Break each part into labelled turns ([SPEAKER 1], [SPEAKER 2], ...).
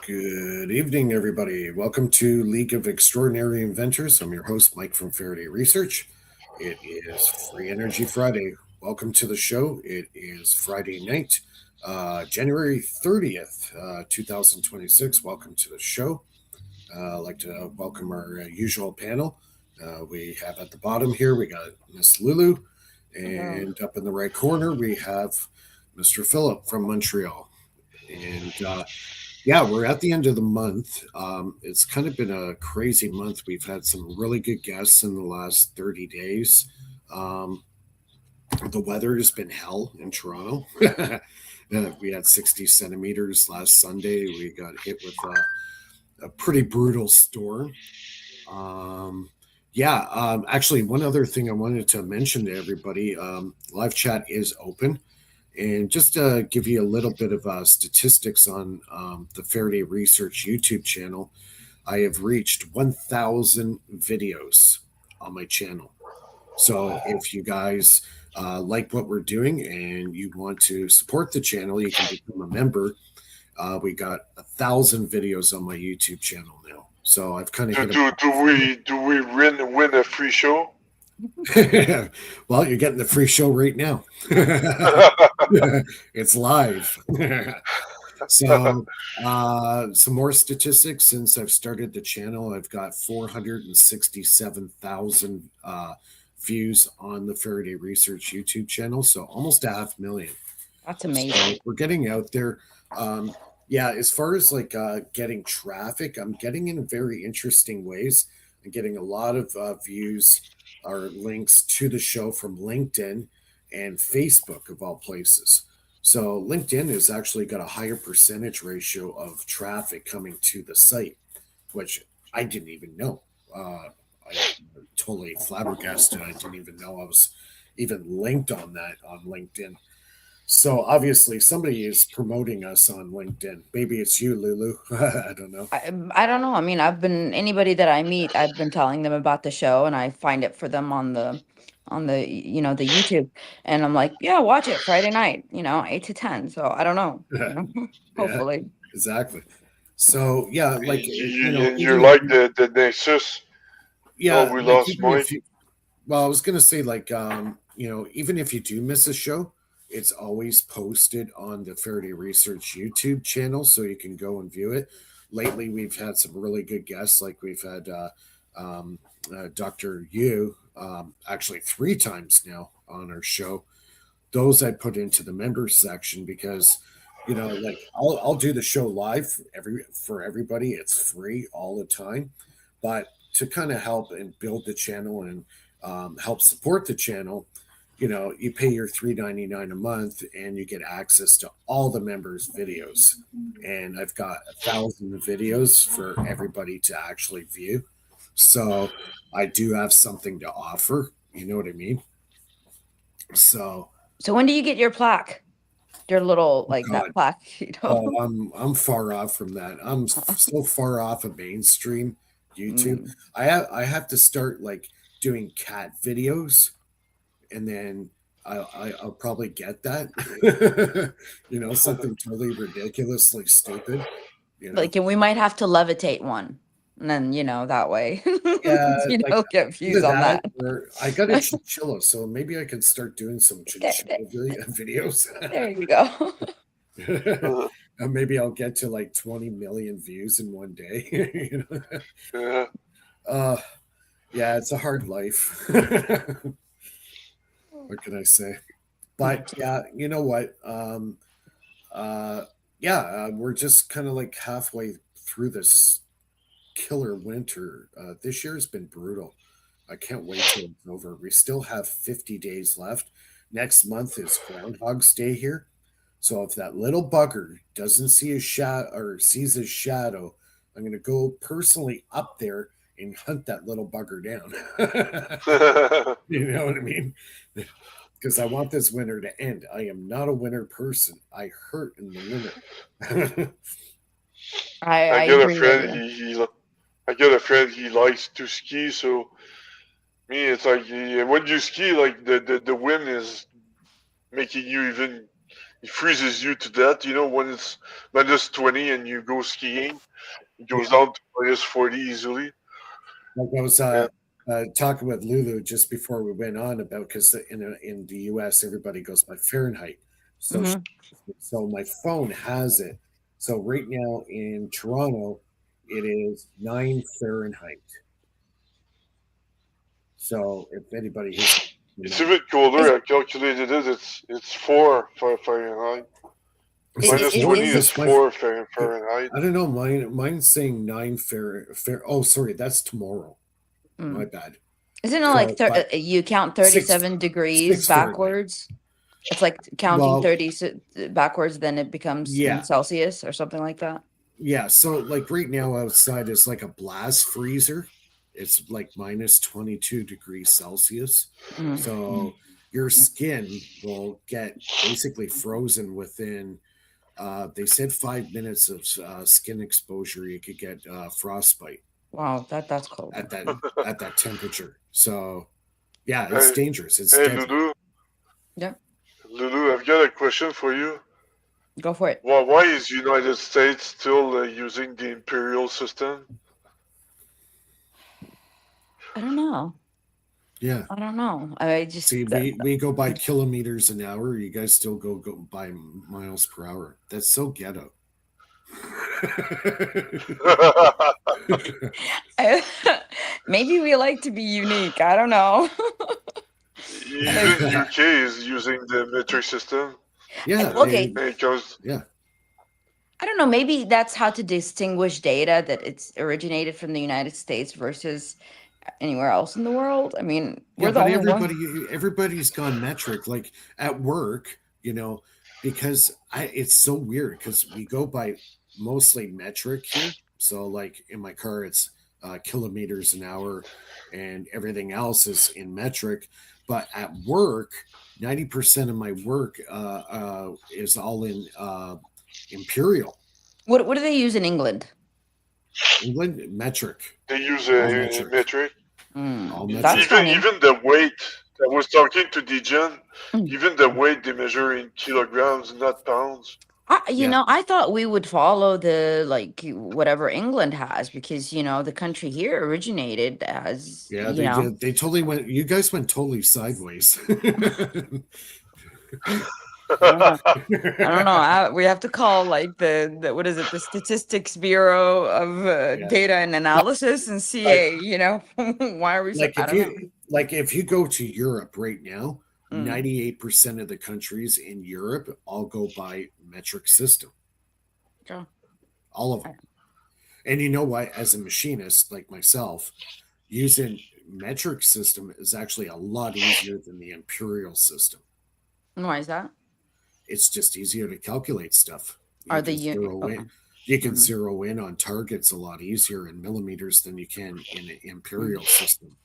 [SPEAKER 1] Good evening, everybody. Welcome to League of Extraordinary Inventors. I'm your host, Mike from Faraday Research. It is Free Energy Friday. Welcome to the show. It is Friday night, January 30th, 2026. Welcome to the show. I'd like to welcome our usual panel. We have at the bottom here, we got Miss Lulu, and up in the right corner, we have Mr. Philip from Montreal. And yeah, we're at the end of the month. It's kind of been a crazy month. We've had some really good guests in the last 30 days. Um, the weather has been hell in Toronto. We had 60 centimeters last Sunday. We got hit with a pretty brutal storm. Um, yeah, actually, one other thing I wanted to mention to everybody, live chat is open. And just to give you a little bit of statistics on the Faraday Research YouTube channel, I have reached 1,000 videos on my channel. So if you guys like what we're doing and you want to support the channel, you can become a member. We got 1,000 videos on my YouTube channel now. So I've kind of hit
[SPEAKER 2] Do we win a free show?
[SPEAKER 1] well, you're getting the free show right now. It's live. So, some more statistics since I've started the channel. I've got 467,000 views on the Faraday Research YouTube channel. So, almost a 500,000.
[SPEAKER 3] That's amazing.
[SPEAKER 1] So, we're getting out there. Yeah, as far as like getting traffic, I'm getting in very interesting ways. I'm getting a lot of views or links to the show from LinkedIn and Facebook, of all places. So LinkedIn has actually got a higher percentage ratio of traffic coming to the site, which I didn't even know. I totally flabbergasted. I didn't even know I was even linked on that on LinkedIn. So obviously somebody is promoting us on LinkedIn. Maybe it's you, Lulu. I don't know.
[SPEAKER 3] I don't know. I mean, anybody that I meet, I've been telling them about the show, and I find it for them on the the YouTube, and I'm like, yeah, watch it Friday night, 8 to 10. So I don't know,
[SPEAKER 1] Yeah,
[SPEAKER 3] hopefully.
[SPEAKER 1] exactly. So yeah, like
[SPEAKER 2] And you're
[SPEAKER 1] even if
[SPEAKER 2] like the Nexus.
[SPEAKER 1] yeah,
[SPEAKER 2] Oh, we
[SPEAKER 1] like
[SPEAKER 2] lost
[SPEAKER 1] even if
[SPEAKER 2] Mike.
[SPEAKER 1] you well, I was gonna say like even if you do miss a show, it's always posted on the Faraday Research YouTube channel, so you can go and view it. Lately, we've had some really good guests, like we've had Dr. Yu, actually 3 times now on our show. Those I put into the members section because like I'll do the show live for everybody. It's free all the time, but to kind of help and build the channel and help support the channel, you pay your $3.99 a month and you get access to all the members' videos. And I've got 1,000 videos for everybody to actually view. So I do have something to offer. You know what I mean? So
[SPEAKER 3] So when do you get your plaque? Your little
[SPEAKER 1] God,
[SPEAKER 3] that plaque,
[SPEAKER 1] oh, I'm far off from that. I'm so far off of mainstream YouTube.
[SPEAKER 3] Mm.
[SPEAKER 1] I have to start like doing cat videos, and then I'll probably get that. Something totally ridiculously stupid.
[SPEAKER 3] Like, and we might have to levitate one, and then that way,
[SPEAKER 1] Yeah, like
[SPEAKER 3] get views
[SPEAKER 1] either
[SPEAKER 3] on
[SPEAKER 1] that
[SPEAKER 3] that.
[SPEAKER 1] or I got a chinchilla, so maybe I can start doing some chinchilla videos.
[SPEAKER 3] There you go.
[SPEAKER 1] And maybe I'll get to like 20 million views in one day.
[SPEAKER 2] Yeah.
[SPEAKER 1] Uh, yeah, it's a hard life. What can I say? But yeah, you know what? Uh, yeah, we're just kind of like halfway through this killer winter. This year has been brutal. I can't wait till it's over. We still have 50 days left. Next month is Groundhog's Day here. So if that little bugger doesn't see his shadow or sees his shadow, I'm going to go personally up there and hunt that little bugger down. You know what I mean? Because I want this winter to end. I am not a winter person. I hurt in the winter.
[SPEAKER 2] I
[SPEAKER 3] I
[SPEAKER 2] got a
[SPEAKER 3] agree with
[SPEAKER 2] friend.
[SPEAKER 3] you.
[SPEAKER 2] I got a friend. He likes to ski. So me, it's like when you ski, like the wind is making you he freezes you to death. You know, when it's -20 and you go skiing, it goes down to -40 easily.
[SPEAKER 1] Like I was
[SPEAKER 2] And
[SPEAKER 1] talking with Lulu just before we went on about because in the U.S. everybody goes by Fahrenheit, so
[SPEAKER 3] Mm-hmm.
[SPEAKER 1] so my phone has it. So right now in Toronto, it is 9 Fahrenheit. So if anybody has,
[SPEAKER 2] it's a bit colder.
[SPEAKER 3] Is
[SPEAKER 2] I calculated it. It's 4 Fahrenheit.
[SPEAKER 1] is it four?
[SPEAKER 2] -20 is
[SPEAKER 3] is
[SPEAKER 1] Because my
[SPEAKER 2] 4 Fahrenheit.
[SPEAKER 1] I don't know. Mine's saying 9 Fair. Oh, sorry, that's tomorrow. My
[SPEAKER 3] mm.
[SPEAKER 1] bad.
[SPEAKER 3] Isn't it like
[SPEAKER 1] So, but
[SPEAKER 3] you count
[SPEAKER 1] six
[SPEAKER 3] 37 degrees
[SPEAKER 1] 6 Fahrenheit.
[SPEAKER 3] backwards? It's like counting
[SPEAKER 1] Well,
[SPEAKER 3] 30 backwards, then it becomes in
[SPEAKER 1] yeah,
[SPEAKER 3] Celsius or something like that.
[SPEAKER 1] yeah. So like right now outside is like a blast freezer. It's like -22 degrees Celsius.
[SPEAKER 3] Mm.
[SPEAKER 1] So your skin will get basically frozen within. They said 5 minutes of skin exposure, you could get frostbite
[SPEAKER 3] Wow, that's cold.
[SPEAKER 1] at that temperature. So yeah, it's
[SPEAKER 2] Hey,
[SPEAKER 1] dangerous. It's
[SPEAKER 2] hey,
[SPEAKER 1] deadly.
[SPEAKER 2] Lulu.
[SPEAKER 3] Yeah,
[SPEAKER 2] Lulu, I've got a question for you.
[SPEAKER 3] go for it.
[SPEAKER 2] Why is United States still using the imperial system?
[SPEAKER 3] I don't know.
[SPEAKER 1] Yeah.
[SPEAKER 3] I don't know. I just
[SPEAKER 1] See, we go by kilometers an hour. You guys still go by miles per hour. That's so ghetto.
[SPEAKER 3] maybe we like to be unique. I don't know. Like,
[SPEAKER 2] Even UK is using the metric system.
[SPEAKER 1] Yeah,
[SPEAKER 3] okay,
[SPEAKER 2] And it goes,
[SPEAKER 1] yeah.
[SPEAKER 3] I don't know. Maybe that's how to distinguish data that it's originated from the United States versus anywhere else in the world. I mean,
[SPEAKER 1] Yeah,
[SPEAKER 3] we're the
[SPEAKER 1] but
[SPEAKER 3] only one.
[SPEAKER 1] everybody's gone metric. Like at work, because it's so weird because we go by mostly metric here. So like in my car, it's kilometers an hour, and everything else is in metric. But at work, 90% of my work is all in imperial.
[SPEAKER 3] What do they use in England?
[SPEAKER 1] England metric,
[SPEAKER 2] they use
[SPEAKER 1] all
[SPEAKER 2] a
[SPEAKER 1] metric,
[SPEAKER 2] metric.
[SPEAKER 1] all
[SPEAKER 3] That's
[SPEAKER 1] metric.
[SPEAKER 3] funny.
[SPEAKER 2] Even the weight. I was talking to Dijon.
[SPEAKER 3] Mm.
[SPEAKER 2] Even the weight they measure in kilograms, not pounds.
[SPEAKER 1] Yeah.
[SPEAKER 3] I thought we would follow the like whatever England has because the country here originated as
[SPEAKER 1] Yeah, they did. They totally went. You guys went totally sideways.
[SPEAKER 3] I don't know. I don't know. We have to call like the what is it? The Statistics Bureau of
[SPEAKER 1] Yeah,
[SPEAKER 3] Data and Analysis and see,
[SPEAKER 1] like
[SPEAKER 3] why are we so? I don't know.
[SPEAKER 1] if you go to Europe right now,
[SPEAKER 3] Mm.
[SPEAKER 1] 98% of the countries in Europe all go by metric system.
[SPEAKER 3] Yeah.
[SPEAKER 1] All of them. And you know what? As a machinist like myself, using metric system is actually a lot easier than the imperial system.
[SPEAKER 3] And why is that?
[SPEAKER 1] It's just easier to calculate stuff.
[SPEAKER 3] Are
[SPEAKER 1] You
[SPEAKER 3] the
[SPEAKER 1] can zero in. You can
[SPEAKER 3] Mhm.
[SPEAKER 1] zero in on targets a lot easier in millimeters than you can in an imperial system.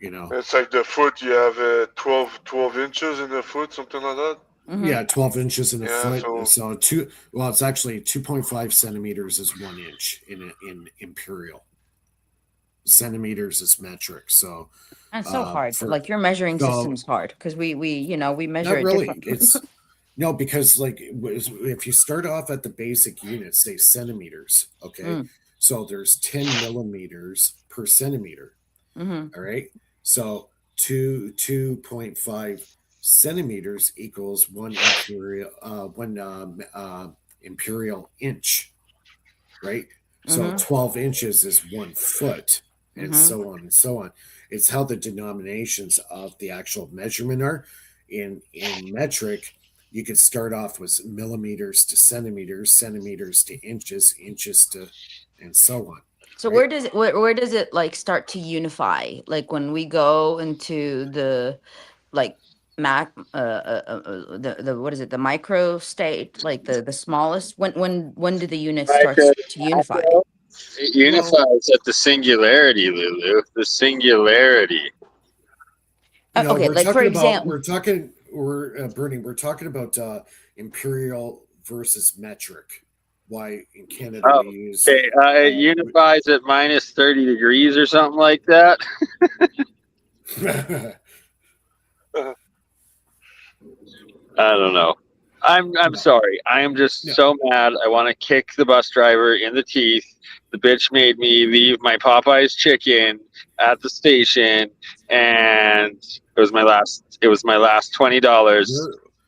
[SPEAKER 2] It's like the foot. You have 12 inches in the foot, something like that.
[SPEAKER 3] Mhm.
[SPEAKER 1] Yeah, 12 inches in a
[SPEAKER 2] Yeah,
[SPEAKER 1] foot.
[SPEAKER 2] so
[SPEAKER 1] So it's actually 2.5 centimeters is 1 inch in imperial. Centimeters is metric. So
[SPEAKER 3] That's so hard.
[SPEAKER 1] for
[SPEAKER 3] Like your measuring
[SPEAKER 1] so
[SPEAKER 3] system is hard because we measure
[SPEAKER 1] not
[SPEAKER 3] it
[SPEAKER 1] really.
[SPEAKER 3] different.
[SPEAKER 1] It's no, because like if you start off at the basic unit, say centimeters, okay,
[SPEAKER 3] Mm.
[SPEAKER 1] so there's 10 millimeters per centimeter.
[SPEAKER 3] Mm-hmm.
[SPEAKER 1] All right, so 2.5 centimeters equals one imperial inch, right? So
[SPEAKER 3] Mm-hmm.
[SPEAKER 1] 12 inches is 1 foot, and
[SPEAKER 3] Mm-hmm.
[SPEAKER 1] so on and so on. It's how the denominations of the actual measurement are. In metric, you could start off with millimeters to centimeters, centimeters to inches, inches to, and so on.
[SPEAKER 3] So
[SPEAKER 1] Right?
[SPEAKER 3] where does it like start to unify? Like when we go into the like mac the what is it, the micro state, like the smallest, when do the units start
[SPEAKER 4] Micro,
[SPEAKER 3] to unify?
[SPEAKER 4] it
[SPEAKER 1] Well,
[SPEAKER 4] unifies at the singularity, Lulu. The singularity.
[SPEAKER 1] no,
[SPEAKER 3] Okay, like for example,
[SPEAKER 1] we're Bernie, we're talking about imperial versus metric. Why in Canada
[SPEAKER 4] Oh,
[SPEAKER 1] we use
[SPEAKER 4] okay. It unifies at minus 30 degrees or something like that. I don't know. I'm sorry. I am just
[SPEAKER 1] Yeah.
[SPEAKER 4] so mad. I want to kick the bus driver in the teeth. The bitch made me leave my Popeyes chicken at the station, and it was my last $20.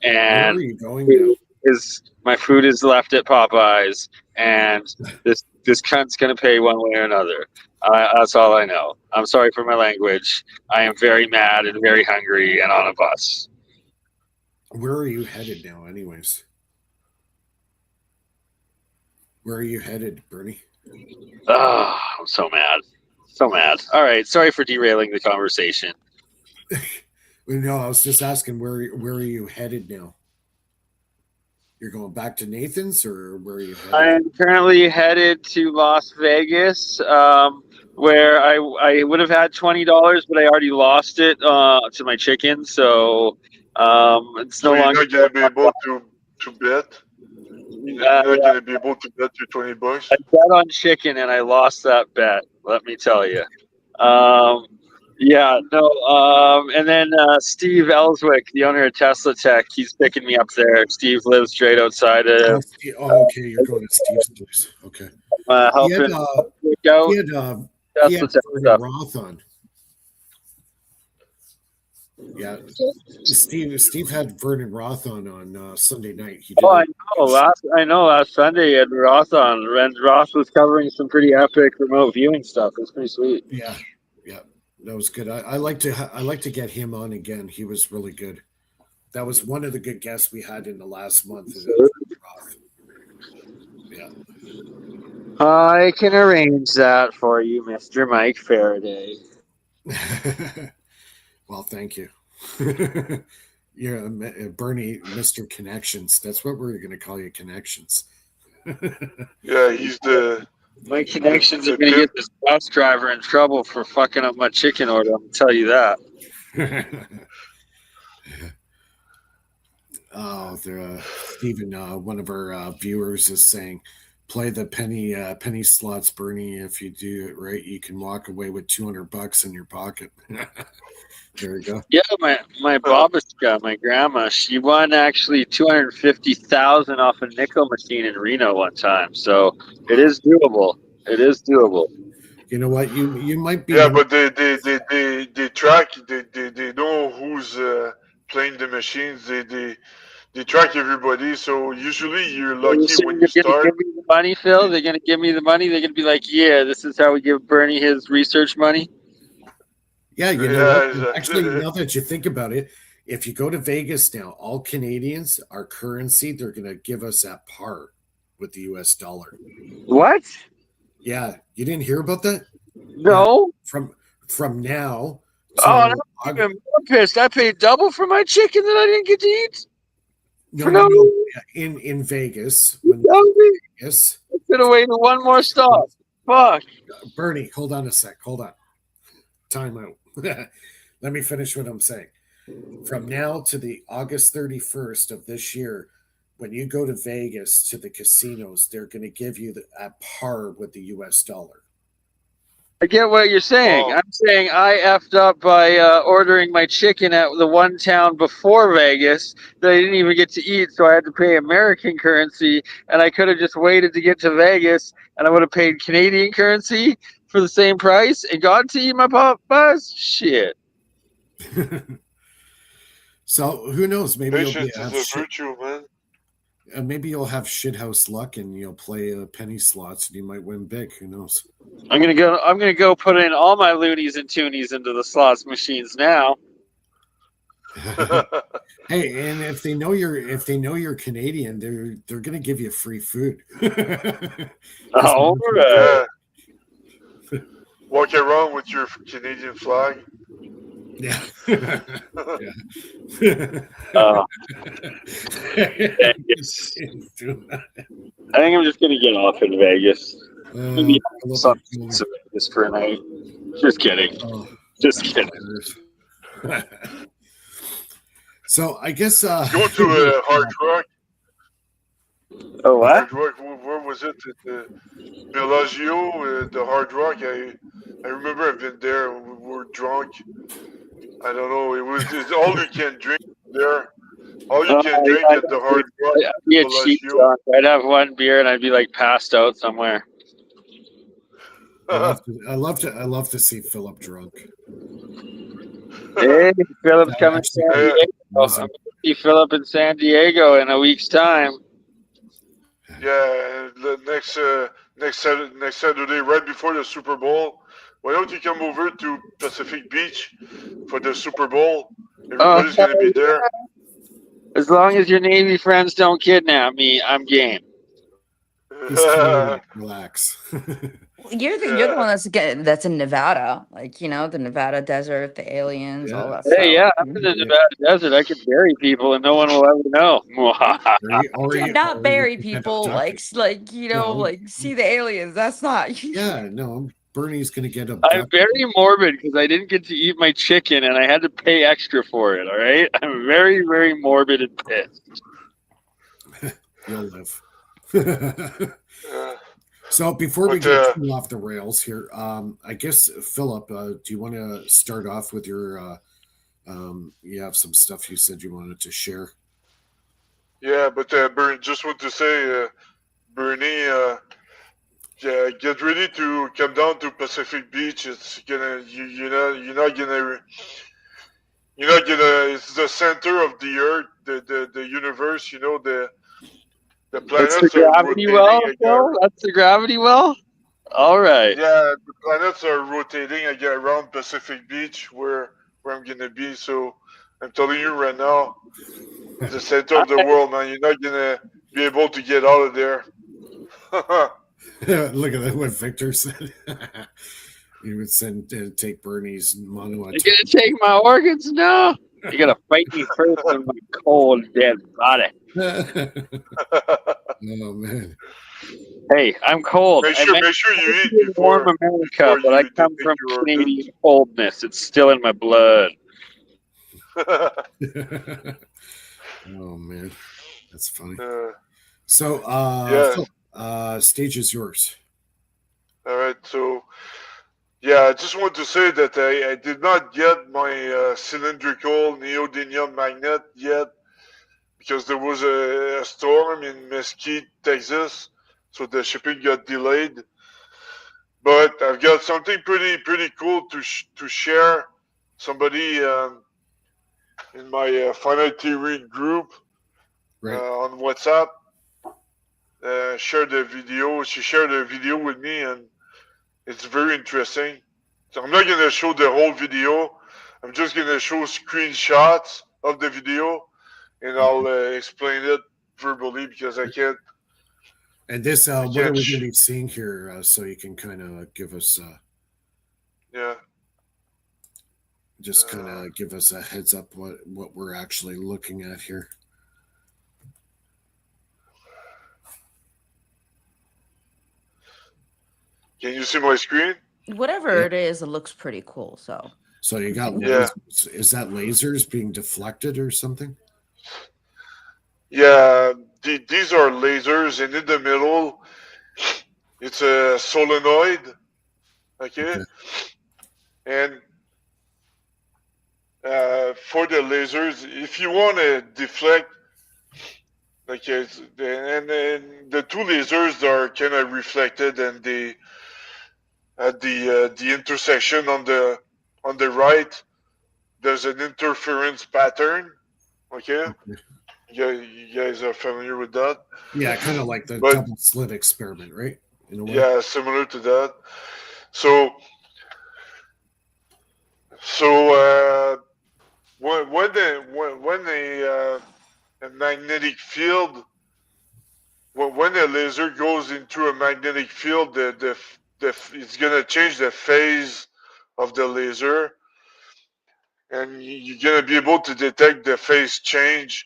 [SPEAKER 1] Where are
[SPEAKER 4] And
[SPEAKER 1] you going now?
[SPEAKER 4] my food is left at Popeyes, and this cunt's gonna pay one way or another. That's all I know. I'm sorry for my language. I am very mad and very hungry and on a bus.
[SPEAKER 1] Where are you headed now, anyways? Where are you headed, Bernie?
[SPEAKER 4] Oh, I'm so mad. So mad. All right. Sorry for derailing the conversation.
[SPEAKER 1] No, I was just asking where are you headed now? You're going back to Nathan's, or where are you headed?
[SPEAKER 4] I'm currently headed to Las Vegas, where I would have had $20, but I already lost it to my chicken. So it's
[SPEAKER 2] So
[SPEAKER 4] no
[SPEAKER 2] you're
[SPEAKER 4] longer.
[SPEAKER 2] not gonna be able to bet. You're not gonna be able to bet your $20.
[SPEAKER 4] I bet on chicken and I lost that bet. Let me tell you. Yeah, no. And then Steve Ellswick, the owner of Tesla Tech, he's picking me up there. Steve lives straight outside of
[SPEAKER 1] Okay, you're going to Steve's place. Okay. He had
[SPEAKER 4] helping out
[SPEAKER 1] he had
[SPEAKER 4] Tesla Tech
[SPEAKER 1] Vernon
[SPEAKER 4] stuff.
[SPEAKER 1] Roth on. Yeah, Steve had Vernon Roth on Sunday night. He did.
[SPEAKER 4] Oh, I know. Last Sunday, Ed Roth on. And Roth was covering some pretty epic remote viewing stuff. It was pretty sweet.
[SPEAKER 1] Yeah, that was good. I like to get him on again. He was really good. That was one of the good guests we had in the last month. Roth. Yeah.
[SPEAKER 4] I can arrange that for you, Mr. Mike Faraday.
[SPEAKER 1] Well, thank you. You're Bernie, Mr. Connections. That's what we're going to call you, Connections.
[SPEAKER 2] Yeah, he's the.
[SPEAKER 4] My connections are going to get this bus driver in trouble for fucking up my chicken order. I'm going to tell you that.
[SPEAKER 1] Oh, Stephen, one of our viewers is saying, play the penny slots, Bernie. If you do it right, you can walk away with $200 in your pocket. There you go.
[SPEAKER 4] Yeah, my babushka, my grandma, she won actually $250,000 off a nickel machine in Reno one time. So it is doable. It is doable.
[SPEAKER 1] You know what? You might be.
[SPEAKER 2] Yeah, but they track. They know who's playing the machines. They track everybody. So usually you're lucky when you
[SPEAKER 4] They're going to
[SPEAKER 2] start.
[SPEAKER 4] give me the money, Phil. They're going to give me the money. They're going to be like, yeah, this is how we give Bernie his research money.
[SPEAKER 1] Yeah, you know what?
[SPEAKER 2] Exactly.
[SPEAKER 1] Actually, now that you think about it, if you go to Vegas now, all Canadians, our currency, they're going to give us at par with the US dollar.
[SPEAKER 4] What?
[SPEAKER 1] Yeah, you didn't hear about that?
[SPEAKER 4] No.
[SPEAKER 1] From now.
[SPEAKER 4] I'm even more pissed. I paid double for my chicken that I didn't get to eat.
[SPEAKER 1] No. In Vegas. Vegas.
[SPEAKER 4] I could have waited one more stop. Fuck.
[SPEAKER 1] Bernie, hold on a sec. Hold on. Time out. Let me finish what I'm saying. From now to the August 31st of this year, when you go to Vegas to the casinos, they're going to give you at par with the US dollar.
[SPEAKER 4] I get what you're saying. I'm saying I effed up by ordering my chicken at the one town before Vegas that I didn't even get to eat, so I had to pay American currency, and I could have just waited to get to Vegas, and I would have paid Canadian currency for the same price and got to eat my Popeyes. Shit.
[SPEAKER 1] So who knows? Maybe
[SPEAKER 2] patience is a virtue, man.
[SPEAKER 1] Maybe you'll have shithouse luck and you'll play penny slots and you might win big. Who knows?
[SPEAKER 4] I'm gonna go put in all my loonies and toonies into the slots machines now.
[SPEAKER 1] Hey, and if they know you're Canadian, they're gonna give you free food.
[SPEAKER 4] All right.
[SPEAKER 2] Yeah. Walk around with your Canadian flag.
[SPEAKER 1] Yeah.
[SPEAKER 4] I think I'm just gonna get off in Vegas. Maybe Vegas for a night. Just kidding. Just kidding.
[SPEAKER 1] So I guess
[SPEAKER 2] go to Hard Rock.
[SPEAKER 4] Oh, what?
[SPEAKER 2] Hard Rock. Where was it? At Bellagio, the Hard Rock. I remember I've been there. We were drunk. I don't know. It's all you can drink there. All you can drink
[SPEAKER 4] I
[SPEAKER 2] at the Hard Rock
[SPEAKER 4] I'd be a cheap
[SPEAKER 2] Bellagio.
[SPEAKER 4] drunk. I'd have one beer and I'd be like passed out somewhere.
[SPEAKER 1] I love to see Philip drunk.
[SPEAKER 4] Hey, Philip's
[SPEAKER 1] That would
[SPEAKER 4] coming to
[SPEAKER 1] actually
[SPEAKER 4] San
[SPEAKER 1] be
[SPEAKER 2] Yeah,
[SPEAKER 4] Diego. I'm
[SPEAKER 1] amazing.
[SPEAKER 4] going to see Philip in San Diego in a week's time.
[SPEAKER 2] yeah. The next Saturday, right before the Super Bowl. Why don't you come over to Pacific Beach for the Super Bowl?
[SPEAKER 4] Oh,
[SPEAKER 2] Everybody's gonna be there.
[SPEAKER 4] as long as your Navy friends don't kidnap me, I'm game.
[SPEAKER 1] He's Canadian. Relax.
[SPEAKER 3] You're the one that's in Nevada, like the Nevada desert, the aliens, all
[SPEAKER 1] Yeah.
[SPEAKER 3] that
[SPEAKER 4] Hey,
[SPEAKER 3] stuff.
[SPEAKER 4] yeah, I'm in the Nevada desert. I can bury people and no one will ever know.
[SPEAKER 3] Yeah, not
[SPEAKER 1] Or you
[SPEAKER 3] bury
[SPEAKER 1] could get
[SPEAKER 3] people,
[SPEAKER 1] abducted. No,
[SPEAKER 3] like see the aliens. That's not.
[SPEAKER 1] yeah, no. Bernie's gonna get
[SPEAKER 4] I'm
[SPEAKER 1] abducted.
[SPEAKER 4] very morbid because I didn't get to eat my chicken and I had to pay extra for it. All right, I'm very, very morbid and pissed.
[SPEAKER 1] You'll live.
[SPEAKER 2] Yeah.
[SPEAKER 1] So before we
[SPEAKER 2] But
[SPEAKER 1] get too off the rails here, I guess Philip, do you want to start off with your? You have some stuff you said you wanted to share.
[SPEAKER 2] yeah, but just want to say, Bernie, yeah, get ready to come down to Pacific Beach. It's gonna you're not gonna it's the center of the earth, the universe. The
[SPEAKER 4] That's the
[SPEAKER 2] planets are
[SPEAKER 4] gravity well,
[SPEAKER 2] rotating again.
[SPEAKER 4] Phil. That's the gravity well. All right.
[SPEAKER 2] Yeah, the planets are rotating again around Pacific Beach where I'm gonna be. So I'm telling you right now, it's the center of the world, man. You're not gonna be able to get out of there.
[SPEAKER 1] Look at that! What Victor said. He would take Bernie's mono.
[SPEAKER 4] You're gonna take my organs? No. You're gonna fight me first in my cold dead body.
[SPEAKER 1] Oh man.
[SPEAKER 4] Hey, I'm cold.
[SPEAKER 2] make
[SPEAKER 4] I
[SPEAKER 2] sure
[SPEAKER 4] might
[SPEAKER 2] make sure you eat
[SPEAKER 4] be in warm
[SPEAKER 2] before
[SPEAKER 4] America, but I
[SPEAKER 2] they
[SPEAKER 4] come
[SPEAKER 2] take
[SPEAKER 4] from
[SPEAKER 2] your organs.
[SPEAKER 4] Canadian coldness. It's still in my blood.
[SPEAKER 1] Oh man, that's funny.
[SPEAKER 2] uh,
[SPEAKER 1] So,
[SPEAKER 2] yeah.
[SPEAKER 1] Phil, stage is yours.
[SPEAKER 2] All right. So yeah, I just want to say that I did not get my cylindrical neodymium magnet yet because there was a storm in Mesquite, Texas, so the shipping got delayed. But I've got something pretty cool to share. Somebody in my finite theory group
[SPEAKER 1] Right.
[SPEAKER 2] on WhatsApp shared the video. She shared a video with me, and it's very interesting. So I'm not gonna show the whole video. I'm just gonna show screenshots of the video, and I'll explain it verbally because I can't.
[SPEAKER 1] And this,
[SPEAKER 2] I
[SPEAKER 1] what are
[SPEAKER 2] can't.
[SPEAKER 1] we going to be seeing here? So you can kind of give us,
[SPEAKER 2] Yeah.
[SPEAKER 1] just kind of give us a heads up what we're actually looking at here.
[SPEAKER 2] Can you see my screen?
[SPEAKER 3] Whatever
[SPEAKER 1] Yeah.
[SPEAKER 3] it is, it looks pretty cool. So
[SPEAKER 1] you got
[SPEAKER 2] Yeah.
[SPEAKER 1] lasers. Is that lasers being deflected or something?
[SPEAKER 2] Yeah. These are lasers, and in the middle, it's a solenoid. Okay. And for the lasers, if you want to deflect, and then the two lasers are kind of reflected, and they at the intersection on the right, there's an interference pattern. Okay, you guys are familiar with that.
[SPEAKER 1] Yeah, kind of like the
[SPEAKER 2] But
[SPEAKER 1] double slit experiment, right? In a way.
[SPEAKER 2] yeah, similar to that. So when a magnetic field when a laser goes into a magnetic field, it's gonna change the phase of the laser, and you're gonna be able to detect the phase change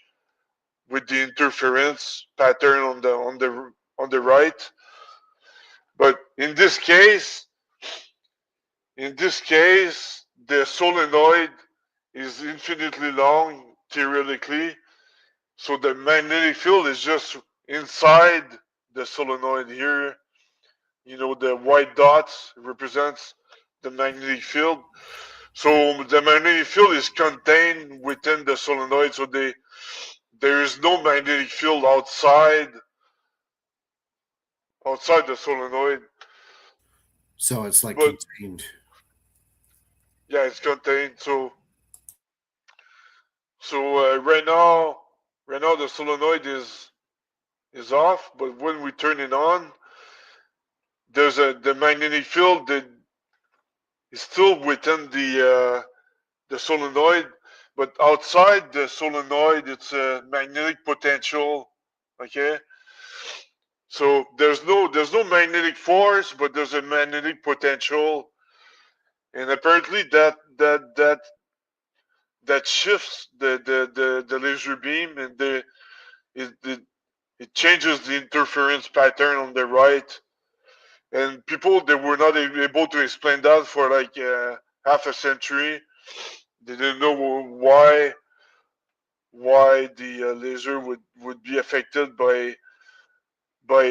[SPEAKER 2] with the interference pattern on the right. But in this case, the solenoid is infinitely long theoretically, so the magnetic field is just inside the solenoid here. The white dots represents the magnetic field. So the magnetic field is contained within the solenoid. So there is no magnetic field outside the solenoid.
[SPEAKER 1] So it's like
[SPEAKER 2] But
[SPEAKER 1] contained.
[SPEAKER 2] yeah, it's contained. So right now the solenoid is off. But when we turn it on, there's the magnetic field that is still within the solenoid, but outside the solenoid, it's a magnetic potential. Okay, so there's no magnetic force, but there's a magnetic potential, and apparently that shifts the laser beam, and it, it it changes the interference pattern on the right. And people, they were not able to explain that for like half a century. They didn't know why the laser would be affected by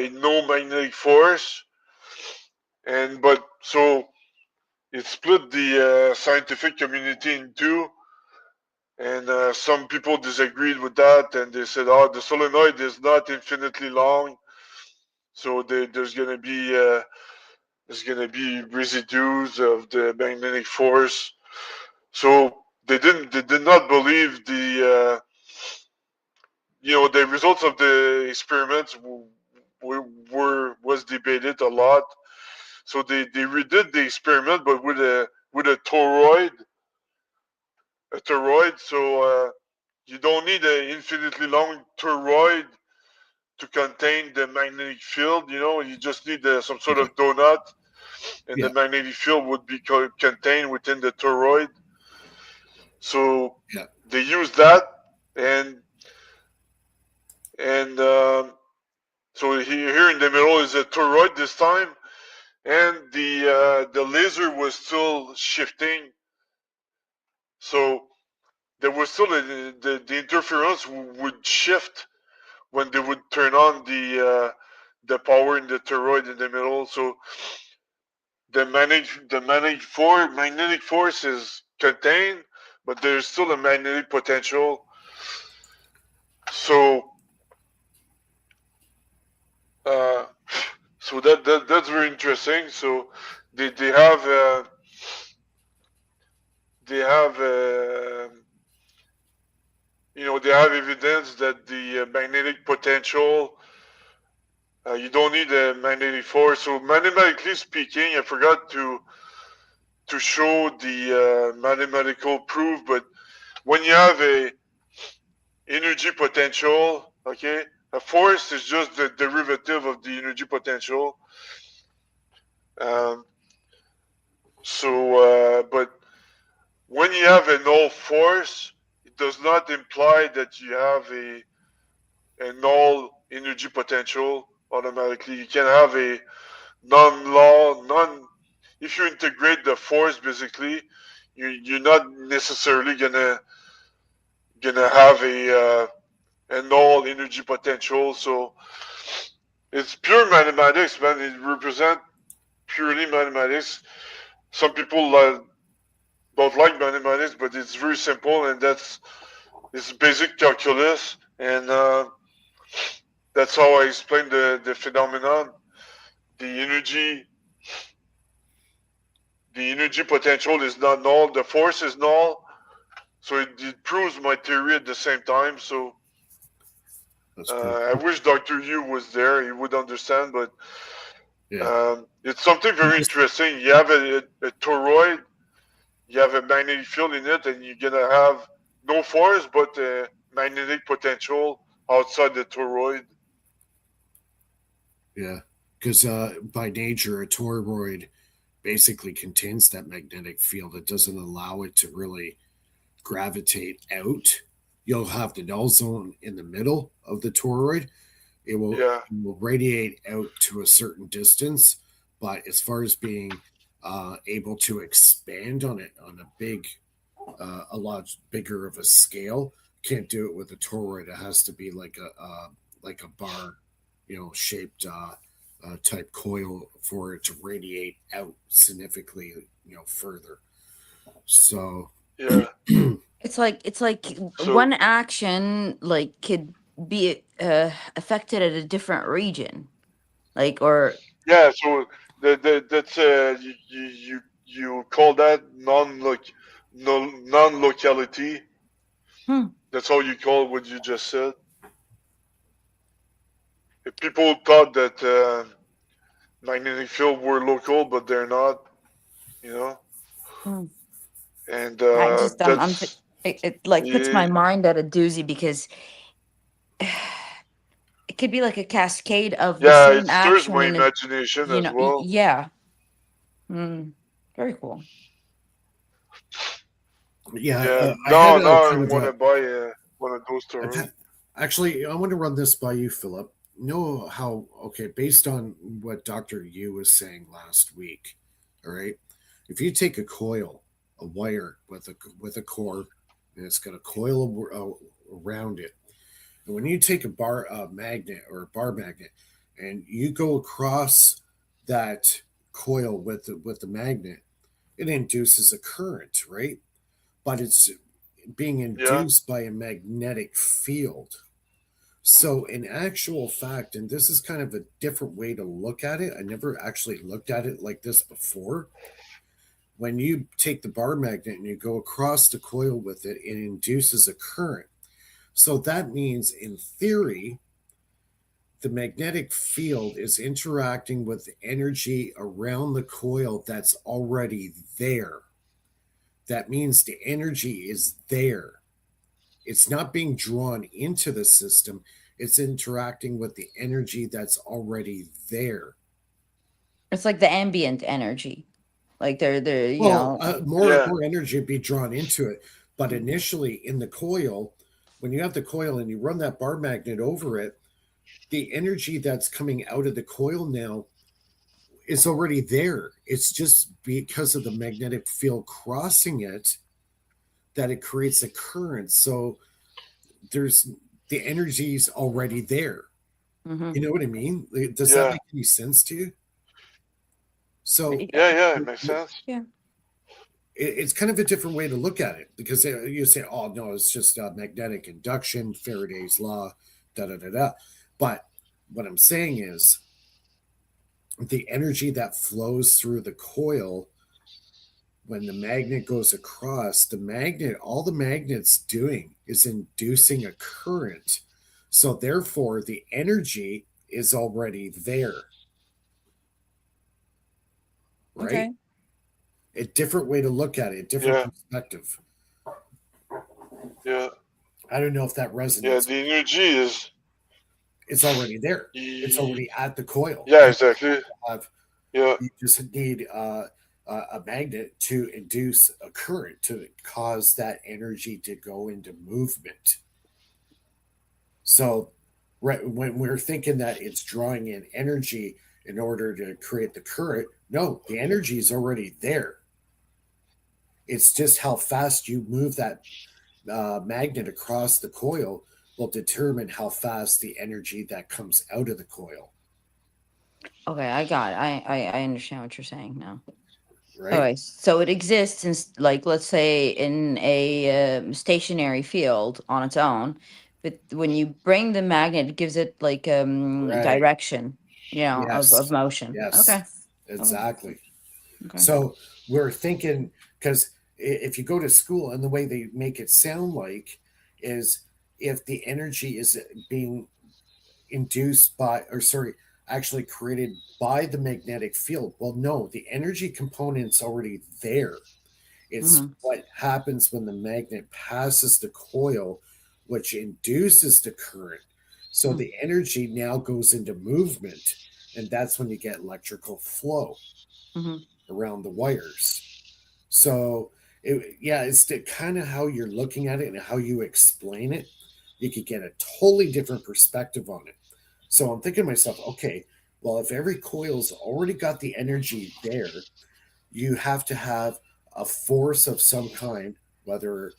[SPEAKER 2] no magnetic force. And but so it split the scientific community in two, and some people disagreed with that, and they said, "Oh, the solenoid is not infinitely long, so there's gonna be residues of the magnetic force." So they did not believe the results of the experiments was debated a lot. So they redid the experiment, but with a toroid. So you don't need an infinitely long toroid to contain the magnetic field. You just need some sort
[SPEAKER 1] Okay.
[SPEAKER 2] of donut, and the
[SPEAKER 1] Yeah.
[SPEAKER 2] magnetic field would be contained within the toroid. So
[SPEAKER 1] Yeah.
[SPEAKER 2] they use that, and and so here in the middle is a toroid this time, and the laser was still shifting. So there was still the interference would shift when they would turn on the power in the toroid in the middle. So magnetic force is contained, but there's still a magnetic potential. So uh, that's very interesting. So they have they have they have evidence that the magnetic potential, you don't need a magnetic force. So mathematically speaking, I forgot to show the mathematical proof, but when you have a energy potential, okay, a force is just the derivative of the energy potential. Um, but when you have a null force, it does not imply that you have a null energy potential automatically. You can have a non-law, non. If you integrate the force, basically, you're not necessarily gonna have a null energy potential. So it's pure mathematics, man. It represents purely mathematics. Some people don't like mathematics, but it's very simple, and it's basic calculus, and that's how I explain the phenomenon. The energy the energy potential is not null. The force is null. So it proves my theory at the same time. So
[SPEAKER 1] That's pretty
[SPEAKER 2] I wish Dr. Yu was there. He would understand. But
[SPEAKER 1] yeah.
[SPEAKER 2] it's something very interesting. You have a toroid. You have a magnetic field in it, and you're gonna have no force, but a magnetic potential outside the toroid.
[SPEAKER 1] Yeah. Because by nature, a toroid basically contains that magnetic field. It doesn't allow it to really gravitate out. You'll have the null zone in the middle of the toroid.
[SPEAKER 2] Yeah,
[SPEAKER 1] It will radiate out to a certain distance, but as far as being able to expand on it on a lot bigger of a scale, can't do it with a toroid. It has to be like a bar, shaped type coil for it to radiate out significantly, further. So
[SPEAKER 2] yeah.
[SPEAKER 3] It's like
[SPEAKER 2] So
[SPEAKER 3] one action like could be affected at a different region, like or
[SPEAKER 2] yeah, so that's you call that non locality.
[SPEAKER 3] hmm,
[SPEAKER 2] That's how you call what you just said. People thought that magnetic field were local, but they're not. You know,
[SPEAKER 3] hmm.
[SPEAKER 2] and
[SPEAKER 3] I just
[SPEAKER 2] that's
[SPEAKER 3] it like puts my
[SPEAKER 2] yeah,
[SPEAKER 3] mind at a doozy because it could be like a cascade of the
[SPEAKER 2] yeah. It
[SPEAKER 3] same
[SPEAKER 2] stirs
[SPEAKER 3] action
[SPEAKER 2] my
[SPEAKER 3] in a
[SPEAKER 2] imagination as well.
[SPEAKER 3] yeah. Mm, very cool.
[SPEAKER 1] Yeah,
[SPEAKER 2] Yeah,
[SPEAKER 1] I had
[SPEAKER 2] now
[SPEAKER 1] a
[SPEAKER 2] now I
[SPEAKER 1] kind of
[SPEAKER 2] want
[SPEAKER 1] a.
[SPEAKER 2] to buy one of those
[SPEAKER 1] I've
[SPEAKER 2] too.
[SPEAKER 1] had, actually, I want to run this by you, Philip. Know how? Okay, based on what Doctor Yu was saying last week, all right. If you take a coil, a wire with a core, and it's got a coil around it, and when you take a magnet or a bar magnet, and you go across that coil with the magnet, it induces a current, right? But it's being
[SPEAKER 2] Yeah,
[SPEAKER 1] induced by a magnetic field. So, in actual fact, and this is kind of a different way to look at it, I never actually looked at it like this before. When you take the bar magnet and you go across the coil with it, it induces a current. So, that means, in theory, the magnetic field is interacting with the energy around the coil that's already there. That means the energy is there. It's not being drawn into the system, it's interacting with the energy that's already there.
[SPEAKER 3] It's like the ambient energy. Like they're
[SPEAKER 1] Well, more
[SPEAKER 2] yeah,
[SPEAKER 1] more energy would be drawn into it, but initially in the coil, when you have the coil and you run that bar magnet over it, the energy that's coming out of the coil now is already there. It's just because of the magnetic field crossing it that it creates a current. So there's the energy's already there.
[SPEAKER 3] mm-hmm.
[SPEAKER 1] You know what I mean? Does that
[SPEAKER 2] yeah,
[SPEAKER 1] make any sense to you? So
[SPEAKER 3] Yeah,
[SPEAKER 2] yeah, yeah. It makes sense.
[SPEAKER 3] yeah.
[SPEAKER 1] it's kind of a different way to look at it because you say, "Oh no, it's just magnetic induction, Faraday's law, da da da da." But what I'm saying is the energy that flows through the coil when the magnet goes across, the magnet, all the magnet's doing is inducing a current. So therefore, the energy is already there, right?
[SPEAKER 3] Okay.
[SPEAKER 1] A different way to look at it, a different
[SPEAKER 2] Yeah,
[SPEAKER 1] perspective.
[SPEAKER 2] yeah,
[SPEAKER 1] I don't know if that
[SPEAKER 2] yeah.
[SPEAKER 1] resonates.
[SPEAKER 2] The energy is.
[SPEAKER 1] It's already there. It's
[SPEAKER 2] y-
[SPEAKER 1] already at the coil.
[SPEAKER 2] Yeah, exactly.
[SPEAKER 1] Have,
[SPEAKER 2] Yeah,
[SPEAKER 1] you just need a magnet to induce a current to cause that energy to go into movement. So, right when we're thinking that it's drawing in energy in order to create the current, no, the energy is already there. It's just how fast you move that magnet across the coil will determine how fast the energy that comes out of the coil,
[SPEAKER 3] Okay, I got it. I understand what you're saying now.
[SPEAKER 1] right?
[SPEAKER 3] Okay, so it exists in like let's say in a stationary field on its own, but when you bring the magnet, it gives it like
[SPEAKER 1] Right.
[SPEAKER 3] direction, of
[SPEAKER 1] Yes.
[SPEAKER 3] motion. Okay.
[SPEAKER 1] Yes.
[SPEAKER 3] Okay.
[SPEAKER 1] Exactly.
[SPEAKER 3] Okay.
[SPEAKER 1] So we're thinking because if you go to school and the way they make it sound like is if the energy is being induced by, or sorry, actually created by the magnetic field. Well, no, the energy component's already there. It's
[SPEAKER 3] Mm-hmm.
[SPEAKER 1] what happens when the magnet passes the coil, which induces the current. So the energy now goes into movement, and that's when you get electrical flow
[SPEAKER 3] Mm-hmm.
[SPEAKER 1] around the wires. So, yeah, it's kind of how you're looking at it and how you explain it. You could get a totally different perspective on it. So I'm thinking to myself, okay, well, if every coil's already got the energy there, you have to have a force of some kind, whether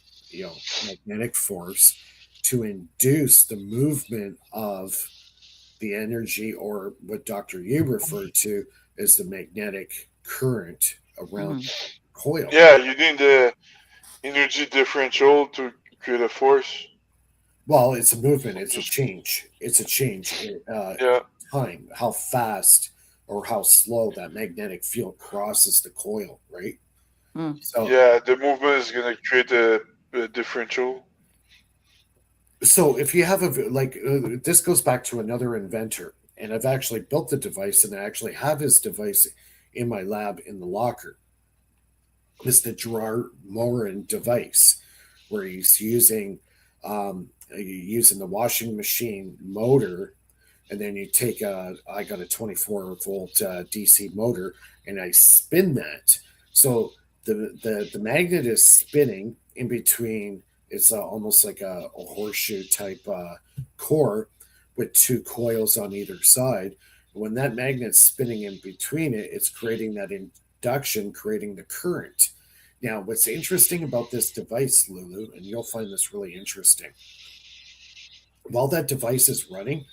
[SPEAKER 1] magnetic force, to induce the movement of the energy, or what Dr. Yu referred to as the magnetic current around
[SPEAKER 3] Mm-hmm.
[SPEAKER 1] the coil.
[SPEAKER 2] yeah. You need the energy differential to create a force.
[SPEAKER 1] Well, it's a movement.
[SPEAKER 2] I'm
[SPEAKER 1] It's a
[SPEAKER 2] just
[SPEAKER 1] change. It's a change
[SPEAKER 2] yeah.
[SPEAKER 1] in time. How fast or how slow that magnetic field crosses the coil, right?
[SPEAKER 3] Mm.
[SPEAKER 1] So,
[SPEAKER 2] Yeah, the movement is gonna create a differential.
[SPEAKER 1] so if you have this goes back to another inventor, and I've actually built the device, and I actually have his device in my lab in the locker. Is the Gerard Morin device, where he's using the washing machine motor, and then you take I got a 24-volt DC motor, and I spin that. So the magnet is spinning in between. It's almost like a horseshoe type core with two coils on either side. When that magnet's spinning in between it, it's creating that induction, creating the current. Now, what's interesting about this device, Lulu, and you'll find this really interesting, while that device is running,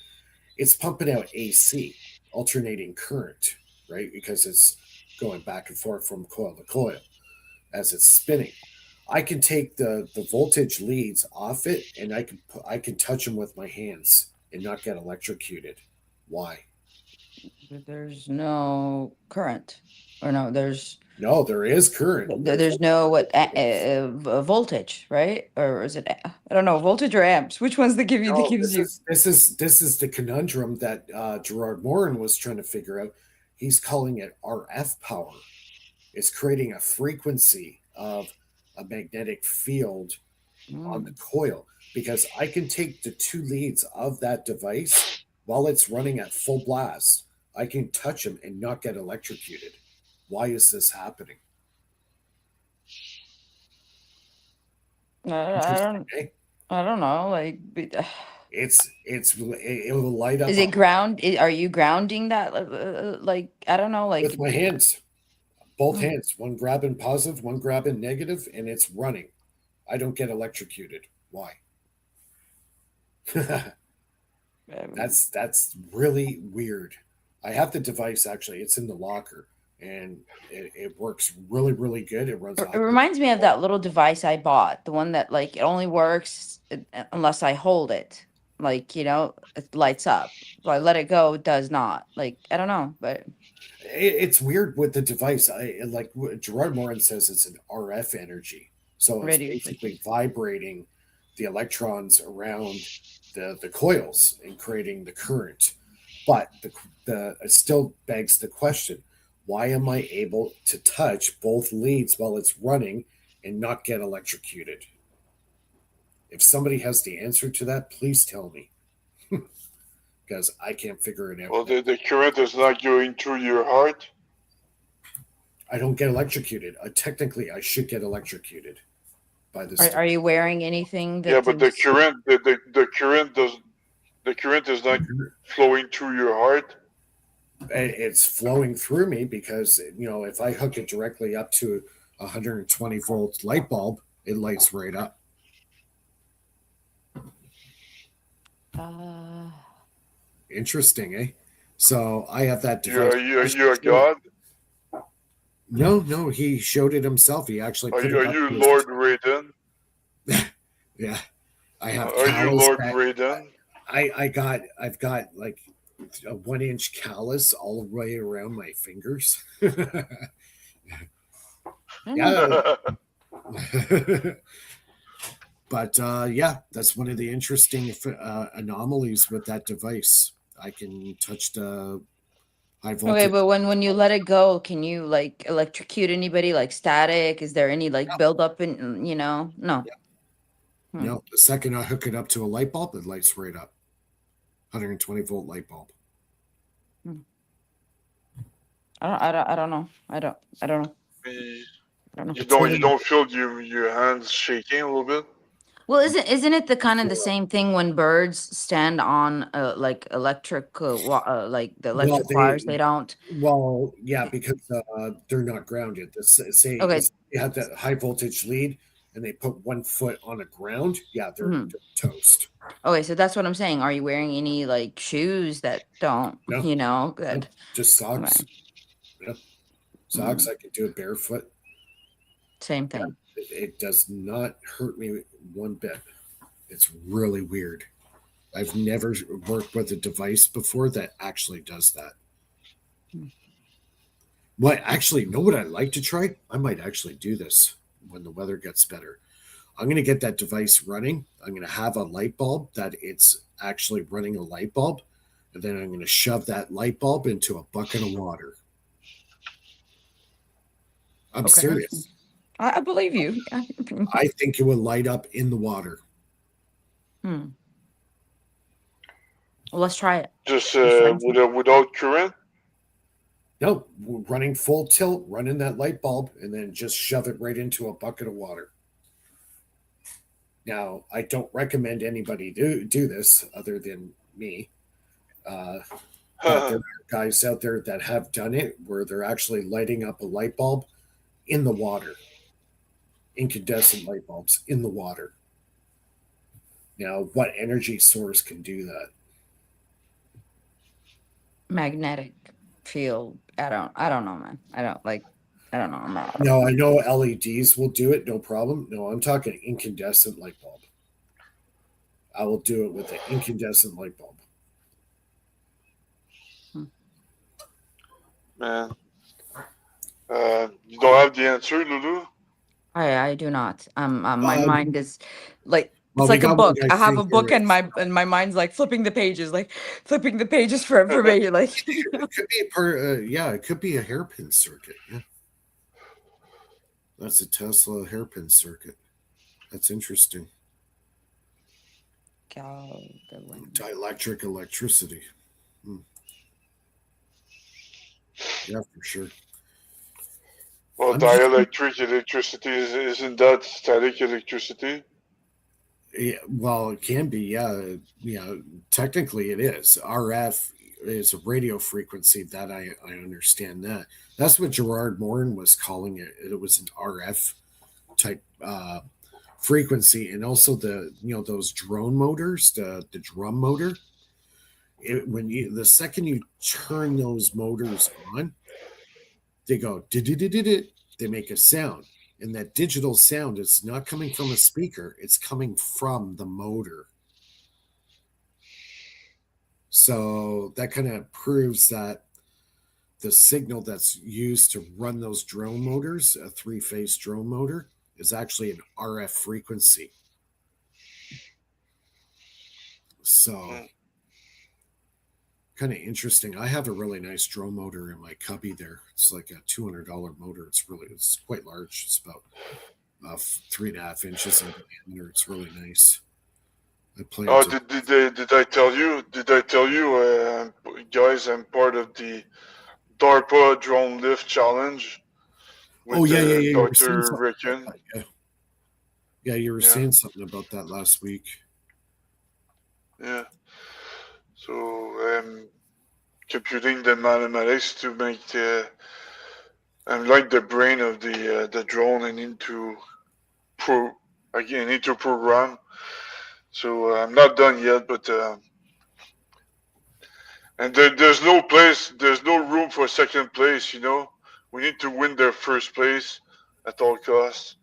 [SPEAKER 1] it's pumping out AC, alternating current, right? Because it's going back and forth from coil to coil as it's spinning. I can take the voltage leads off it, and I can touch them with my hands and not get electrocuted. Why?
[SPEAKER 3] There's no current, or no,
[SPEAKER 1] No, there is current.
[SPEAKER 3] there's no voltage, right? Or is it? I don't know, voltage or amps. Which one's that
[SPEAKER 1] No,
[SPEAKER 3] gives you?
[SPEAKER 1] this is the conundrum that Gerard Morin was trying to figure out. He's calling it RF power. It's creating a frequency of a magnetic field on the
[SPEAKER 3] Mm.
[SPEAKER 1] coil, because I can take the two leads of that device while it's running at full blast. I can touch them and not get electrocuted. Why is this happening?
[SPEAKER 3] I
[SPEAKER 1] Interesting,
[SPEAKER 3] don't.
[SPEAKER 1] eh?
[SPEAKER 3] I don't know. Like,
[SPEAKER 1] It will light up
[SPEAKER 3] is it ground? Are you grounding that? Like, I don't know. Like,
[SPEAKER 1] with my hands, both
[SPEAKER 3] mm,
[SPEAKER 1] hands, one grabbing positive, one grabbing negative, and it's running. I don't get electrocuted. Why?
[SPEAKER 3] um,
[SPEAKER 1] That's really weird. I have the device actually. It's in the locker, and it works really good. It runs
[SPEAKER 3] it
[SPEAKER 1] off.
[SPEAKER 3] reminds me of that little device I bought, the one that like it only works unless I hold it. Like, it lights up. So I let it go, it does not. Like, I don't know, but
[SPEAKER 1] It's weird with the device. I like what Gerard Morin says it's an RF energy, so it's
[SPEAKER 3] radio
[SPEAKER 1] basically
[SPEAKER 3] frequency.
[SPEAKER 1] vibrating the electrons around the coils and creating the current. But the it still begs the question: why am I able to touch both leads while it's running and not get electrocuted? If somebody has the answer to that, please tell me, because I can't figure it out.
[SPEAKER 2] Well, the current is not going through your heart.
[SPEAKER 1] I don't get electrocuted. Technically, I should get electrocuted by this
[SPEAKER 3] Are you
[SPEAKER 1] device.
[SPEAKER 3] wearing anything
[SPEAKER 2] Yeah,
[SPEAKER 3] that
[SPEAKER 2] but the
[SPEAKER 3] is
[SPEAKER 2] current the current does the current is not flowing through your heart.
[SPEAKER 1] It's flowing through me because, if I hook it directly up to a 120-volt light bulb, it lights right up.
[SPEAKER 3] uh
[SPEAKER 1] Interesting, eh? So I have that
[SPEAKER 2] You
[SPEAKER 1] device.
[SPEAKER 2] are you a god?
[SPEAKER 1] No, he showed it himself. He actually put
[SPEAKER 2] Are
[SPEAKER 1] it up
[SPEAKER 2] you
[SPEAKER 1] to his.
[SPEAKER 2] Lord Raiden?
[SPEAKER 1] Yeah, I have
[SPEAKER 2] Are you
[SPEAKER 1] callus
[SPEAKER 2] Lord
[SPEAKER 1] that
[SPEAKER 2] Raiden?
[SPEAKER 1] I've got like a 1 inch callus all the way around my fingers.
[SPEAKER 3] I don't know.
[SPEAKER 1] Yeah. But yeah, that's one of the interesting anomalies with that device. I can touch the high
[SPEAKER 3] Okay,
[SPEAKER 1] voltage.
[SPEAKER 3] but when you let it go, can you like electrocute anybody, like static? Is there any like buildup in, no. Hmm.
[SPEAKER 1] No, the second I hook it up to a light bulb, it lights right up. 120-volt light bulb.
[SPEAKER 3] Hmm. I don't know. I don't know.
[SPEAKER 2] You
[SPEAKER 3] I don't know.
[SPEAKER 1] It's
[SPEAKER 2] you
[SPEAKER 1] really
[SPEAKER 2] don't feel your hands shaking a little bit?
[SPEAKER 3] Well, isn't it the kind of the same thing when birds stand on like electric like the
[SPEAKER 1] well.
[SPEAKER 3] electric wires? They don't.
[SPEAKER 1] Yeah, because they're not grounded. Say
[SPEAKER 3] Okay.
[SPEAKER 1] you have that high voltage lead, and they put 1 foot on the ground. Yeah,
[SPEAKER 3] Mhm.
[SPEAKER 1] they're toast.
[SPEAKER 3] Okay, so that's what I'm saying. Are you wearing any like shoes that don't,
[SPEAKER 1] No, no,
[SPEAKER 3] that
[SPEAKER 1] just
[SPEAKER 3] okay.
[SPEAKER 1] socks. Yeah, socks.
[SPEAKER 3] Mm,
[SPEAKER 1] I could do it barefoot.
[SPEAKER 3] same
[SPEAKER 1] Yeah,
[SPEAKER 3] thing.
[SPEAKER 1] It does not hurt me one bit. It's really weird. I've never worked with a device before that actually does that. What actually, know what I'd like to try? I might actually do this when the weather gets better. I'm going to get that device running. I'm going to have a light bulb that it's actually running a light bulb. And then I'm going to shove that light bulb into a bucket of water. I'm
[SPEAKER 3] Okay.
[SPEAKER 1] serious.
[SPEAKER 3] I believe you. Yeah.
[SPEAKER 1] I think it will light up in the water.
[SPEAKER 3] Well, let's try it.
[SPEAKER 2] Just
[SPEAKER 3] Let's find some.
[SPEAKER 2] without current.
[SPEAKER 1] No, running full tilt, running that light bulb, and then just shove it right into a bucket of water. Now, I don't recommend anybody do this other than me. But there are guys out there that have done it where they're actually lighting up a light bulb in the water, incandescent light bulbs in the water. Now, what energy source can do that?
[SPEAKER 3] Magnetic field. I don't know, man. I don't know. I'm not.
[SPEAKER 1] No, I know LEDs will do it, no problem. No, I'm talking incandescent light bulb. I will do it with an incandescent light bulb.
[SPEAKER 2] Man, you don't have the answer, Lulu?
[SPEAKER 3] I do not. My mind is like
[SPEAKER 1] Well,
[SPEAKER 3] it's
[SPEAKER 1] we
[SPEAKER 3] like a
[SPEAKER 1] got one
[SPEAKER 3] book.
[SPEAKER 1] guy
[SPEAKER 3] I have a
[SPEAKER 1] saying
[SPEAKER 3] book
[SPEAKER 1] there is.
[SPEAKER 3] and my mind's like flipping the pages, for information. Like
[SPEAKER 1] It could be part. Yeah, it could be a hairpin circuit. Yeah, that's a Tesla hairpin circuit. That's interesting. Dielectric electricity. Yeah, for sure.
[SPEAKER 2] Well,
[SPEAKER 1] I'm just,
[SPEAKER 2] dielectric electricity isn't that static electricity?
[SPEAKER 1] yeah, well, it can be. Yeah. Technically, it is. RF is a radio frequency that I understand that. That's what Gerard Morin was calling it. It was an RF type frequency, and also those drone motors, the drum motor. The second you turn those motors on, they go they make a sound, and that digital sound is not coming from a speaker, it's coming from the motor. So that kind of proves that the signal that's used to run those drone motors, a three-phase drone motor, is actually an RF frequency. So kind of interesting. I have a really nice drone motor in my cubby there. It's like a $200 motor. It's quite large. It's about 3.5 inches in diameter. It's really nice. I plan
[SPEAKER 2] Oh,
[SPEAKER 1] to.
[SPEAKER 2] did I tell you? Did I tell you, guys? I'm part of the DARPA drone lift challenge with
[SPEAKER 1] Oh yeah. You were saying
[SPEAKER 2] Dr.
[SPEAKER 1] something about
[SPEAKER 2] Ricken.
[SPEAKER 1] that. Yeah, you were
[SPEAKER 2] Yeah.
[SPEAKER 1] saying something about that last week.
[SPEAKER 2] Yeah. So I'm computing the mathematics to make I'm like the brain of the drone. I need to program. So I'm not done yet, but and there's no room for second place. We need to win their first place at all costs.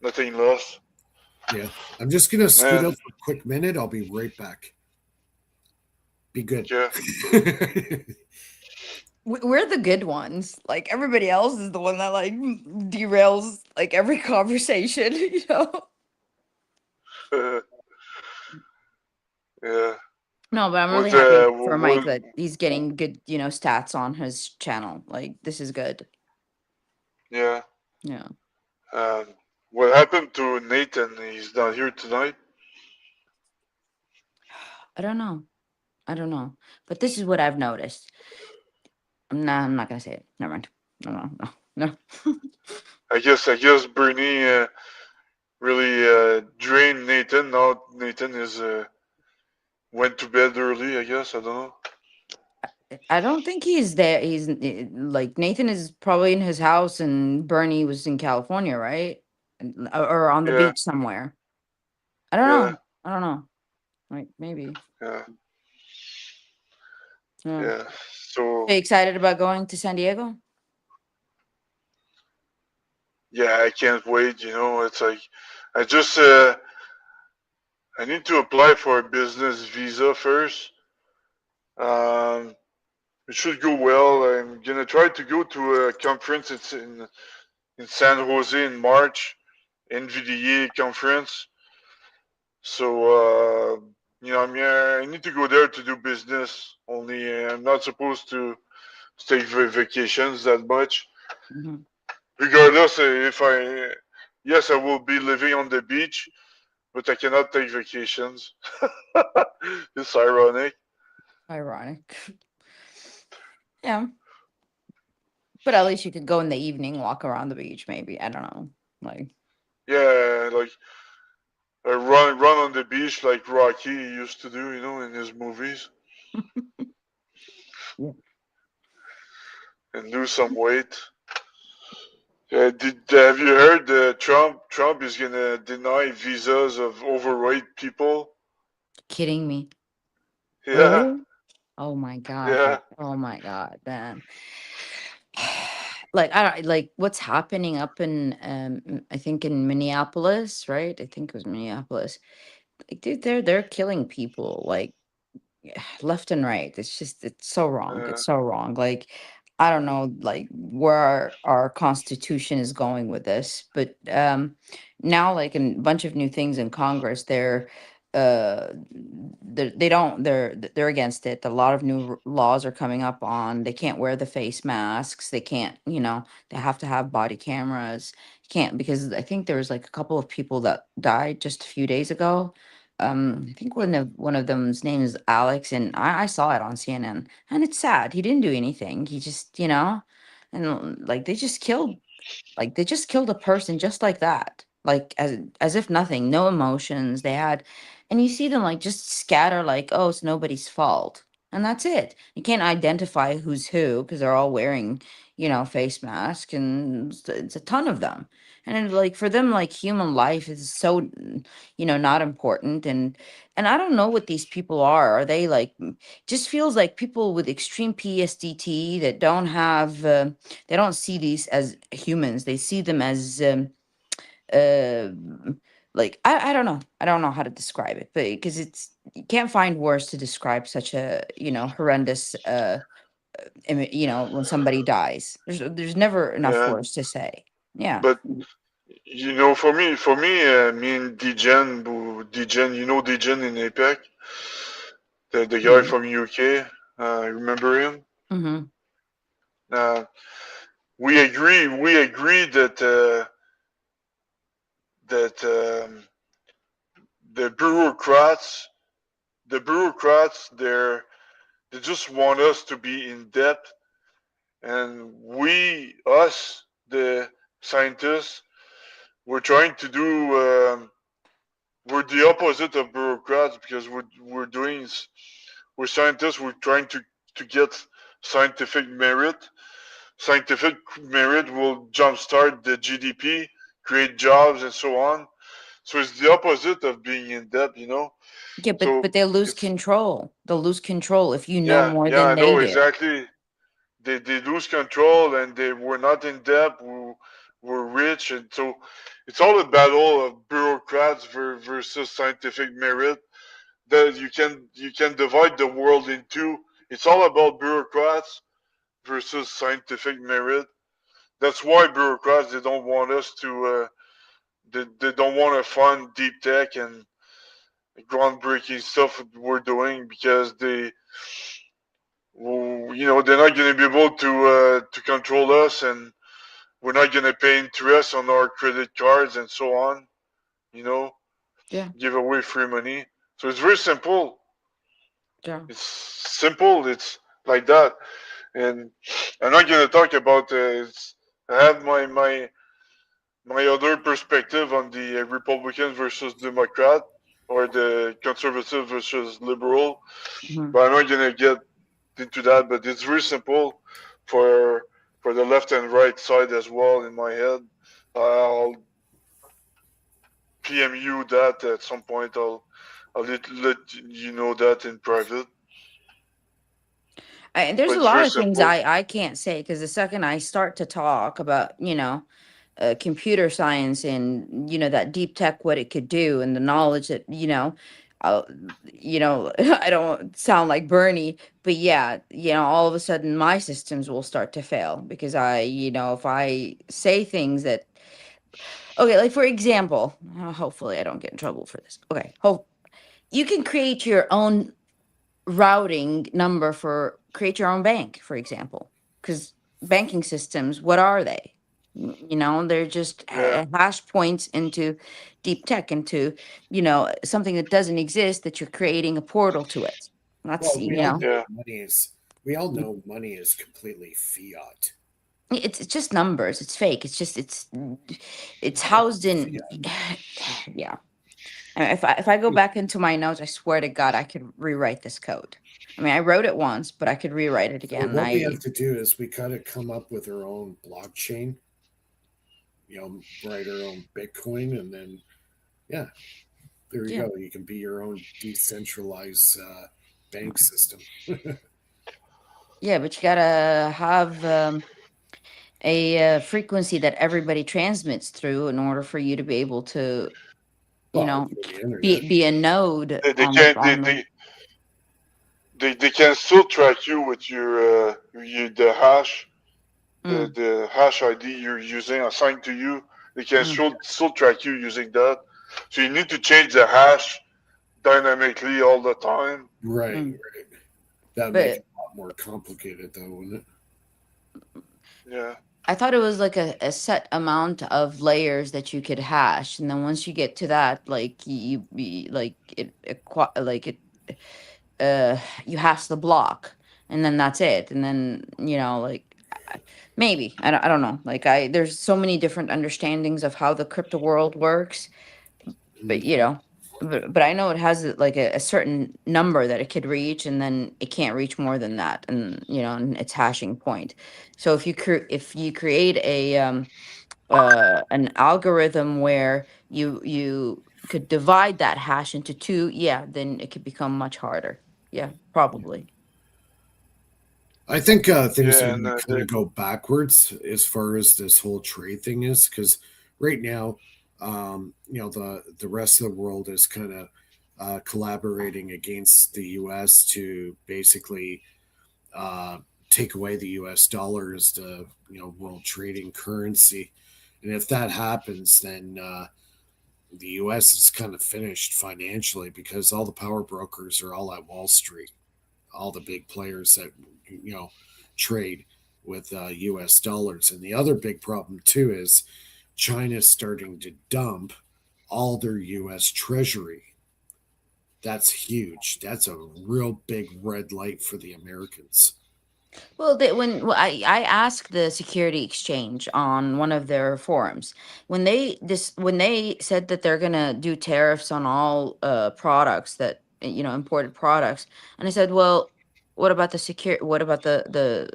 [SPEAKER 2] Nothing less.
[SPEAKER 1] Yeah, I'm just gonna scoot
[SPEAKER 2] Man,
[SPEAKER 1] out for a quick minute. I'll be right back. Be good.
[SPEAKER 2] yeah.
[SPEAKER 3] we're the good ones. Like everybody else is the one that like derails like every conversation.
[SPEAKER 2] Yeah.
[SPEAKER 3] No, but I'm really
[SPEAKER 2] What
[SPEAKER 3] happy for Mike
[SPEAKER 2] what
[SPEAKER 3] that he's getting good, stats on his channel. Like this is good.
[SPEAKER 2] yeah.
[SPEAKER 3] Yeah.
[SPEAKER 2] What happened to Nathan? He's not here tonight.
[SPEAKER 3] I don't know. But this is what I've noticed. I'm not gonna say it. Never mind. No.
[SPEAKER 2] I guess Bernie really drained Nathan. Now Nathan is went to bed early. I guess I don't know.
[SPEAKER 3] I don't think he's there. He's like Nathan is probably in his house, and Bernie was in California, right? Or on the
[SPEAKER 2] Yeah.
[SPEAKER 3] beach somewhere. I don't
[SPEAKER 2] Yeah.
[SPEAKER 3] know. I don't know. Like maybe.
[SPEAKER 2] Yeah.
[SPEAKER 3] Yeah.
[SPEAKER 2] Yeah. So
[SPEAKER 3] Are you excited about going to San Diego?
[SPEAKER 2] yeah, I can't wait. It's like I just I need to apply for a business visa first. Um, it should go well. I'm gonna try to go to a conference. It's in San Jose in March, NVDA conference. So I need to go there to do business. Only I'm not supposed to take vacations that much.
[SPEAKER 3] Hmm.
[SPEAKER 2] Regardless, if I yes, I will be living on the beach, but I cannot take vacations. It's ironic.
[SPEAKER 3] Ironic. Yeah. But at least you could go in the evening, walk around the beach, maybe. I don't know. Like,
[SPEAKER 2] Yeah, like run on the beach like Rocky used to do, in his movies,
[SPEAKER 3] yeah.
[SPEAKER 2] and lose some weight. Did have you heard Trump is gonna deny visas of overweight people?
[SPEAKER 3] Kidding me.
[SPEAKER 2] Yeah,
[SPEAKER 3] Really? Oh my God.
[SPEAKER 2] yeah,
[SPEAKER 3] Oh my God, man. Like, I don't like what's happening up in I think in Minneapolis, right? I think it was Minneapolis. Like, dude, they're killing people. Like, left and right. It's just it's so wrong.
[SPEAKER 2] uh,
[SPEAKER 3] It's so wrong. Like, I don't know like where our constitution is going with this, but now like a bunch of new things in Congress, uh they don't they're against it. A lot of new laws are coming up on they can't wear the face masks. They can't, they have to have body cameras. Can't because I think there was like a couple of people that died just a few days ago. I think one of them's name is Alex, and I saw it on CNN, and it's sad. He didn't do anything. He just, and like they just killed a person just like that, like as if nothing, no emotions they had, and you see them like just scatter, like, oh, it's nobody's fault, and that's it. You can't identify who's who because they're all wearing, face masks, and it's a ton of them, and like for them, like human life is so, not important, and I don't know what these people are they like, just feels like people with extreme PSDT that don't have they don't see these as humans. They see them as uh like I don't know. I don't know how to describe it, but because it's you can't find words to describe such a, horrendous when somebody dies. There's never enough
[SPEAKER 2] yeah.
[SPEAKER 3] words to say. Yeah.
[SPEAKER 2] But me and Degen, Degen in APEC, the guy
[SPEAKER 3] Mm-hmm.
[SPEAKER 2] from UK. Remember him?
[SPEAKER 3] Mm-hmm.
[SPEAKER 2] Uh, we agree that the bureaucrats, they just want us to be in debt, and the scientists, we're trying to do. We're the opposite of bureaucrats because we're scientists. We're trying to get scientific merit. Scientific merit will jumpstart the GDP, create jobs, and so on. So it's the opposite of being in debt.
[SPEAKER 3] Yeah, but
[SPEAKER 2] So
[SPEAKER 3] they lose
[SPEAKER 2] it's
[SPEAKER 3] control. They'll lose control if you know
[SPEAKER 2] yeah,
[SPEAKER 3] more
[SPEAKER 2] yeah,
[SPEAKER 3] than
[SPEAKER 2] I
[SPEAKER 3] they
[SPEAKER 2] know
[SPEAKER 3] do.
[SPEAKER 2] exactly. They lose control and they were not in debt. We're rich, and so it's all a battle of bureaucrats versus scientific merit. That you can divide the world in two. It's all about bureaucrats versus scientific merit. That's why bureaucrats they don't want us to. They don't want to fund deep tech and groundbreaking stuff we're doing because they're not going to be able to control us, and we're not going to pay interest on our credit cards and so on. You know,
[SPEAKER 3] Yeah,
[SPEAKER 2] give away free money. So it's very simple.
[SPEAKER 3] yeah.
[SPEAKER 2] It's simple. It's like that. And I'm not going to talk about. I have my other perspective on the Republican versus Democrat, or the conservative versus liberal,
[SPEAKER 3] Mhm.
[SPEAKER 2] but I'm not going to get into that. But it's very simple for for the left and right side as well. In my head, I'll PM you that at some point. I'll let you know that in private.
[SPEAKER 3] There's
[SPEAKER 2] But
[SPEAKER 3] a
[SPEAKER 2] it's
[SPEAKER 3] lot
[SPEAKER 2] very
[SPEAKER 3] of things
[SPEAKER 2] simple.
[SPEAKER 3] I can't say because the second I start to talk about, computer science and that deep tech, what it could do, and the knowledge that uh, I don't sound like Bernie, but yeah, all of a sudden my systems will start to fail because if I say things that, okay, like for example, hopefully I don't get in trouble for this. Okay, hope you can create your own routing number for create your own bank, for example, because banking systems, what are they? They're just
[SPEAKER 2] Yeah.
[SPEAKER 3] hash points into deep tech, into something that doesn't exist, that you're creating a portal to it. That's
[SPEAKER 1] Well,
[SPEAKER 2] Yeah.
[SPEAKER 1] we all know money is completely fiat.
[SPEAKER 3] it's just numbers. It's fake. It's
[SPEAKER 1] Yeah,
[SPEAKER 3] housed in
[SPEAKER 1] fiat.
[SPEAKER 3] yeah. If I go back into my notes, I swear to God, I could rewrite this code. I mean, I wrote it once, but I could rewrite it
[SPEAKER 1] So
[SPEAKER 3] again.
[SPEAKER 1] what we have to do is we kind of come up with our own blockchain, write our own Bitcoin, and then yeah, there you
[SPEAKER 3] Yeah,
[SPEAKER 1] go. You can be your own decentralized bank system.
[SPEAKER 3] yeah, but you gotta have a frequency that everybody transmits through in order for you to be able to, you
[SPEAKER 1] Well,
[SPEAKER 3] know,
[SPEAKER 1] through the internet.
[SPEAKER 3] be a node
[SPEAKER 2] They
[SPEAKER 3] on the
[SPEAKER 2] can't. They can still track you with the hash,
[SPEAKER 3] mm,
[SPEAKER 2] the hash ID you're using assigned to you. They can
[SPEAKER 3] mm,
[SPEAKER 2] still track you using that. So you need to change the hash dynamically all the time.
[SPEAKER 1] Right,
[SPEAKER 3] mm.
[SPEAKER 1] right. That would make
[SPEAKER 3] But
[SPEAKER 1] it a lot more complicated, though, wouldn't it?
[SPEAKER 2] Yeah.
[SPEAKER 3] I thought it was like a set amount of layers that you could hash, and then once you get to that, like you be like like it you hash the block, and then that's it, and then like maybe I don't know, like there's so many different understandings of how the crypto world works, but
[SPEAKER 1] Mhm.
[SPEAKER 3] but I know it has like a certain number that it could reach, and then it can't reach more than that, and and its hashing point. So if you create a an algorithm where you could divide that hash into two, yeah, then it could become much harder. Yeah, probably.
[SPEAKER 1] I think things are
[SPEAKER 2] Yeah,
[SPEAKER 1] going
[SPEAKER 2] and
[SPEAKER 1] to kind of go backwards as far as this whole trade thing is, because right now, the rest of the world is kind of collaborating against the U.S. to basically uh, take away the U.S. dollar as the world trading currency, and if that happens, then the U.S. is kind of finished financially because all the power brokers are all at Wall Street, all the big players that you know trade with U.S. dollars. And the other big problem too is China's starting to dump all their U.S. Treasury. That's huge. That's a real big red light for the Americans.
[SPEAKER 3] Well, I asked the Security Exchange on one of their forums, when they said that they're gonna do tariffs on all products, that imported products, and I said, well, what about what about the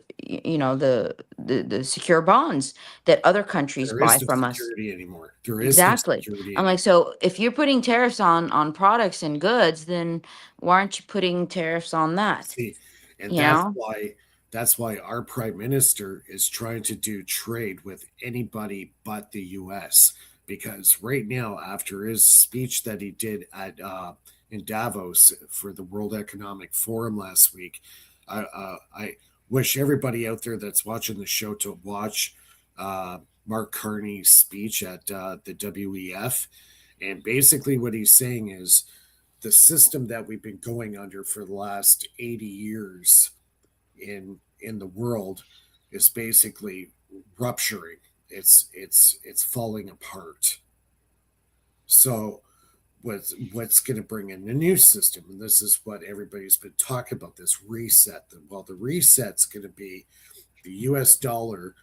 [SPEAKER 3] secure bonds that other countries
[SPEAKER 1] There
[SPEAKER 3] buy
[SPEAKER 1] is no
[SPEAKER 3] from us?
[SPEAKER 1] security anymore. There is no
[SPEAKER 3] Exactly.
[SPEAKER 1] security
[SPEAKER 3] I'm like,
[SPEAKER 1] anymore.
[SPEAKER 3] so if you're putting tariffs on products and goods, then why aren't you putting tariffs on that?
[SPEAKER 1] See, and
[SPEAKER 3] You know?
[SPEAKER 1] that's why our prime minister is trying to do trade with anybody but the U.S. Because right now, after his speech that he did at in Davos for the World Economic Forum last week, I wish everybody out there that's watching the show to watch Mark Carney's speech at the WEF. And basically, what he's saying is the system that we've been going under for the last 80 years in the world is basically rupturing. It's falling apart. So what's going to bring in a new system, and this is what everybody's been talking about, this reset. Well, the reset's going to be the US dollar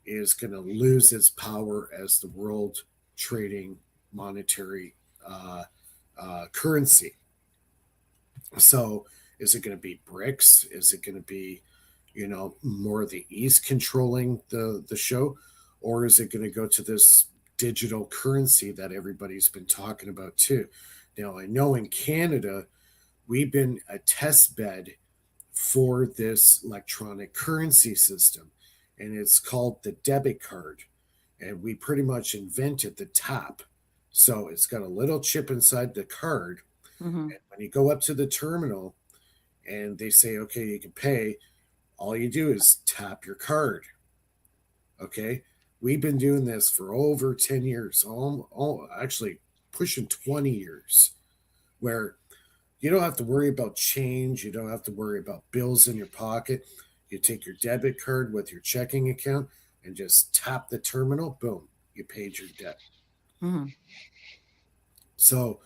[SPEAKER 1] is going to lose its power as the world trading monetary currency. So is it going to be BRICS? Is it going to be, more of the East controlling the show, or is it going to go to this digital currency that everybody's been talking about too? Now I know in Canada we've been a test bed for this electronic currency system, and it's called the debit card. and we pretty much invented the tap. So it's got a little chip inside the card.
[SPEAKER 3] Mm-hmm.
[SPEAKER 1] And when you go up to the terminal and they say, okay, you can pay, all you do is tap your card. Okay. We've been doing this for over 10 years, actually pushing 20 years, where you don't have to worry about change. You don't have to worry about bills in your pocket. You take your debit card with your checking account and just tap the terminal. Boom, you paid your debt.
[SPEAKER 3] Mm-hmm.
[SPEAKER 1] So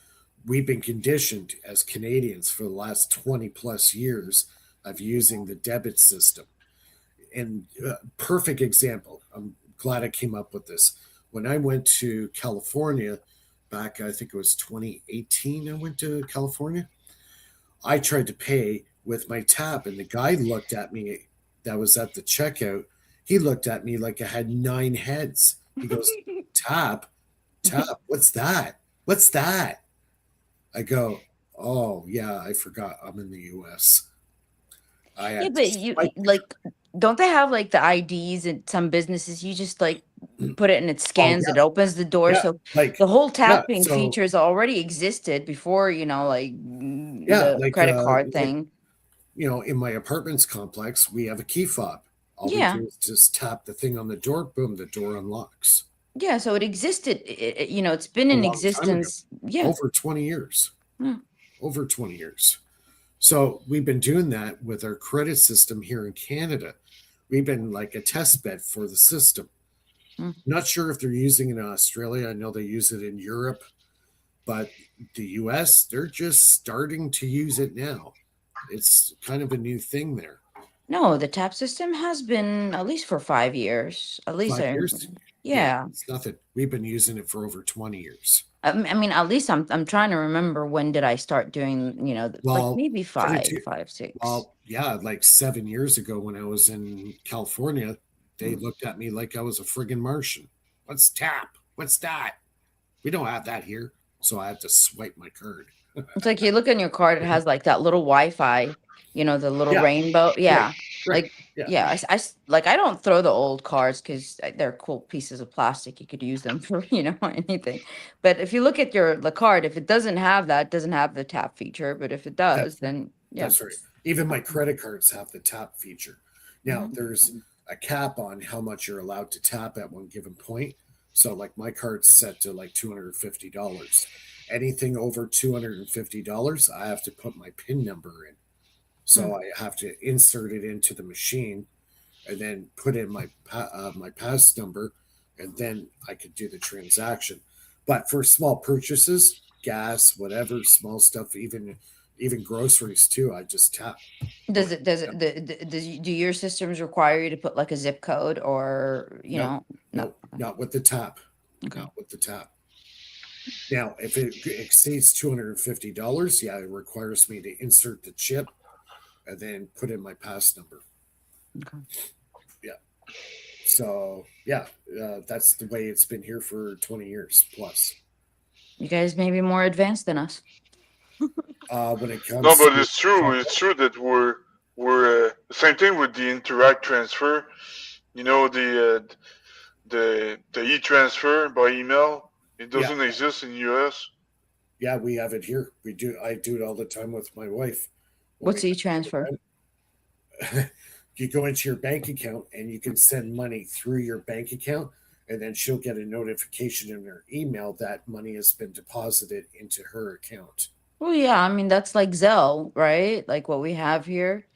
[SPEAKER 1] we've been conditioned as Canadians for the last 20 plus years of using the debit system. And perfect example, I'm glad I came up with this. When I went to California back, I think it was 2018, I went to California. I tried to pay with my tap, and the guy looked at me that was at the checkout. He looked at me like I had nine heads. He goes, Tap, tap, what's that? What's that? I go, oh, yeah, I forgot I'm in the US. I
[SPEAKER 3] Yeah,
[SPEAKER 1] had to
[SPEAKER 3] but you
[SPEAKER 1] swipe the
[SPEAKER 3] like, don't they have like the IDs in some businesses? You just like
[SPEAKER 1] card.
[SPEAKER 3] put it and it
[SPEAKER 1] Oh,
[SPEAKER 3] scans,
[SPEAKER 1] yeah,
[SPEAKER 3] it opens the door.
[SPEAKER 1] yeah.
[SPEAKER 3] So
[SPEAKER 1] Like,
[SPEAKER 3] the whole
[SPEAKER 1] yeah.
[SPEAKER 3] tapping
[SPEAKER 1] So,
[SPEAKER 3] features already existed before,
[SPEAKER 1] yeah,
[SPEAKER 3] the credit card
[SPEAKER 1] like,
[SPEAKER 3] thing.
[SPEAKER 1] in my apartments complex, we have a key fob. All we
[SPEAKER 3] Yeah.
[SPEAKER 1] do is just tap the thing on the door, boom, the door unlocks.
[SPEAKER 3] Yeah. So it existed. It's been
[SPEAKER 1] A
[SPEAKER 3] in
[SPEAKER 1] long time ago,
[SPEAKER 3] existence. Yeah.
[SPEAKER 1] over 20 years,
[SPEAKER 3] Yeah.
[SPEAKER 1] over 20 years. So we've been doing that with our credit system here in Canada. We've been like a test bed for the system.
[SPEAKER 3] Mm.
[SPEAKER 1] Not sure if they're using it in Australia. I know they use it in Europe, but the US, they're just starting to use it now. It's kind of a new thing there.
[SPEAKER 3] No, the tap system has been at least for 5 years. At least
[SPEAKER 1] 5 years? Yeah,
[SPEAKER 3] yeah.
[SPEAKER 1] it's nothing. We've been using it for over 20 years.
[SPEAKER 3] I mean, at least I'm trying to remember when did I start doing, like
[SPEAKER 1] Well,
[SPEAKER 3] maybe
[SPEAKER 1] coming
[SPEAKER 3] five,
[SPEAKER 1] to,
[SPEAKER 3] 5, 6.
[SPEAKER 1] well, yeah, like 7 years ago when I was in California, they
[SPEAKER 3] Mm.
[SPEAKER 1] looked at me like I was a friggin' Martian. What's tap? What's that? We don't have that here. So I had to swipe my card.
[SPEAKER 3] It's like you look on your card, it has like that little Wi-Fi, the little
[SPEAKER 1] Yeah,
[SPEAKER 3] rainbow.
[SPEAKER 1] right,
[SPEAKER 3] Yeah.
[SPEAKER 1] right.
[SPEAKER 3] Like,
[SPEAKER 1] Yeah,
[SPEAKER 3] yeah, like I don't throw the old cards because they're cool pieces of plastic. You could use them for, anything. But if you look at the card, if it doesn't have that, it doesn't have the tap feature. But if it
[SPEAKER 1] that,
[SPEAKER 3] does, then yeah.
[SPEAKER 1] that's right. Even my credit cards have the tap feature. Now,
[SPEAKER 3] Mhm.
[SPEAKER 1] there's a cap on how much you're allowed to tap at one given point. So, like, my card's set to like $250. Anything over $250, I have to put my PIN number in.
[SPEAKER 3] Hmm.
[SPEAKER 1] So I have to insert it into the machine and then put in my pass number, and then I could do the transaction. But for small purchases, gas, whatever, small stuff, even groceries too, I just tap.
[SPEAKER 3] Does it do your systems require you to put like a zip code or
[SPEAKER 1] No,
[SPEAKER 3] no?
[SPEAKER 1] no, not with the tap.
[SPEAKER 3] Okay.
[SPEAKER 1] Not with the tap. Now, if it exceeds $250, yeah, it requires me to insert the chip and then put in my pass number.
[SPEAKER 3] Okay.
[SPEAKER 1] Yeah. So yeah, that's the way it's been here for 20 years plus.
[SPEAKER 3] You guys may be more advanced than us.
[SPEAKER 1] When it
[SPEAKER 2] No,
[SPEAKER 1] comes
[SPEAKER 2] but
[SPEAKER 1] to
[SPEAKER 2] it's true. It's true that we're same thing with the interact transfer. The e-transfer by email. It
[SPEAKER 1] yeah,
[SPEAKER 2] doesn't exist in US.
[SPEAKER 1] yeah, we have it here. We do. I do it all the time with my wife. When
[SPEAKER 3] What's
[SPEAKER 1] we
[SPEAKER 3] e-transfer?
[SPEAKER 1] you go into your bank account and you can send money through your bank account, and then she'll get a notification in her email that money has been deposited into her account.
[SPEAKER 3] Well, yeah, I mean that's like Zelle, right? Like what we have here.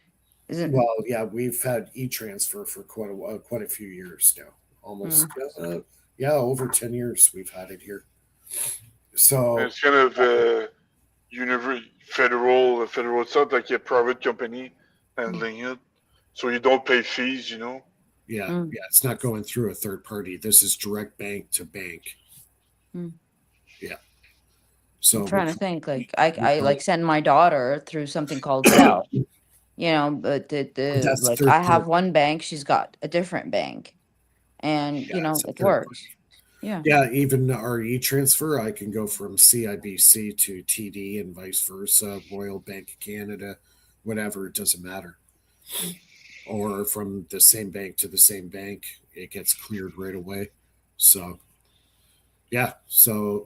[SPEAKER 3] Isn't
[SPEAKER 1] Well, yeah, we've had e-transfer for quite a few years now. Almost,
[SPEAKER 3] mm.
[SPEAKER 1] yeah, over 10 years we've had it here. So
[SPEAKER 2] It's kind of federal. It's not like a private company handling it, so you don't pay fees.
[SPEAKER 1] yeah,
[SPEAKER 3] Mm.
[SPEAKER 1] yeah, it's not going through a third party. This is direct bank to bank.
[SPEAKER 3] Mm.
[SPEAKER 1] Yeah.
[SPEAKER 3] I'm
[SPEAKER 1] So
[SPEAKER 3] trying to think. Like I
[SPEAKER 1] call
[SPEAKER 3] like send my daughter through something called Zelle. But the
[SPEAKER 1] that's
[SPEAKER 3] like
[SPEAKER 1] third
[SPEAKER 3] I have
[SPEAKER 1] party.
[SPEAKER 3] one bank, she's got a different bank, and
[SPEAKER 1] Yeah, it's a
[SPEAKER 3] it
[SPEAKER 1] third party.
[SPEAKER 3] works. Yeah.
[SPEAKER 1] Yeah, even our e-transfer, I can go from CIBC to TD and vice versa, Royal Bank of Canada, whatever, it doesn't matter.
[SPEAKER 3] Mm.
[SPEAKER 1] Or from the same bank to the same bank, it gets cleared right away. So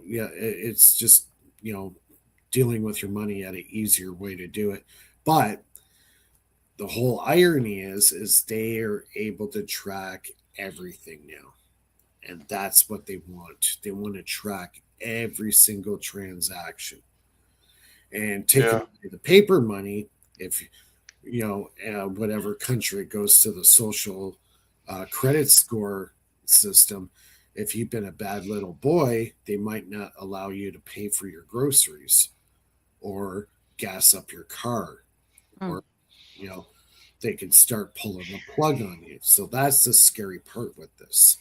[SPEAKER 1] it's just dealing with your money at an easier way to do it. But the whole irony is they are able to track everything now, and that's what they want. They want to track every single transaction and taking
[SPEAKER 2] Yeah.
[SPEAKER 1] the paper money. If whatever country goes to the social credit score system, if you've been a bad little boy, they might not allow you to pay for your groceries or gas up your car,
[SPEAKER 3] Mm.
[SPEAKER 1] or you know they can start pulling the plug on you. So that's the scary part with this,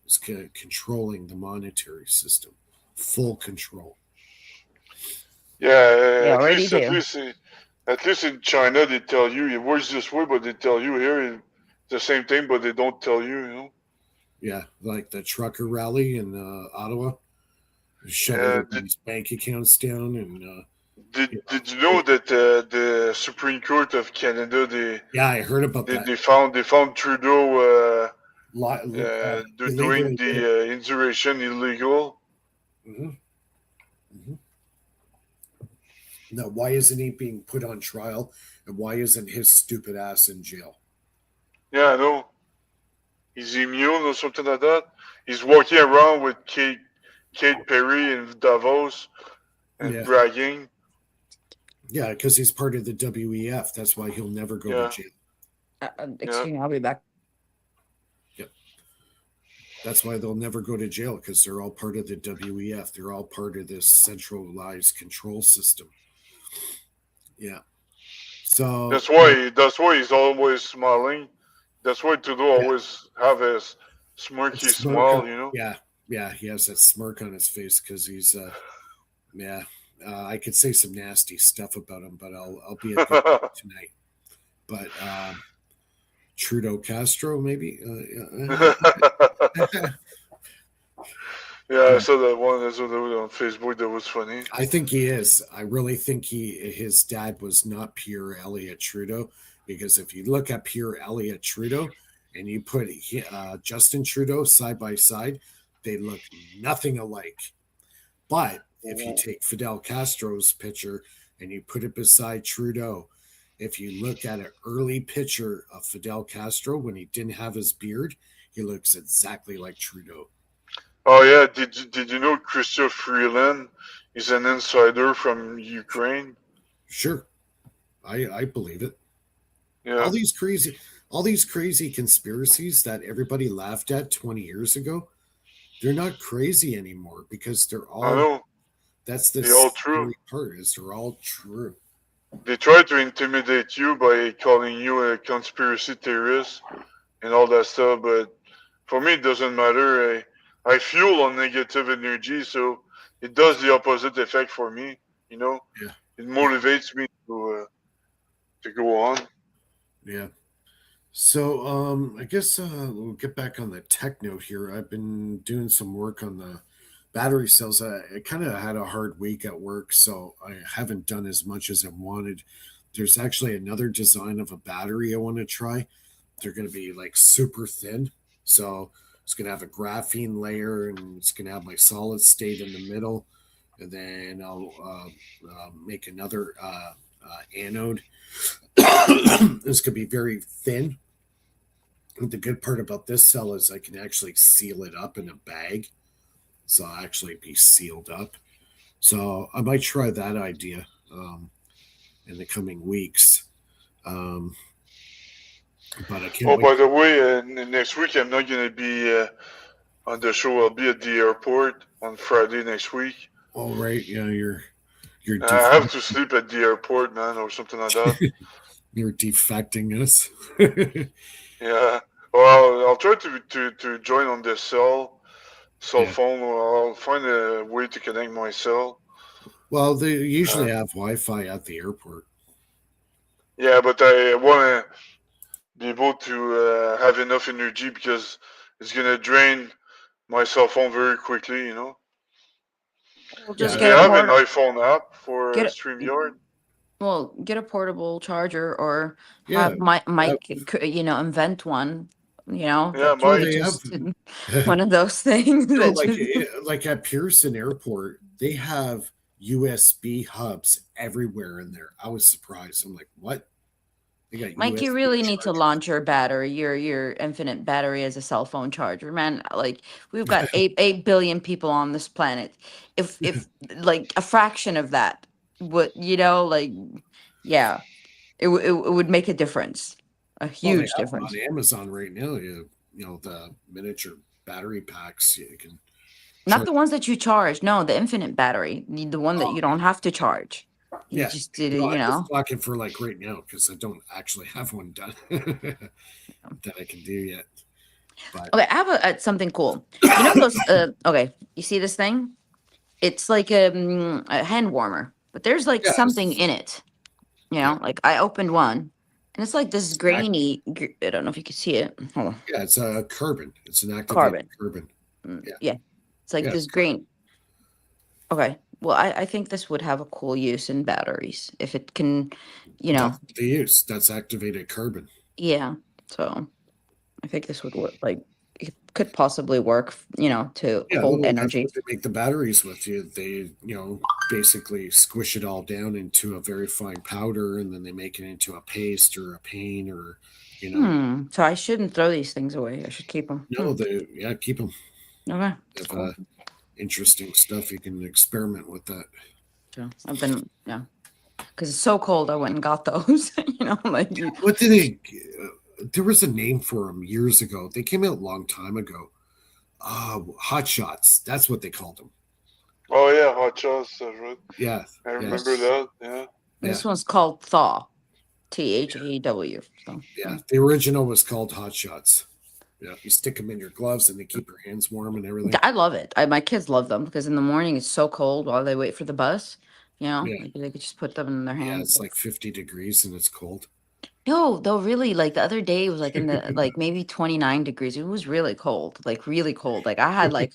[SPEAKER 1] is controlling the monetary system, full control.
[SPEAKER 3] They
[SPEAKER 2] Yeah. At
[SPEAKER 3] already
[SPEAKER 2] least, at
[SPEAKER 3] do.
[SPEAKER 2] least, at least in China, they tell you it works this way, but they tell you here the same thing, but they don't tell you. You know.
[SPEAKER 1] Yeah, like the trucker rally in Ottawa, shut
[SPEAKER 2] Yeah. Did
[SPEAKER 1] everybody's bank accounts down, and
[SPEAKER 2] did
[SPEAKER 1] you
[SPEAKER 2] did you know
[SPEAKER 1] know,
[SPEAKER 2] that the Supreme Court of Canada
[SPEAKER 1] yeah, I heard about that.
[SPEAKER 2] they found Trudeau doing
[SPEAKER 1] Illegally
[SPEAKER 2] the
[SPEAKER 1] getting.
[SPEAKER 2] insurrection illegal?
[SPEAKER 1] Mhm, mhm. Now, why isn't he being put on trial, and why isn't his stupid ass in jail?
[SPEAKER 2] Yeah, I know. He's immune or something like that. He's walking around with Kate Perry in Davos and
[SPEAKER 1] Yeah,
[SPEAKER 2] bragging.
[SPEAKER 1] yeah, because he's part of the WEF. That's why he'll never go to
[SPEAKER 2] Yeah,
[SPEAKER 1] jail.
[SPEAKER 2] yeah.
[SPEAKER 3] Excuse me, I'll be back.
[SPEAKER 1] Yep. That's why they'll never go to jail, because they're all part of the WEF. They're all part of this centralized control system. Yeah. So
[SPEAKER 2] That's why he's always smiling. That's why Trudeau
[SPEAKER 1] yeah,
[SPEAKER 2] always have a smirky
[SPEAKER 1] smirk.
[SPEAKER 2] smile. You know.
[SPEAKER 1] Yeah, yeah. He has that smirk on his face because he's yeah. I could say some nasty stuff about him, but I'll be a good boy tonight. But Trudeau Castro, maybe.
[SPEAKER 2] Yeah, I
[SPEAKER 1] Yeah,
[SPEAKER 2] saw that one. I saw that one on Facebook. That was funny.
[SPEAKER 1] I think he is. I really think his dad was not Pierre Elliott Trudeau, because if you look at Pierre Elliott Trudeau and you put Justin Trudeau side by side, they look nothing alike. But if you take Fidel Castro's picture and you put it beside Trudeau, if you look at an early picture of Fidel Castro when he didn't have his beard, he looks exactly like Trudeau.
[SPEAKER 2] Oh yeah, did you know Christophe Freeland is an insider from Ukraine?
[SPEAKER 1] Sure, I believe it.
[SPEAKER 2] Yeah,
[SPEAKER 1] all these crazy all these crazy conspiracies that everybody laughed at 20 years ago, they're not crazy anymore, because they're
[SPEAKER 2] I
[SPEAKER 1] all
[SPEAKER 2] know.
[SPEAKER 1] that's the
[SPEAKER 2] They all true.
[SPEAKER 1] scary part, is they're all true.
[SPEAKER 2] They try to intimidate you by calling you a conspiracy theorist and all that stuff, but for me it doesn't matter. I fuel on negative energy, so it does the opposite effect for me. You know,
[SPEAKER 1] Yeah,
[SPEAKER 2] it
[SPEAKER 1] yeah,
[SPEAKER 2] motivates me to go on.
[SPEAKER 1] yeah. So I guess we'll get back on the tech note here. I've been doing some work on the battery cells. I kind of had a hard week at work, so I haven't done as much as I wanted. There's actually another design of a battery I want to try. They're going to be like super thin. So it's going to have a graphene layer, and it's going to have my solid state in the middle. And then I'll make another anode. This could be very thin. The good part about this cell is I can actually seal it up in a bag. So I'll actually be sealed up. So I might try that idea in the coming weeks. Um, but I can't
[SPEAKER 2] Oh,
[SPEAKER 1] wait.
[SPEAKER 2] by the way, next week I'm not gonna be on the show. I'll be at the airport on Friday next week.
[SPEAKER 1] All right, yeah, you're
[SPEAKER 2] I have to sleep at the airport, man, or something like that.
[SPEAKER 1] you're defecting us.
[SPEAKER 2] Yeah. Well, I'll try to join on the cell
[SPEAKER 1] Yeah.
[SPEAKER 2] phone, or I'll find a way to connect my cell.
[SPEAKER 1] Well, they
[SPEAKER 2] Uh,
[SPEAKER 1] usually have Wi-Fi at the airport.
[SPEAKER 2] yeah, but I wanna be able to have enough energy because it's gonna drain my cell phone very quickly. You know.
[SPEAKER 3] We'll just
[SPEAKER 1] Yeah,
[SPEAKER 2] Do you
[SPEAKER 3] get a
[SPEAKER 2] have an
[SPEAKER 3] port.
[SPEAKER 2] iPhone app for
[SPEAKER 3] Get a
[SPEAKER 2] StreamYard?
[SPEAKER 3] get a portable charger, or
[SPEAKER 1] yeah,
[SPEAKER 3] have
[SPEAKER 1] that,
[SPEAKER 3] Mike, invent one You know,
[SPEAKER 2] Yeah,
[SPEAKER 3] that's
[SPEAKER 1] Oh,
[SPEAKER 3] really
[SPEAKER 2] my
[SPEAKER 1] they have.
[SPEAKER 3] just one of those things that
[SPEAKER 1] Like
[SPEAKER 3] just
[SPEAKER 1] like at Pearson Airport, they have USB hubs everywhere in there. I was surprised. I'm like, what? They got
[SPEAKER 3] Mike, you
[SPEAKER 1] USB
[SPEAKER 3] really need to
[SPEAKER 1] chargers.
[SPEAKER 3] launch your battery, your infinite battery as a cell phone charger, man. Like we've got 8 billion people on this planet. If like a fraction of that would, like, yeah, it would make a difference, a
[SPEAKER 1] Well, they
[SPEAKER 3] huge
[SPEAKER 1] have them on
[SPEAKER 3] difference.
[SPEAKER 1] Amazon right now. The miniature battery packs. You can
[SPEAKER 3] Not
[SPEAKER 1] charge.
[SPEAKER 3] the ones that you charge. No, the infinite battery, the one that
[SPEAKER 1] Oh,
[SPEAKER 3] you don't have to charge. You
[SPEAKER 1] yeah.
[SPEAKER 3] just did it,
[SPEAKER 1] No, I'm just talking for like right now because I don't actually have one done that I can do yet. But
[SPEAKER 3] Okay, I have something cool. You know those? Okay, you see this thing? It's like a hand warmer, but there's like something
[SPEAKER 1] yes,
[SPEAKER 3] in it.
[SPEAKER 1] yeah,
[SPEAKER 3] Like I opened one, and it's like this
[SPEAKER 1] it's an act,
[SPEAKER 3] grainy. I don't know if you can see it. Hold on.
[SPEAKER 1] yeah, it's a carbon. It's an activated
[SPEAKER 3] Carbon.
[SPEAKER 1] carbon. Yeah,
[SPEAKER 3] Yeah, it's like
[SPEAKER 1] yeah,
[SPEAKER 3] this
[SPEAKER 1] it's carbon.
[SPEAKER 3] green. Okay, well, I think this would have a cool use in batteries if it can,
[SPEAKER 1] That's what they use. That's activated carbon.
[SPEAKER 3] yeah. So I think this would work. Like it could possibly work, to
[SPEAKER 1] Yeah,
[SPEAKER 3] hold
[SPEAKER 1] well, that's
[SPEAKER 3] energy.
[SPEAKER 1] what they make the batteries with. They basically squish it all down into a very fine powder, and then they make it into a paste or a paint, or you know,
[SPEAKER 3] So I shouldn't throw these things away. I should keep them.
[SPEAKER 1] no, they yeah, keep them.
[SPEAKER 3] Okay,
[SPEAKER 1] If
[SPEAKER 3] cool.
[SPEAKER 1] interesting stuff, you can experiment with that.
[SPEAKER 3] So I've been, yeah, because it's so cold. I went and got those. Like you.
[SPEAKER 1] What did they? There was a name for them years ago. They came out a long time ago. Hot shots. That's what they called them.
[SPEAKER 2] Oh yeah, hot shots. That's right.
[SPEAKER 1] Yeah,
[SPEAKER 2] I remember
[SPEAKER 1] yes,
[SPEAKER 2] that. Yeah.
[SPEAKER 3] This
[SPEAKER 1] yeah,
[SPEAKER 3] one's called Thaw, THAW. So
[SPEAKER 1] yeah. The original was called hot shots. Yeah, you stick them in your gloves and they keep your hands warm and everything.
[SPEAKER 3] I love it. My kids love them because in the morning it's so cold while they wait for the bus.
[SPEAKER 1] Yeah,
[SPEAKER 3] Like they could just put them in their
[SPEAKER 1] yeah.
[SPEAKER 3] hands.
[SPEAKER 1] It's like 50 degrees and it's cold.
[SPEAKER 3] No, though, really, like the other day it was like in the like maybe 29 degrees. It was really cold, like really cold. Like I had like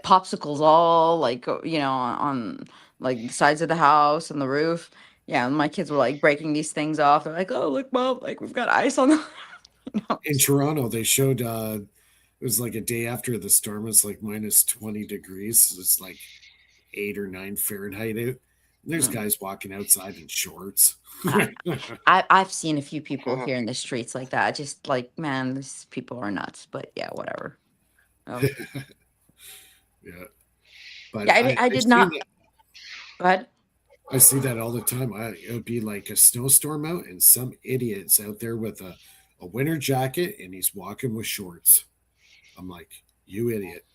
[SPEAKER 3] popsicles all like on like the sides of the house and the roof. Yeah, and my kids were like breaking these things off. They're like, "Oh, look, mom, like we've got ice on the."
[SPEAKER 1] In Toronto, they showed it was like a day after the storm. It's like minus 20 degrees. It's like 8 or 9 Fahrenheit out. There's
[SPEAKER 3] Mm.
[SPEAKER 1] guys walking outside in shorts.
[SPEAKER 3] I, I've seen a few people here in the streets like that. I just like, man, these people are nuts. But yeah, whatever. Oh.
[SPEAKER 1] Yeah, but
[SPEAKER 3] Yeah, I
[SPEAKER 1] I've
[SPEAKER 3] did
[SPEAKER 1] seen
[SPEAKER 3] not.
[SPEAKER 1] that.
[SPEAKER 3] But
[SPEAKER 1] I see that all the time. It would be like a snowstorm out, and some idiot's out there with a winter jacket, and he's walking with shorts. I'm like, you idiot.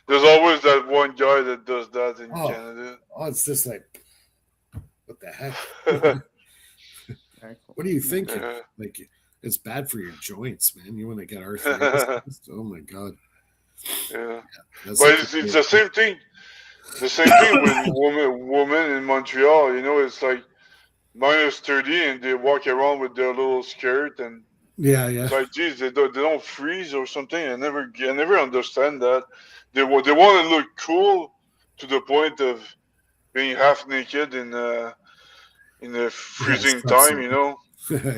[SPEAKER 2] There's always that one guy that does that in
[SPEAKER 1] oh,
[SPEAKER 2] Canada.
[SPEAKER 1] oh, it's just like, what the heck?
[SPEAKER 3] very cool.
[SPEAKER 1] What are you thinking?
[SPEAKER 2] Yeah.
[SPEAKER 1] Like, it's bad for your joints, man. You want to get arthritis? Oh my god.
[SPEAKER 2] Yeah.
[SPEAKER 1] That's
[SPEAKER 2] But
[SPEAKER 1] such a
[SPEAKER 2] it's
[SPEAKER 1] great
[SPEAKER 2] the same thing. The same thing with women in Montreal. It's like minus 30 and they walk around with their little skirt and
[SPEAKER 1] yeah, yeah.
[SPEAKER 2] it's like, geez, they don't freeze or something. I never understand that. They want to look cool to the point of being half naked in the
[SPEAKER 1] Yeah,
[SPEAKER 2] freezing
[SPEAKER 1] stuff's
[SPEAKER 2] time.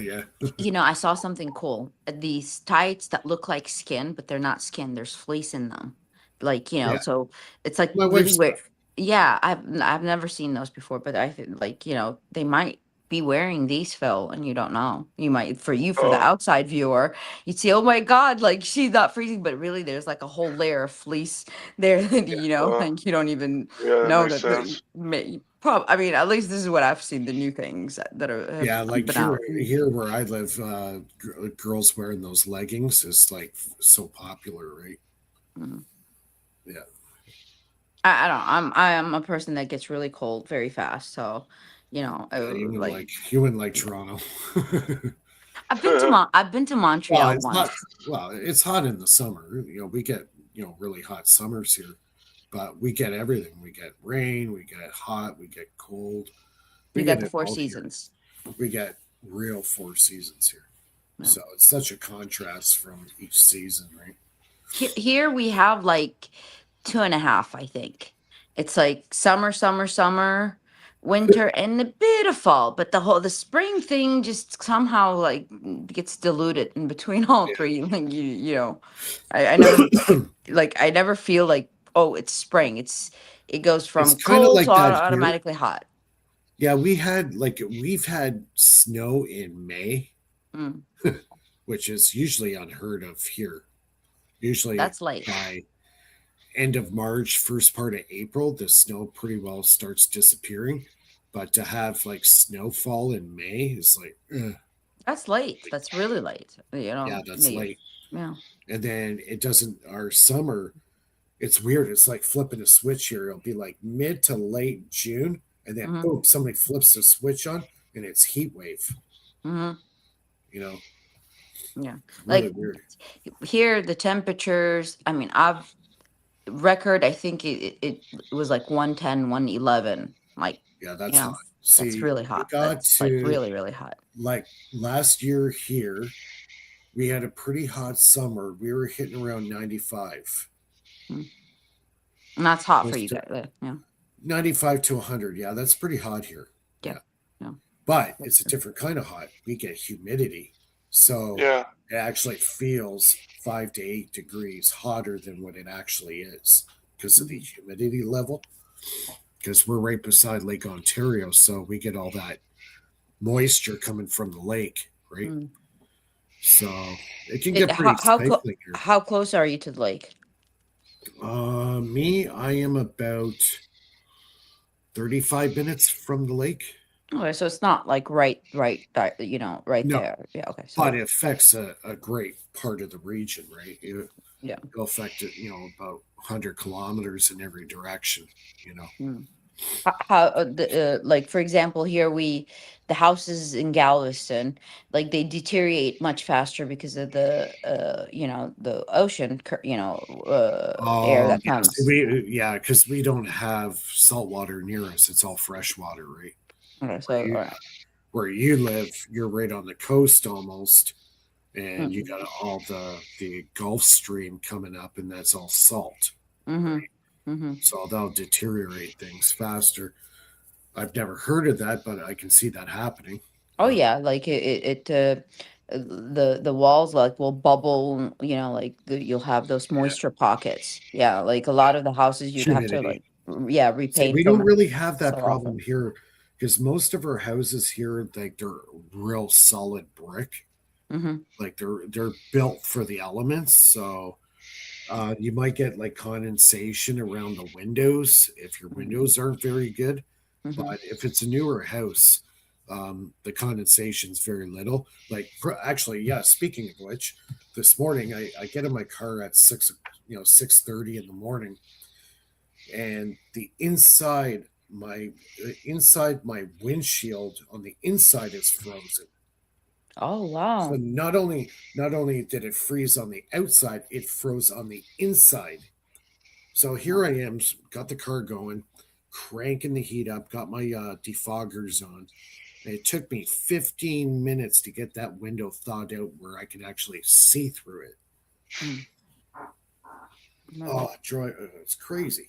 [SPEAKER 1] yeah.
[SPEAKER 3] I saw something cool. These tights that look like skin, but they're not skin. There's fleece in them. Like,
[SPEAKER 1] Yeah.
[SPEAKER 3] so it's like
[SPEAKER 1] My
[SPEAKER 3] really
[SPEAKER 1] wife's
[SPEAKER 3] weird. Yeah, I've never seen those before, but I think like, they might be wearing these, Phil, and you don't know. You might for the
[SPEAKER 2] Oh,
[SPEAKER 3] outside viewer, you'd see, oh my God, like she's not freezing, but really there's like a whole layer of fleece there that,
[SPEAKER 2] uh,
[SPEAKER 3] like you don't even
[SPEAKER 2] yeah, that
[SPEAKER 3] know
[SPEAKER 2] makes
[SPEAKER 3] that they
[SPEAKER 2] sense.
[SPEAKER 3] may I mean, at least this is what I've seen, the new things that have
[SPEAKER 1] yeah, like
[SPEAKER 3] been
[SPEAKER 1] here
[SPEAKER 3] out.
[SPEAKER 1] here where I live, girls wearing those leggings is like so popular, right?
[SPEAKER 3] Mm.
[SPEAKER 1] Yeah.
[SPEAKER 3] I don't. I am a person that gets really cold very fast. So,
[SPEAKER 1] Yeah,
[SPEAKER 3] like
[SPEAKER 1] you wouldn't like Toronto.
[SPEAKER 3] I've been to
[SPEAKER 1] Well,
[SPEAKER 3] Montreal
[SPEAKER 1] it's hot.
[SPEAKER 3] once.
[SPEAKER 1] Well, it's hot in the summer. We get really hot summers here, but we get everything. We get rain. We get hot. We get cold. We
[SPEAKER 3] We got
[SPEAKER 1] get
[SPEAKER 3] the
[SPEAKER 1] it
[SPEAKER 3] four
[SPEAKER 1] all here.
[SPEAKER 3] seasons.
[SPEAKER 1] We get real 4 seasons here.
[SPEAKER 3] Yeah.
[SPEAKER 1] So it's such a contrast from each season, right?
[SPEAKER 3] Here we have like 2.5. I think it's like summer, summer, summer, winter and a bit of fall, but the spring thing just somehow like gets diluted in between all three. Like I never I never feel like, oh, it's spring. It goes
[SPEAKER 1] It's
[SPEAKER 3] from
[SPEAKER 1] kind of
[SPEAKER 3] cold to
[SPEAKER 1] like that here.
[SPEAKER 3] automatically hot.
[SPEAKER 1] Yeah, we've had snow in May,
[SPEAKER 3] Mm,
[SPEAKER 1] which is usually unheard of here. Usually
[SPEAKER 3] that's late.
[SPEAKER 1] by end of March, first part of April, the snow pretty well starts disappearing. But to have like snowfall in May is like,
[SPEAKER 3] That's late. That's really late.
[SPEAKER 1] yeah, that's late.
[SPEAKER 3] Yeah.
[SPEAKER 1] And then it doesn't, our summer, it's weird. It's like flipping a switch here. It'll be like mid to late June, and then
[SPEAKER 3] Hmm.
[SPEAKER 1] boom, somebody flips the switch on and it's heat wave.
[SPEAKER 3] Hmm.
[SPEAKER 1] You know,
[SPEAKER 3] Yeah.
[SPEAKER 1] really
[SPEAKER 3] Like
[SPEAKER 1] weird.
[SPEAKER 3] here, the temperatures, I mean, I think it was like 110, 111. Like,
[SPEAKER 1] Yeah, that's hot.
[SPEAKER 3] that's
[SPEAKER 1] See,
[SPEAKER 3] really
[SPEAKER 1] we
[SPEAKER 3] hot.
[SPEAKER 1] got
[SPEAKER 3] That's like
[SPEAKER 1] to
[SPEAKER 3] really, really hot.
[SPEAKER 1] like last year here, we had a pretty hot summer. We were hitting around 95.
[SPEAKER 3] Mm. And that's hot for
[SPEAKER 1] Close
[SPEAKER 3] you
[SPEAKER 1] to
[SPEAKER 3] guys. Yeah.
[SPEAKER 1] 95 to 100. Yeah, that's pretty hot here.
[SPEAKER 3] Yeah.
[SPEAKER 1] Yeah.
[SPEAKER 3] Yeah.
[SPEAKER 1] But it's a different kind of hot. We get humidity. So
[SPEAKER 2] Yeah.
[SPEAKER 1] it actually feels 5 to 8 degrees hotter than what it actually is because of the humidity level. Because we're right beside Lake Ontario. So we get all that moisture coming from the lake, right?
[SPEAKER 3] Mm.
[SPEAKER 1] So it can get pretty stifling here.
[SPEAKER 3] How close are you to the lake?
[SPEAKER 1] Me, I am about 35 minutes from the lake.
[SPEAKER 3] Okay, so it's not like right right
[SPEAKER 1] No,
[SPEAKER 3] there. Yeah, okay. So
[SPEAKER 1] but it affects a great part of the region, right?
[SPEAKER 3] yeah.
[SPEAKER 1] It'll affect it, about 100 kilometers in every direction,
[SPEAKER 3] Mm. How like for example here the houses in Galveston, like they deteriorate much faster because of the ocean air
[SPEAKER 1] Oh,
[SPEAKER 3] that
[SPEAKER 1] yes.
[SPEAKER 3] comes.
[SPEAKER 1] Because we don't have salt water near us. It's all fresh water, right?
[SPEAKER 3] Okay,
[SPEAKER 1] Where
[SPEAKER 3] so all
[SPEAKER 1] you,
[SPEAKER 3] right.
[SPEAKER 1] where you live, you're right on the coast almost, and you
[SPEAKER 3] Mm-hmm.
[SPEAKER 1] got all the Gulf Stream coming up, and that's all salt,
[SPEAKER 3] Mm-hmm.
[SPEAKER 1] right?
[SPEAKER 3] Mm-hmm.
[SPEAKER 1] So they'll deteriorate things faster. I've never heard of that, but I can see that happening.
[SPEAKER 3] Oh yeah, like the walls like will bubble, like you'll have those
[SPEAKER 1] Yeah,
[SPEAKER 3] moisture pockets. Yeah, like a
[SPEAKER 1] yeah.
[SPEAKER 3] lot of the houses you'd have to
[SPEAKER 1] Humidity. See,
[SPEAKER 3] repaint
[SPEAKER 1] we don't
[SPEAKER 3] them
[SPEAKER 1] really have that
[SPEAKER 3] so
[SPEAKER 1] problem
[SPEAKER 3] often.
[SPEAKER 1] here because most of our houses here, like they're real solid brick,
[SPEAKER 3] Mm-hmm.
[SPEAKER 1] like they're built for the elements. So you might get like condensation around the windows if your windows aren't very good.
[SPEAKER 3] Mm-hmm.
[SPEAKER 1] But if it's a newer house, the condensation's very little. Like actually, yeah. Speaking of which, this morning I get in my car at 6:30 in the morning, and the inside my windshield on the inside is frozen.
[SPEAKER 3] Oh
[SPEAKER 1] So
[SPEAKER 3] wow.
[SPEAKER 1] not only did it freeze on the outside, it froze on the inside. So here I am, got the car going, cranking the heat up, got my defoggers on. And it took me 15 minutes to get that window thawed out where I could actually see through it.
[SPEAKER 3] Mm. No.
[SPEAKER 1] Oh, it's crazy.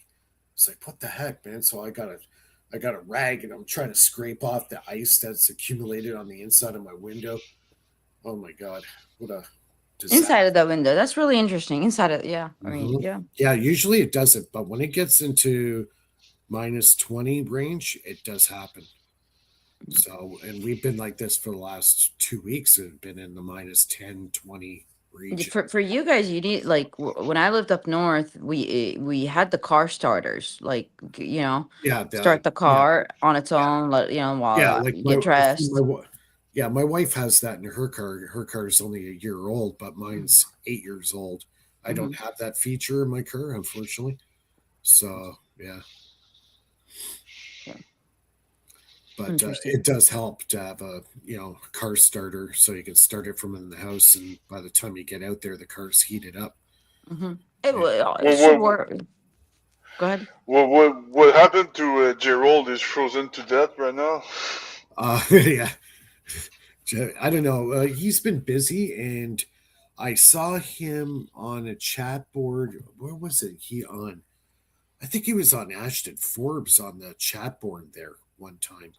[SPEAKER 1] It's like, what the heck, man? So I got a rag and I'm trying to scrape off the ice that's accumulated on the inside of my window. Oh my God, what a disaster.
[SPEAKER 3] Inside of the window. That's really interesting. Inside of yeah. I mean,
[SPEAKER 1] Mhm.
[SPEAKER 3] yeah.
[SPEAKER 1] Yeah, usually it doesn't, but when it gets into minus 20 range, it does happen. So, and we've been like this for the last 2 weeks. We've been in the minus 10, 20 region.
[SPEAKER 3] For you guys, you need like when I lived up north, we had the car starters, like
[SPEAKER 1] Yeah,
[SPEAKER 3] start the
[SPEAKER 1] yeah,
[SPEAKER 3] car on its own,
[SPEAKER 1] yeah.
[SPEAKER 3] while
[SPEAKER 1] Like
[SPEAKER 3] you get dressed.
[SPEAKER 1] yeah, my wife has that in her car. Her car is only a year old, but
[SPEAKER 3] Mm-hmm.
[SPEAKER 1] mine's 8 years old. I
[SPEAKER 3] Mm-hmm.
[SPEAKER 1] don't have that feature in my car, unfortunately. So, yeah.
[SPEAKER 3] Yeah.
[SPEAKER 1] But
[SPEAKER 3] Interesting.
[SPEAKER 1] it does help to have a car starter so you can start it from in the house, and by the time you get out there, the car's heated up.
[SPEAKER 3] Mm-hmm.
[SPEAKER 1] Yeah.
[SPEAKER 3] It
[SPEAKER 2] What
[SPEAKER 3] should
[SPEAKER 2] what
[SPEAKER 3] work. Go ahead.
[SPEAKER 2] what happened to Gerald is frozen to death right now.
[SPEAKER 1] Yeah, I don't know. He's been busy, and I saw him on a chat board. Where was it? I think he was on Ashton Forbes on the chat board there. one time,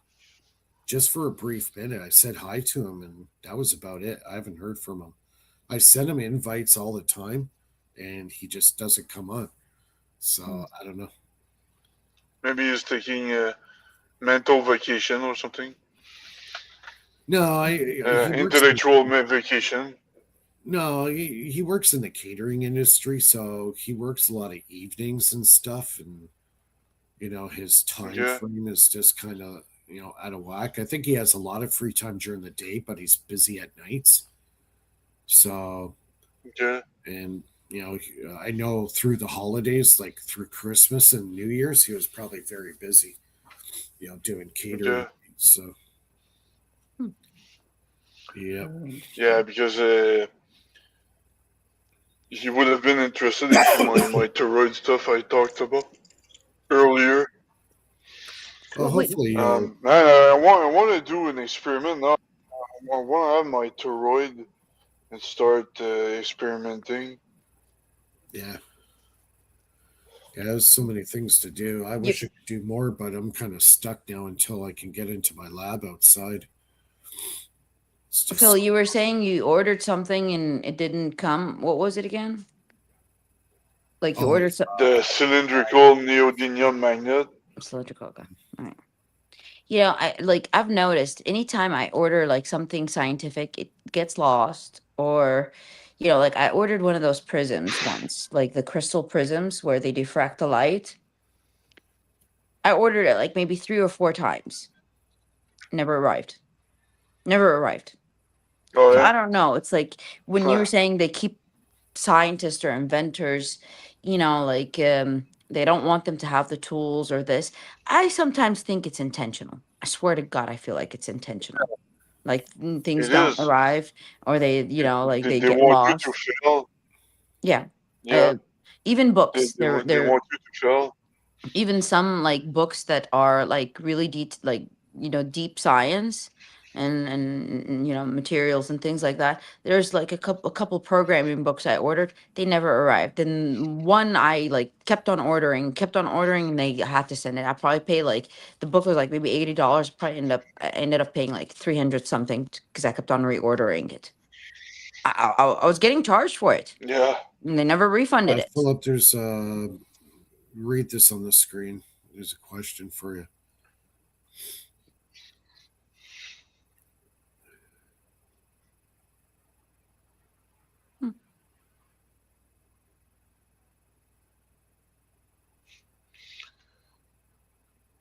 [SPEAKER 1] just for a brief minute. I said hi to him, and that was about it. I haven't heard from him. I send him invites all the time, and he just doesn't come on. So I don't know.
[SPEAKER 2] Maybe he's taking a mental vacation or something.
[SPEAKER 1] No, he works.
[SPEAKER 2] Intellectual vacation.
[SPEAKER 1] No, he works in the catering industry, so he works a lot of evenings and stuff, and his time
[SPEAKER 2] Okay.
[SPEAKER 1] frame is just kind of out of whack. I think he has a lot of free time during the day, but he's busy at nights. So,
[SPEAKER 2] Okay.
[SPEAKER 1] and I know through the holidays, like through Christmas and New Year's, he was probably very busy, doing catering.
[SPEAKER 2] Okay.
[SPEAKER 1] So, yeah.
[SPEAKER 2] Yeah, because he would have been interested into my thyroid stuff I talked about earlier.
[SPEAKER 1] Well, hopefully,
[SPEAKER 2] Man, I want to do an experiment now. I want to have my thyroid and start experimenting.
[SPEAKER 1] yeah. Yeah, there's so many things to do. I wish I could do more, but I'm kind of stuck now until I can get into my lab outside.
[SPEAKER 3] Phil, you were saying you ordered something and it didn't come. What was it again? Like you ordered
[SPEAKER 2] the cylindrical neodymium magnet.
[SPEAKER 3] Cylindrical. Okay. All right. I've noticed anytime I order like something scientific, it gets lost. Or, like I ordered one of those prisms once, like the crystal prisms where they diffract the light. I ordered it like maybe 3 or 4 times. Never arrived. Never arrived.
[SPEAKER 2] Oh,
[SPEAKER 3] So
[SPEAKER 2] yeah.
[SPEAKER 3] I don't know. It's like when you were saying they keep scientists or inventors, they don't want them to have the tools or this. I sometimes think it's intentional. I swear to God, I feel like it's intentional. Like things
[SPEAKER 2] It
[SPEAKER 3] don't
[SPEAKER 2] is.
[SPEAKER 3] arrive, or they, like they
[SPEAKER 2] They
[SPEAKER 3] get
[SPEAKER 2] want you to
[SPEAKER 3] lost.
[SPEAKER 2] fail.
[SPEAKER 3] Yeah.
[SPEAKER 2] Yeah.
[SPEAKER 3] Even books,
[SPEAKER 2] They want
[SPEAKER 3] they're
[SPEAKER 2] you to fail.
[SPEAKER 3] even some like books that are like really deep, like deep science and materials and things like that. There's like a couple programming books I ordered, they never arrived. And one I like kept on ordering, and they had to send it. I probably paid like, the book was like maybe $80. Probably I ended up paying like 300 something because I kept on reordering it. I was getting charged for it,
[SPEAKER 2] Yeah.
[SPEAKER 3] and they never refunded it.
[SPEAKER 1] Philip, there's read this on the screen. There's a question for you.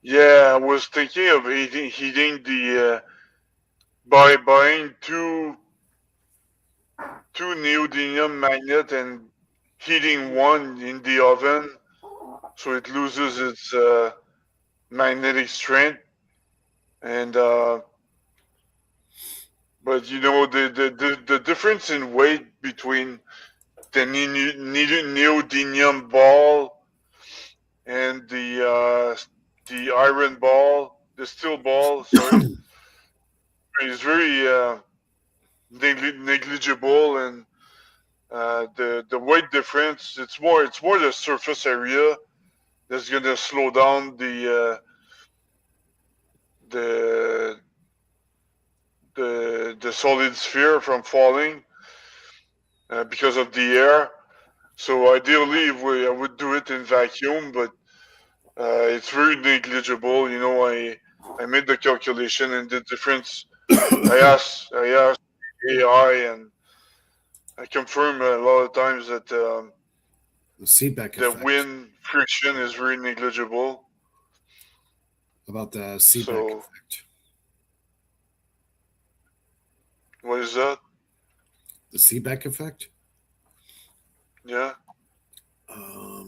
[SPEAKER 2] Yeah, I was thinking of heating the by buying two neodymium magnet and heating one in the oven so it loses its magnetic strength. And but the difference in weight between the neodymium ball and the iron ball, the steel ball, sorry, is very negligible. And the weight difference, it's more the surface area that's gonna slow down the the solid sphere from falling because of the air. So ideally, I would do it in vacuum, but it's very negligible. I made the calculation, and the difference. I asked AI, and I confirm a lot of times that
[SPEAKER 1] The Seebeck
[SPEAKER 2] the
[SPEAKER 1] effect.
[SPEAKER 2] wind friction is very negligible.
[SPEAKER 1] About the Seebeck
[SPEAKER 2] So,
[SPEAKER 1] effect.
[SPEAKER 2] what is that?
[SPEAKER 1] The Seebeck effect?
[SPEAKER 2] Yeah.
[SPEAKER 1] I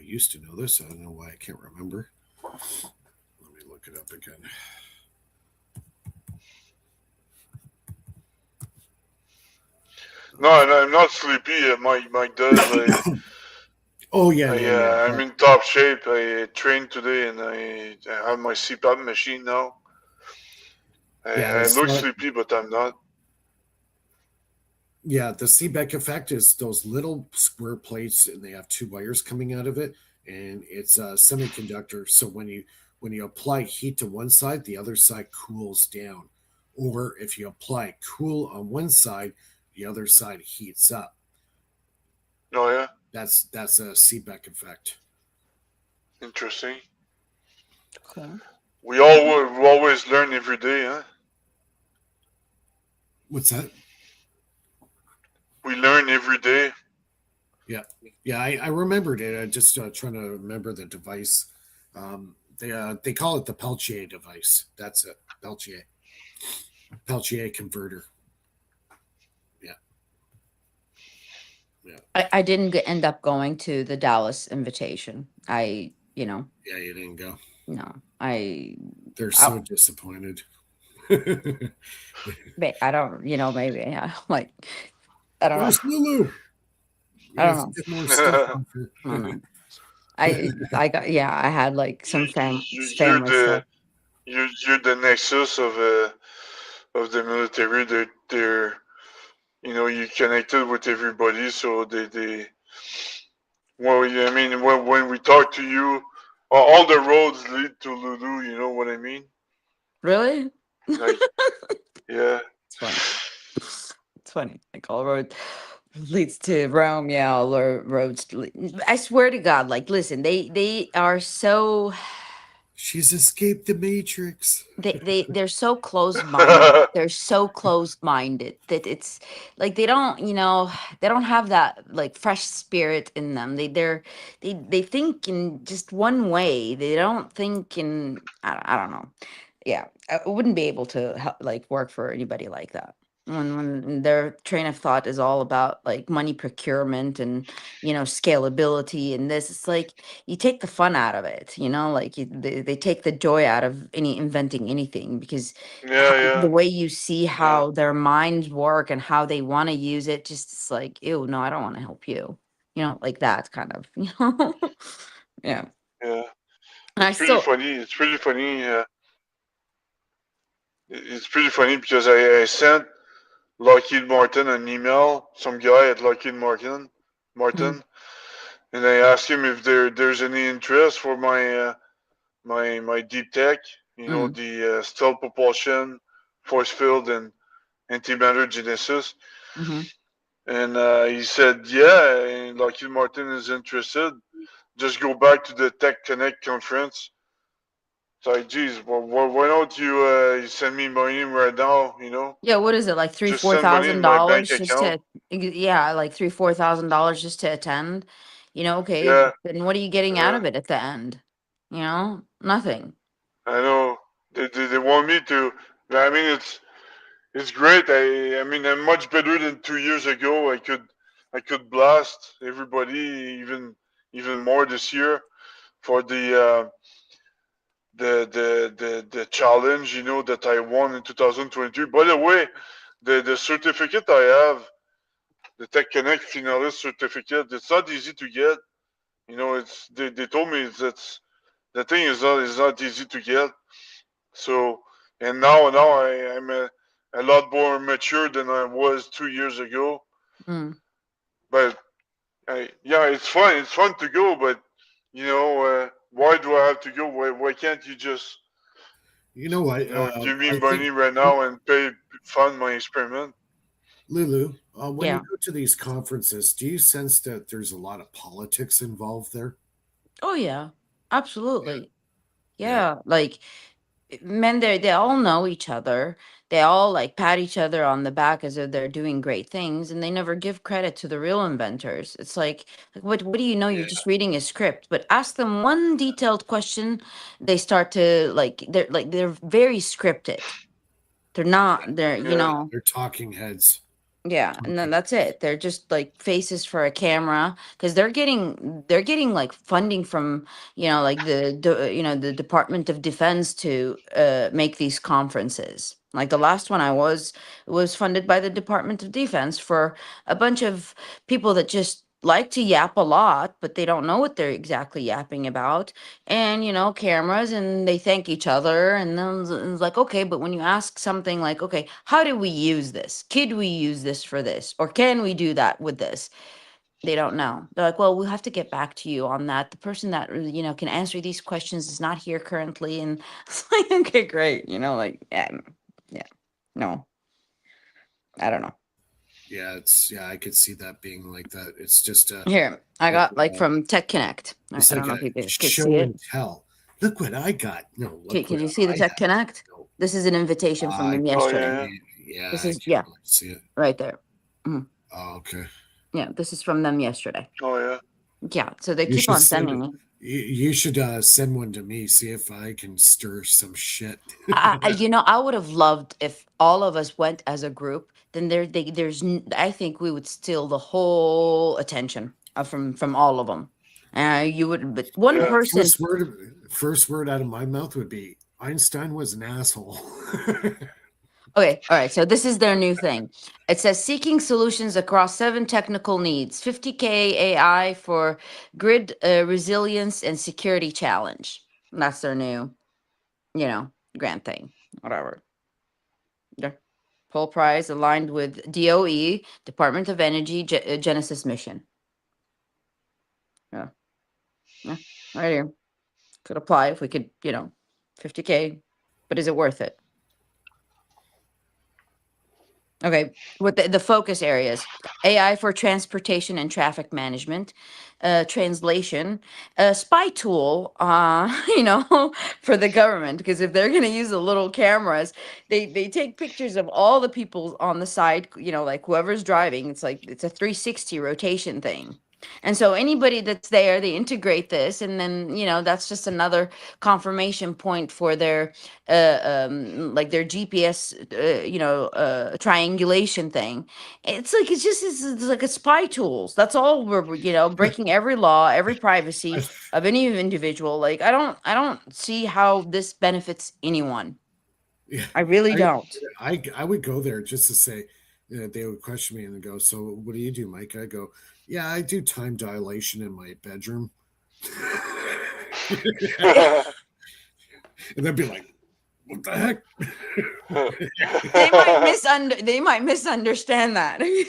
[SPEAKER 1] used to know this. I don't know why I can't remember. Let me look it up again.
[SPEAKER 2] No, I'm not sleepy. Mike does.
[SPEAKER 1] Oh yeah.
[SPEAKER 2] I'm in top shape. I trained today, and I have my CPAP machine now. I look sleepy, but I'm not.
[SPEAKER 1] Yeah, the Seebeck effect is those little square plates, and they have 2 wires coming out of it, and it's a semiconductor. So when you apply heat to one side, the other side cools down. Or if you apply cool on one side, the other side heats up.
[SPEAKER 2] Oh yeah,
[SPEAKER 1] That's a Seebeck effect.
[SPEAKER 2] interesting.
[SPEAKER 3] Okay.
[SPEAKER 2] We always learn every day, huh?
[SPEAKER 1] What's that?
[SPEAKER 2] We learn every day.
[SPEAKER 1] Yeah, yeah, I remembered it. I just trying to remember the device. They call it the Peltier device. That's it, Peltier converter. Yeah, yeah,
[SPEAKER 3] I didn't end up going to the Dallas invitation.
[SPEAKER 1] yeah. You didn't go.
[SPEAKER 3] No, I,
[SPEAKER 1] They're
[SPEAKER 3] I,
[SPEAKER 1] so disappointed.
[SPEAKER 3] I don't, maybe, yeah, like, I don't know.
[SPEAKER 1] Where's Lulu?
[SPEAKER 3] I
[SPEAKER 1] We
[SPEAKER 3] don't
[SPEAKER 1] have to
[SPEAKER 3] know.
[SPEAKER 1] get more stuff off her.
[SPEAKER 3] I don't know. I got, yeah, I had like some
[SPEAKER 2] you're
[SPEAKER 3] family stuff.
[SPEAKER 2] the you're the nexus of the military. They're you connected with everybody, so they well, yeah, I mean, when we talk to you, all the roads lead to Lulu. You know what I mean?
[SPEAKER 3] Really?
[SPEAKER 2] Like, yeah,
[SPEAKER 3] It's funny. It's funny. Like all road leads to Rome. Yeah, all roads. I swear to God. Like, listen, they are so
[SPEAKER 1] She's escaped the Matrix.
[SPEAKER 3] they're so closed minded. They're so closed minded that it's like they don't, they don't have that like fresh spirit in them. They think in just one way. They don't think in I don't know. Yeah, I wouldn't be able to like work for anybody like that. When their train of thought is all about like money procurement and scalability and this, it's like you take the fun out of it, like they take the joy out of any inventing anything because
[SPEAKER 2] yeah,
[SPEAKER 3] the
[SPEAKER 2] yeah,
[SPEAKER 3] way you see
[SPEAKER 2] yeah,
[SPEAKER 3] how their minds work and how they want to use it, just it's like, ew, no, I don't want to help you, like that kind of, yeah.
[SPEAKER 2] yeah.
[SPEAKER 3] And I still,
[SPEAKER 2] It's pretty funny. It's pretty funny because I sent Lockheed Martin an email, some guy at Lockheed
[SPEAKER 3] mm,
[SPEAKER 2] Martin, and I asked him if there's any interest for my deep tech.
[SPEAKER 3] mm,
[SPEAKER 2] The stealth propulsion, force field, and antimatter genesis.
[SPEAKER 3] mm-hmm.
[SPEAKER 2] And he said, yeah, and Lockheed Martin is interested. Just go back to the Tech Connect conference. So, like, geez, well, why don't you send me money right now?
[SPEAKER 3] Yeah, what is it, like three,
[SPEAKER 2] Just
[SPEAKER 3] four
[SPEAKER 2] send money in
[SPEAKER 3] thousand
[SPEAKER 2] my bank
[SPEAKER 3] dollars just
[SPEAKER 2] account.
[SPEAKER 3] to, yeah, like $3,000, $4,000 just to attend? Okay,
[SPEAKER 2] Yeah,
[SPEAKER 3] then what are you getting out
[SPEAKER 2] yeah,
[SPEAKER 3] of it at the end? Nothing.
[SPEAKER 2] I know. They want me to. I mean, it's great. I mean, I'm much better than 2 years ago. I could blast everybody even more this year for the challenge that I won in 2023. By the way, the certificate I have, the Tech Connect finalist certificate, it's not easy to get. It's they told me that's the thing is not easy to get. So and now I'm a lot more mature than I was 2 years ago.
[SPEAKER 3] Mm,
[SPEAKER 2] But yeah, it's fun. It's fun to go, but why do I have to go? Why can't you just
[SPEAKER 1] You know what?
[SPEAKER 2] give me
[SPEAKER 1] I think
[SPEAKER 2] money right now and fund my experiment?
[SPEAKER 1] Lulu, when you
[SPEAKER 3] yeah.
[SPEAKER 1] go to these conferences, do you sense that there's a lot of politics involved there?
[SPEAKER 3] Oh yeah, absolutely.
[SPEAKER 1] Yeah,
[SPEAKER 3] Yeah, like men, they all know each other. They all like pat each other on the back as if they're doing great things, and they never give credit to the real inventors. It's like what do you know? You're
[SPEAKER 1] yeah,
[SPEAKER 3] just reading a script. But ask them one detailed question, they start to they're very scripted. They're not. They're
[SPEAKER 2] Yeah,
[SPEAKER 1] they're talking heads.
[SPEAKER 3] yeah, and then
[SPEAKER 1] Talking.
[SPEAKER 3] that's it. They're just like faces for a camera because they're getting like funding from like the Department of Defense to make these conferences. Like the last one I was funded by the Department of Defense for a bunch of people that just like to yap a lot, but they don't know what they're exactly yapping about, and cameras, and they thank each other, and then it's like, okay, but when you ask something like, okay, how do we use this, could we use this for this, or can we do that with this, They don't know. They're like, well, we'll have to get back to you on that. The person that can answer these questions is not here currently, and it's like, okay, great. Like, yeah, no, I don't know.
[SPEAKER 1] Yeah, I could see that being like that. It's just
[SPEAKER 3] Here, I
[SPEAKER 1] like,
[SPEAKER 3] got like from Tech Connect. I,
[SPEAKER 1] it's
[SPEAKER 3] I
[SPEAKER 1] like
[SPEAKER 3] don't know
[SPEAKER 1] a
[SPEAKER 3] if you guys could see
[SPEAKER 1] show
[SPEAKER 3] it.
[SPEAKER 1] and tell. Look what I got. No, look
[SPEAKER 3] Can
[SPEAKER 1] what
[SPEAKER 3] you see the
[SPEAKER 1] I
[SPEAKER 3] Tech
[SPEAKER 1] have.
[SPEAKER 3] Connect?
[SPEAKER 1] No,
[SPEAKER 3] This is an invitation from
[SPEAKER 1] I
[SPEAKER 3] them
[SPEAKER 2] Oh
[SPEAKER 3] yesterday.
[SPEAKER 2] yeah,
[SPEAKER 1] can't. Yeah,
[SPEAKER 3] This
[SPEAKER 1] I
[SPEAKER 3] is,
[SPEAKER 1] can't
[SPEAKER 3] yeah,
[SPEAKER 1] really see it.
[SPEAKER 3] right there. Mhm.
[SPEAKER 1] Oh, okay.
[SPEAKER 3] Yeah, this is from them yesterday.
[SPEAKER 2] yeah. Oh yeah.
[SPEAKER 3] Yeah, so they
[SPEAKER 1] You
[SPEAKER 3] keep
[SPEAKER 1] should
[SPEAKER 3] on
[SPEAKER 1] send
[SPEAKER 3] sending
[SPEAKER 1] it.
[SPEAKER 3] me.
[SPEAKER 1] You should send one to me. See if I can stir some shit.
[SPEAKER 3] I would have loved if all of us went as a group. Then I think we would steal the whole attention from all of them. You would, but one
[SPEAKER 2] Yeah.
[SPEAKER 3] person.
[SPEAKER 1] First word out of my mouth would be Einstein was an asshole.
[SPEAKER 3] Okay, all right. So this is their new thing. It says seeking solutions across 7 technical needs, 50K AI for grid resilience and security challenge. That's their new, grant thing. Whatever. Yeah. Full prize aligned with DOE, Department of Energy, Genesis mission. Yeah. Yeah. Right here. Could apply if we could, 50K. But is it worth it? Okay, with the focus areas, AI for transportation and traffic management, translation, a spy tool, for the government. Because if they're going to use the little cameras, they take pictures of all the people on the side, like whoever's driving. It's a 360 rotation thing. And so anybody that's there, they integrate this, and then that's just another confirmation point for their like their GPS, triangulation thing. It's like a spy tools. That's all we're breaking every law, every privacy
[SPEAKER 1] I,
[SPEAKER 3] of any individual. Like I don't see how this benefits anyone.
[SPEAKER 1] yeah,
[SPEAKER 3] I really
[SPEAKER 1] I,
[SPEAKER 3] don't.
[SPEAKER 1] I would go there just to say, they would question me and go, "So what do you do, Mike?" I go, "Yeah, I do time dilation in my bedroom," and they'd be like, "What the heck?"
[SPEAKER 3] They might misunderstand that. They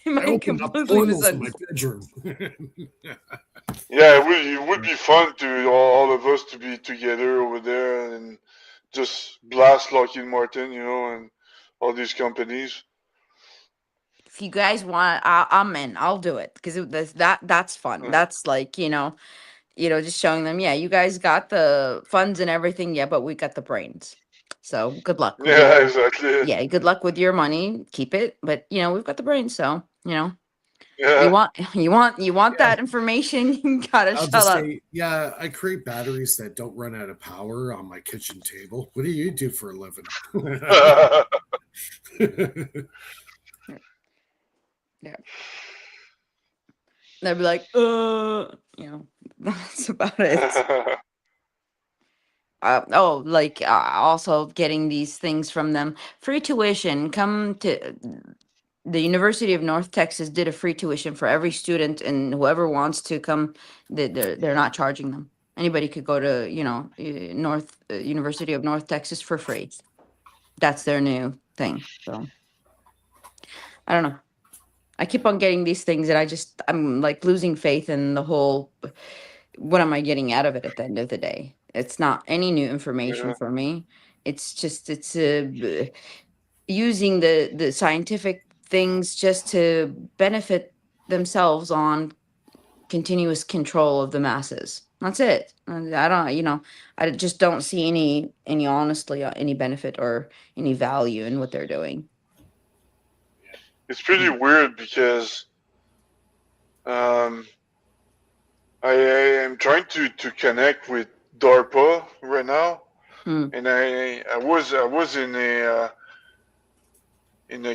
[SPEAKER 1] I
[SPEAKER 3] might
[SPEAKER 1] opened up
[SPEAKER 3] completely
[SPEAKER 1] portals in my
[SPEAKER 3] misunderstand.
[SPEAKER 1] bedroom.
[SPEAKER 2] Yeah, it would be fun to all of us to be together over there and just blast Lockheed Martin, and all these companies.
[SPEAKER 3] If you guys want, I'm in. I'll do it because that's fun. That's like just showing them. Yeah, you guys got the funds and everything. Yeah, but we got the brains. So good luck with
[SPEAKER 2] Yeah,
[SPEAKER 3] your.
[SPEAKER 2] exactly.
[SPEAKER 3] Yeah, good luck with your money. Keep it, but we've got the brains. So you
[SPEAKER 2] Yeah.
[SPEAKER 3] want you want
[SPEAKER 1] Yeah,
[SPEAKER 3] that information. You gotta
[SPEAKER 1] I'll
[SPEAKER 3] shut
[SPEAKER 1] just
[SPEAKER 3] up.
[SPEAKER 1] say, yeah, I create batteries that don't run out of power on my kitchen table. What do you do for a living?
[SPEAKER 3] Yeah, they'll be like, that's about it. Like also getting these things from them. Free tuition. Come to the University of North Texas did a free tuition for every student, and whoever wants to come, they're not charging them. Anybody could go to North University of North Texas for free. That's their new thing. So I don't know. I keep on getting these things, and I'm like losing faith in the whole. What am I getting out of it at the end of the day? It's not any new information
[SPEAKER 2] Yeah.
[SPEAKER 3] for me. It's using the scientific things just to benefit themselves on continuous control of the masses. That's it. I don't, I just don't see any honestly any benefit or any value in what they're doing.
[SPEAKER 2] It's pretty weird because um, I am trying to connect with DARPA right now,
[SPEAKER 3] Hmm.
[SPEAKER 2] and I was in a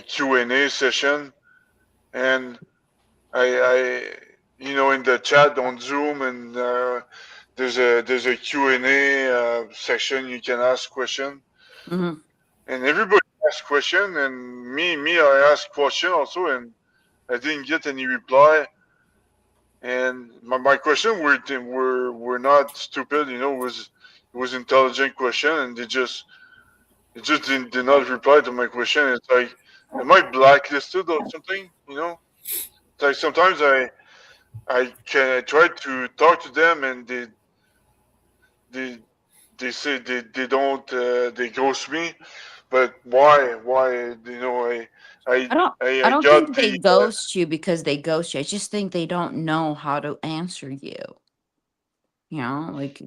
[SPEAKER 2] Q&A session, and I in the chat on Zoom, and there's a Q&A section you can ask question,
[SPEAKER 3] Mm-hmm.
[SPEAKER 2] and everybody asks question, and me I ask question also, and I didn't get any reply. And my question were not stupid, it was intelligent question, and they just did not reply to my question. It's like, am I blacklisted or something? It's like sometimes I try to talk to them and they they say they don't they ghost me, but why I
[SPEAKER 3] I don't I
[SPEAKER 2] I
[SPEAKER 3] don't
[SPEAKER 2] got
[SPEAKER 3] think they
[SPEAKER 2] the
[SPEAKER 3] ghost you because they ghost you. I just think they don't know how to answer you. You know, like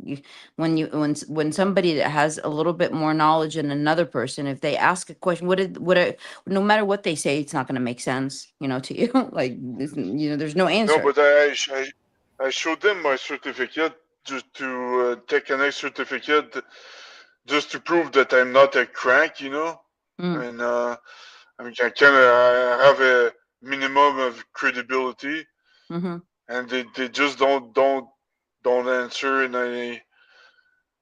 [SPEAKER 3] when somebody that has a little bit more knowledge than another person, if they ask a question, no matter what they say, it's not going to make sense, to you. Like, there's no
[SPEAKER 2] no,
[SPEAKER 3] answer.
[SPEAKER 2] but I showed them my certificate just to take an X certificate just to prove that I'm not a crank,
[SPEAKER 3] Mm,
[SPEAKER 2] and I mean I kind of have a minimum of credibility,
[SPEAKER 3] hmm
[SPEAKER 2] and they just don't answer, and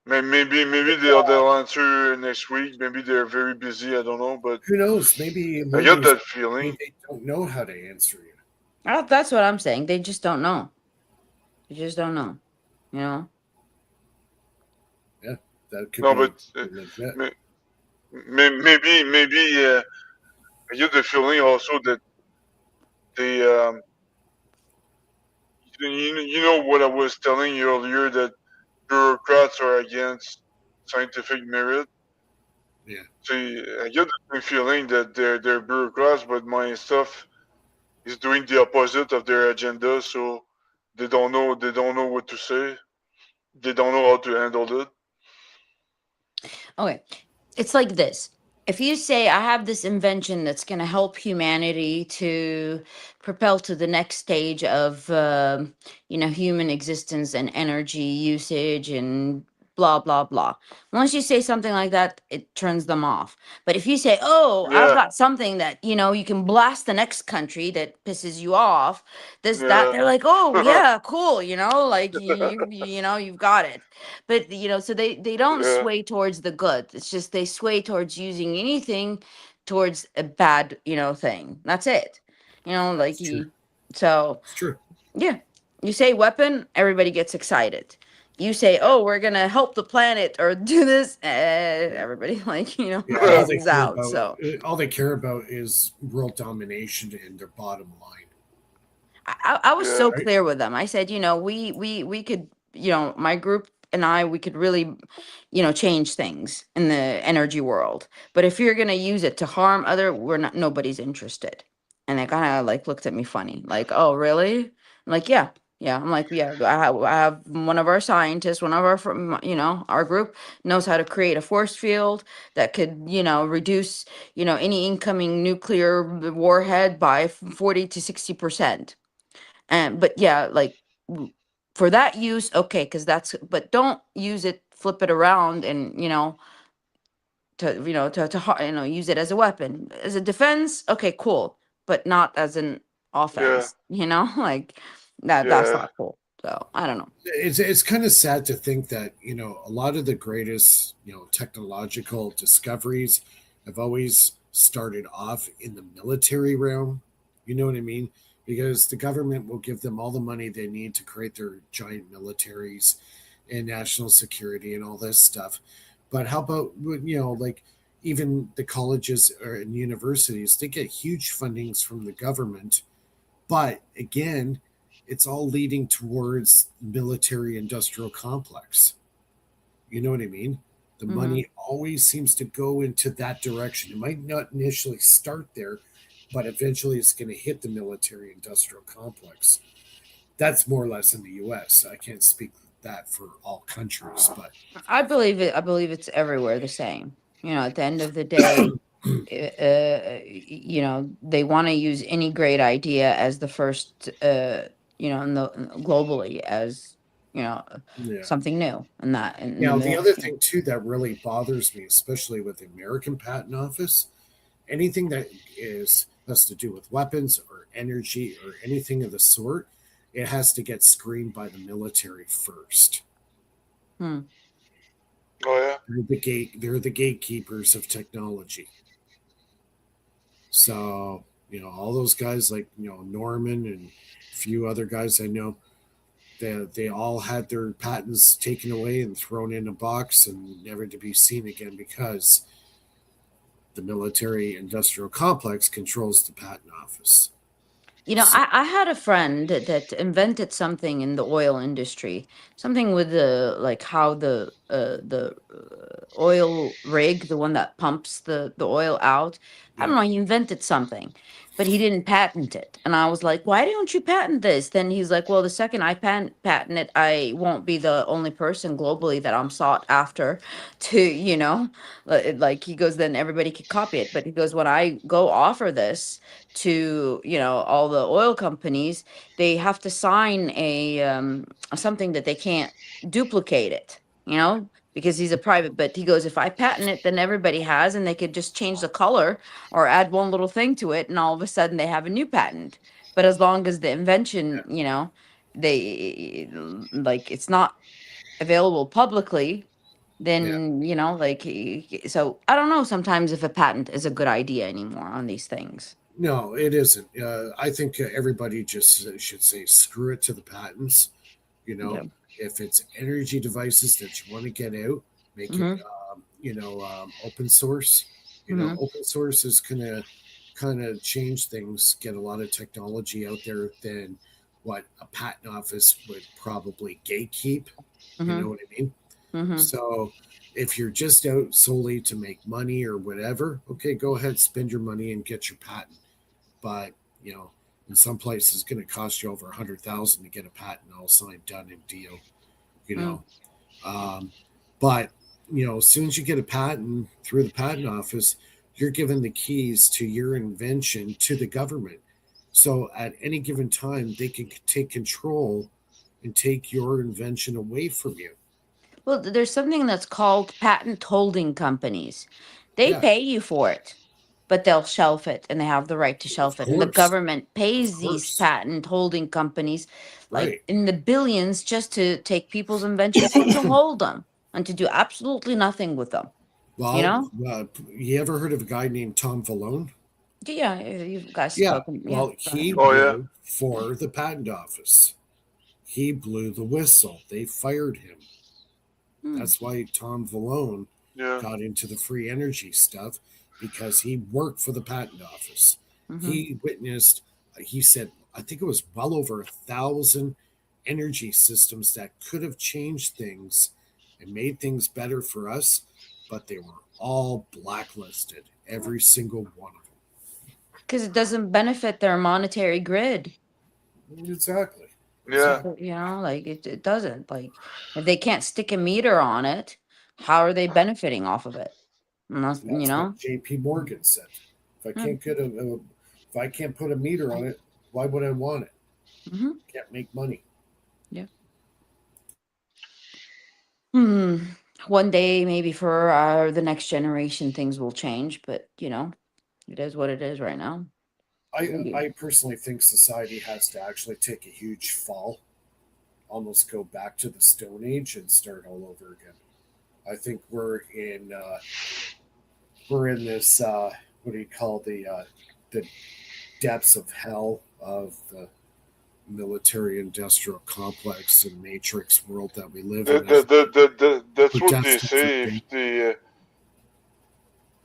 [SPEAKER 2] maybe they'll answer next week. Maybe they're very busy. I don't know, but
[SPEAKER 1] Who knows? Maybe
[SPEAKER 2] I get that
[SPEAKER 1] maybe
[SPEAKER 2] feeling.
[SPEAKER 1] they don't know how to answer you.
[SPEAKER 3] That's what I'm saying. They just don't know. They just don't know. You know.
[SPEAKER 1] Yeah, that could
[SPEAKER 2] No,
[SPEAKER 1] be
[SPEAKER 2] but
[SPEAKER 1] legit.
[SPEAKER 2] maybe I get the feeling also that they you know what I was telling you earlier, that bureaucrats are against scientific merit.
[SPEAKER 1] Yeah,
[SPEAKER 2] So I get the same feeling that they're bureaucrats, but my stuff is doing the opposite of their agenda. So they don't know what to say. They don't know how to handle it.
[SPEAKER 3] Okay. It's like this. If you say, I have this invention that's going to help humanity to propel to the next stage of, human existence and energy usage and blah, blah, blah. Once you say something like that, it turns them off. But if you say, oh, I've
[SPEAKER 2] Yeah,
[SPEAKER 3] got something that, you can blast the next country that pisses you off, this, that,
[SPEAKER 2] yeah,
[SPEAKER 3] they're like, oh, yeah, cool, like you've got it. But so they don't
[SPEAKER 2] yeah.
[SPEAKER 3] sway towards the good. It's just they sway towards using anything towards a bad thing. That's it. Like
[SPEAKER 1] it's true.
[SPEAKER 3] so
[SPEAKER 1] It's true.
[SPEAKER 3] yeah, you say weapon, everybody gets excited. You say, oh, we're gonna help the planet or do this, everybody like
[SPEAKER 1] Yeah,
[SPEAKER 3] loses out. So
[SPEAKER 1] all they care about is world domination and their bottom line,
[SPEAKER 3] I was
[SPEAKER 2] Yeah,
[SPEAKER 3] so
[SPEAKER 1] right?
[SPEAKER 3] clear with them. I said, we could, my group and I, we could really, change things in the energy world. But if you're gonna use it to harm other, we're not. Nobody's interested. And they kind of like looked at me funny, like, oh, really? I'm like, yeah, yeah. I'm like, yeah. I have one of our scientists, one of our from, our group knows how to create a force field that could, reduce, any incoming nuclear warhead by 40 to 60%. And but yeah, like for that use, okay, because but don't use it, flip it around, and use it as a weapon, as a defense. Okay, cool, but not as an
[SPEAKER 2] yeah,
[SPEAKER 3] offense. Like that's
[SPEAKER 2] yeah,
[SPEAKER 3] not cool. So I don't know.
[SPEAKER 1] It's kind of sad to think that a lot of the greatest technological discoveries have always started off in the military realm. You know what I mean? Because the government will give them all the money they need to create their giant militaries and national security and all this stuff. But how about like even the colleges and universities? They get huge fundings from the government, but again, it's all leading towards military industrial complex. You know what I mean? The
[SPEAKER 3] Mm-hmm.
[SPEAKER 1] money always seems to go into that direction. It might not initially start there, but eventually it's going to hit the military industrial complex. That's more or less in the US. I can't speak that for all countries, but
[SPEAKER 3] I believe it. I believe it's everywhere the same. At the end of the day, they want to use any great idea as the first, globally as, you know,
[SPEAKER 1] yeah.
[SPEAKER 3] something new, and that in the
[SPEAKER 1] Now, the
[SPEAKER 3] middle.
[SPEAKER 1] other thing too that really bothers me, especially with the American Patent Office, anything that is has to do with weapons or energy or anything of the sort, it has to get screened by the military first.
[SPEAKER 3] Hmm.
[SPEAKER 2] oh yeah,
[SPEAKER 1] They're the gatekeepers of technology. So, all those guys like, Norman and a few other guys I know, they all had their patents taken away and thrown in a box and never to be seen again because the military industrial complex controls the patent office.
[SPEAKER 3] I had a friend that invented something in the oil industry, something with the like how the oil rig, the one that pumps the oil out. I
[SPEAKER 1] Yeah.
[SPEAKER 3] don't know. He invented something, but he didn't patent it. And I was like, "Why don't you patent this?" Then he's like, "Well, the second I patent it, I won't be the only person globally that I'm sought after to, like he goes, then everybody could copy it." But he goes, "When I go offer this to all the oil companies, they have to sign something that they can't duplicate it, because he's a private. But he goes, if I patent it, then everybody has, and they could just change the color or add one little thing to it, and all of a sudden they have a new patent. But as long as the invention, they like it's not available publicly,
[SPEAKER 1] Yeah.
[SPEAKER 3] then like so I don't know sometimes if a patent is a good idea anymore on these things.
[SPEAKER 1] No, it isn't. I think everybody just should say screw it to the patents. You know,
[SPEAKER 3] Yeah.
[SPEAKER 1] if it's energy devices that you want to get out, make it,
[SPEAKER 3] Mm-hmm.
[SPEAKER 1] open source.
[SPEAKER 3] Mm-hmm.
[SPEAKER 1] Open source is going to kind of change things, get a lot of technology out there than what a patent office would probably gatekeep. You
[SPEAKER 3] Mm-hmm.
[SPEAKER 1] know what I mean?
[SPEAKER 3] Mm-hmm.
[SPEAKER 1] So if you're just out solely to make money or whatever, okay, go ahead, spend your money and get your patent. But you know, in some places, it's going to cost you over 100,000 to get a patent all signed, done, and deal. You know, um, but as soon as you get a patent through the patent office, you're given the keys to your invention to the government. So at any given time, they can take control and take your invention away from you.
[SPEAKER 3] Well, there's something that's called patent holding companies. They
[SPEAKER 1] Yeah,
[SPEAKER 3] pay you for it, but they'll shelf it and they have the right to
[SPEAKER 1] of
[SPEAKER 3] shelf it. And the
[SPEAKER 1] course,
[SPEAKER 3] government
[SPEAKER 1] of
[SPEAKER 3] pays these
[SPEAKER 1] course,
[SPEAKER 3] patent holding companies like
[SPEAKER 1] right.
[SPEAKER 3] in the billions just to take people's inventions and to hold them and to do absolutely nothing with them. You
[SPEAKER 1] Well,
[SPEAKER 3] know?
[SPEAKER 1] you ever heard of a guy named Tom Valone?
[SPEAKER 3] Yeah, you guys
[SPEAKER 1] Yeah.
[SPEAKER 3] spoken. Yeah,
[SPEAKER 1] Well,
[SPEAKER 3] go
[SPEAKER 1] he
[SPEAKER 3] ahead.
[SPEAKER 2] Oh yeah.
[SPEAKER 1] worked for the patent office. He blew the whistle. They fired him.
[SPEAKER 3] Hmm.
[SPEAKER 1] That's why Tom Valone
[SPEAKER 2] Yeah.
[SPEAKER 1] got into the free energy stuff because he worked for the patent office.
[SPEAKER 3] Mm-hmm.
[SPEAKER 1] He witnessed, he said, I think it was well over 1,000 energy systems that could have changed things and made things better for us, but they were all blacklisted, every single one of
[SPEAKER 3] Because it doesn't benefit their monetary grid.
[SPEAKER 1] them. Exactly.
[SPEAKER 3] So,
[SPEAKER 2] Yeah.
[SPEAKER 1] Exactly.
[SPEAKER 3] like it doesn't. Like if they can't stick a meter on it, how are they benefiting off of it? Unless,
[SPEAKER 1] That's what J.P. Morgan said. If I
[SPEAKER 3] Yeah.
[SPEAKER 1] can't if I can't put a meter on it, why would I want it?
[SPEAKER 3] Mm-hmm.
[SPEAKER 1] Can't make money.
[SPEAKER 3] Yeah. Hmm. One day, maybe for the next generation, things will change, but it is what it is right now.
[SPEAKER 1] I personally think society has to actually take a huge fall, almost go back to the Stone Age and start all over again. I think we're in this what do you call the depths of hell of the military industrial complex and matrix world that we live in. I think
[SPEAKER 2] That's
[SPEAKER 1] we're
[SPEAKER 2] what they
[SPEAKER 1] destined for
[SPEAKER 2] say. If
[SPEAKER 1] doom.
[SPEAKER 2] they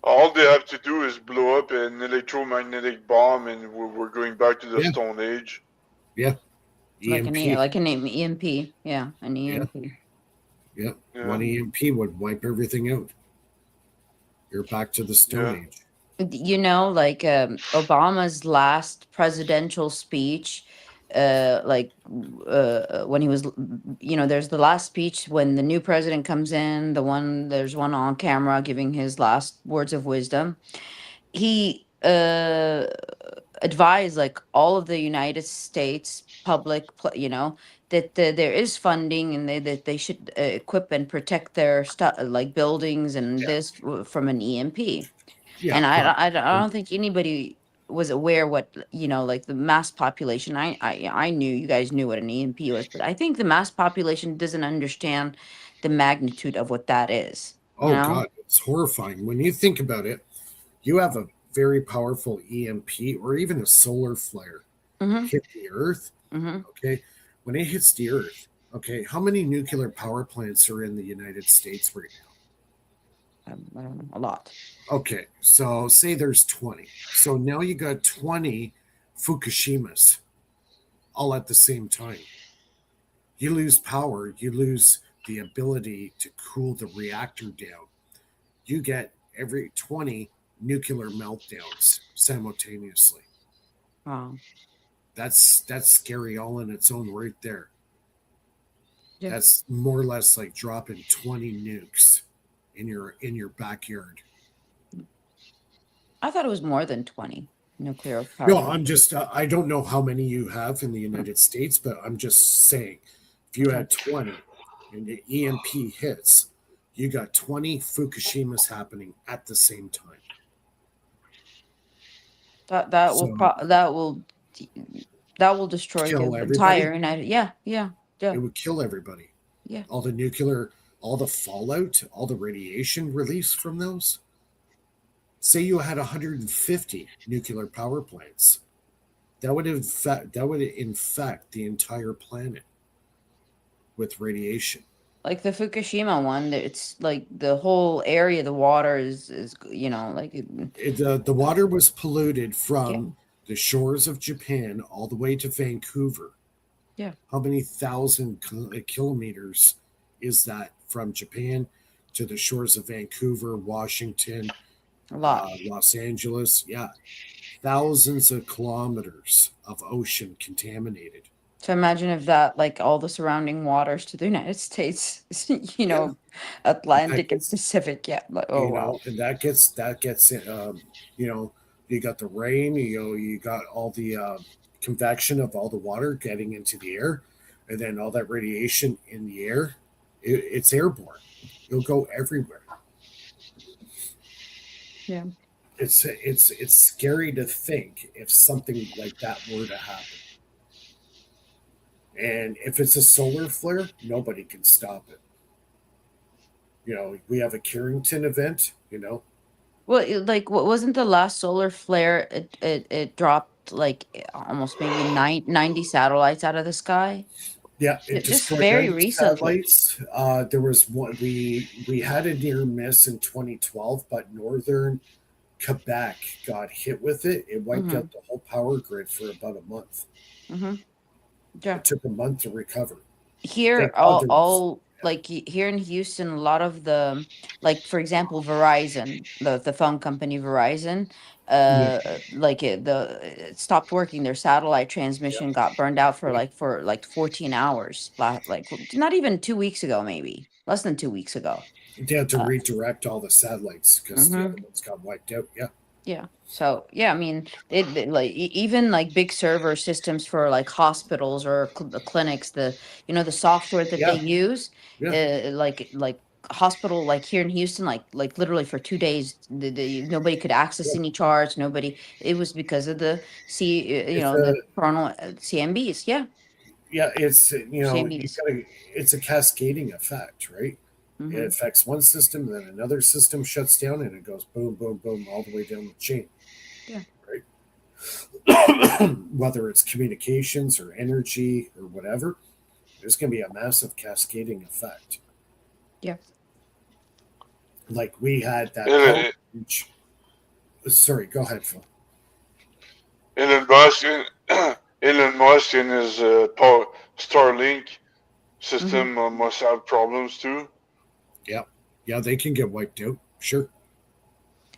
[SPEAKER 2] all they have to do is blow up an electromagnetic bomb, and we're going back to the
[SPEAKER 1] Yeah,
[SPEAKER 2] Stone Age.
[SPEAKER 1] yeah. EMP.
[SPEAKER 3] Like an EMP. Yeah, an
[SPEAKER 1] Yeah,
[SPEAKER 3] EMP.
[SPEAKER 1] yeah.
[SPEAKER 2] Yeah.
[SPEAKER 1] One EMP would wipe everything out. You're back to the Stone
[SPEAKER 2] Yeah.
[SPEAKER 1] Age.
[SPEAKER 3] Like Obama's last presidential speech, when he was, there's the last speech when the new president comes in, there's one on camera giving his last words of wisdom. He advised like all of the United States public, that there is funding and that they should equip and protect their stuff like buildings and
[SPEAKER 1] Yeah,
[SPEAKER 3] this from an EMP.
[SPEAKER 1] yeah.
[SPEAKER 3] And
[SPEAKER 1] Prop.
[SPEAKER 3] I don't think anybody was aware what, like the mass population. I knew you guys knew what an EMP was, but I think the mass population doesn't understand the magnitude of what that is, you
[SPEAKER 1] Oh
[SPEAKER 3] know?
[SPEAKER 1] God, it's horrifying when you think about it. You have a very powerful EMP or even a solar flare
[SPEAKER 3] Mm-hmm.
[SPEAKER 1] hit the Earth.
[SPEAKER 3] Mm-hmm.
[SPEAKER 1] Okay, when it hits the Earth, okay, how many nuclear power plants are in the United States right
[SPEAKER 3] I don't know, a lot.
[SPEAKER 1] now? Okay, so say there's 20. So now you got 20 Fukushimas all at the same time. You lose power, you lose the ability to cool the reactor down. You get every 20 nuclear meltdowns simultaneously.
[SPEAKER 3] Wow.
[SPEAKER 1] That's scary all in its own right there.
[SPEAKER 3] Yeah.
[SPEAKER 1] That's more or less like dropping 20 nukes in your backyard.
[SPEAKER 3] I thought it was more than 20 nuclear power
[SPEAKER 1] No,
[SPEAKER 3] plants.
[SPEAKER 1] I'm just I don't know how many you have in the United States, but I'm just saying if you had 20 and the EMP hits, you got 20 Fukushimas happening at the same time. So
[SPEAKER 3] that will destroy the
[SPEAKER 1] kill
[SPEAKER 3] entire
[SPEAKER 1] everybody.
[SPEAKER 3] United. Yeah, yeah, yeah,
[SPEAKER 1] It would kill everybody.
[SPEAKER 3] yeah.
[SPEAKER 1] All the nuclear, all the fallout, all the radiation released from those. Say you had 150 nuclear power plants. That would infect the entire planet with radiation.
[SPEAKER 3] Like the Fukushima one, it's like the whole area, the water is like
[SPEAKER 1] The water was polluted
[SPEAKER 3] yeah,
[SPEAKER 1] from the shores of Japan all the way to Vancouver.
[SPEAKER 3] yeah,
[SPEAKER 1] How many thousand kilometers is that from Japan to the shores of Vancouver, Washington,
[SPEAKER 3] a lot.
[SPEAKER 1] Los Angeles? Yeah, thousands of kilometers of ocean contaminated.
[SPEAKER 3] So imagine if that, like all the surrounding waters to the United States,
[SPEAKER 1] Yeah, that
[SPEAKER 3] Atlantic and
[SPEAKER 1] gets
[SPEAKER 3] Pacific. Yeah, like oh wow.
[SPEAKER 1] and that gets you know you got the rain, you got all the convection of all the water getting into the air, and then all that radiation in the air. It's airborne. It'll go everywhere.
[SPEAKER 3] Yeah.
[SPEAKER 1] It's scary to think if something like that were to happen. And if it's a solar flare, nobody can stop it. We have a Carrington event.
[SPEAKER 3] Well, like what wasn't the last solar flare? It dropped like almost maybe 90 satellites out of the sky.
[SPEAKER 1] Yeah, it
[SPEAKER 3] Just
[SPEAKER 1] destroyed
[SPEAKER 3] very
[SPEAKER 1] 90
[SPEAKER 3] recently.
[SPEAKER 1] satellites. There was one we had a near miss in 2012, but northern Quebec got hit with it. It wiped
[SPEAKER 3] Mm-hmm.
[SPEAKER 1] out the whole power grid for about a month.
[SPEAKER 3] Mm-hmm. Yeah.
[SPEAKER 1] It took a month to recover.
[SPEAKER 3] Here,
[SPEAKER 1] Thank God there was.
[SPEAKER 3] like here in Houston, a lot of the, like for example, Verizon, the phone company Verizon,
[SPEAKER 1] Yeah,
[SPEAKER 3] it stopped working. Their satellite
[SPEAKER 1] yeah,
[SPEAKER 3] transmission got burned out
[SPEAKER 1] yeah.
[SPEAKER 3] for like 14 hours. Like not even 2 weeks ago, maybe less than 2 weeks ago.
[SPEAKER 1] They had to
[SPEAKER 3] Uh,
[SPEAKER 1] redirect all the satellites because the other
[SPEAKER 3] mhm.
[SPEAKER 1] ones got wiped out. Yeah,
[SPEAKER 3] Yeah. So yeah, I mean, like even like big server systems for like hospitals or the clinics, the software that they
[SPEAKER 1] yeah,
[SPEAKER 3] use,
[SPEAKER 1] yeah,
[SPEAKER 3] like hospital like here in Houston, like literally for 2 days, nobody could access
[SPEAKER 1] yeah.
[SPEAKER 3] any charts. Nobody. It was because of the
[SPEAKER 1] It's
[SPEAKER 3] the
[SPEAKER 1] a
[SPEAKER 3] coronal CMBs. Yeah,
[SPEAKER 1] yeah. It's you
[SPEAKER 3] CMBs.
[SPEAKER 1] gotta. It's a cascading effect, right? It
[SPEAKER 3] Mm-hmm.
[SPEAKER 1] affects one system, then another system shuts down, and it goes boom, boom, boom, all the way down the chain,
[SPEAKER 3] Yeah.
[SPEAKER 1] right? Whether it's communications or energy or whatever, there's going to be a massive cascading effect.
[SPEAKER 3] Yeah.
[SPEAKER 1] Like we had that power
[SPEAKER 2] Elon,
[SPEAKER 1] outage. Sorry, go ahead, Phil.
[SPEAKER 2] Elon Musk, Elon Musk and his Starlink
[SPEAKER 3] Mm-hmm.
[SPEAKER 2] system must have problems too.
[SPEAKER 1] Yeah, yeah, they can get wiped out. Sure,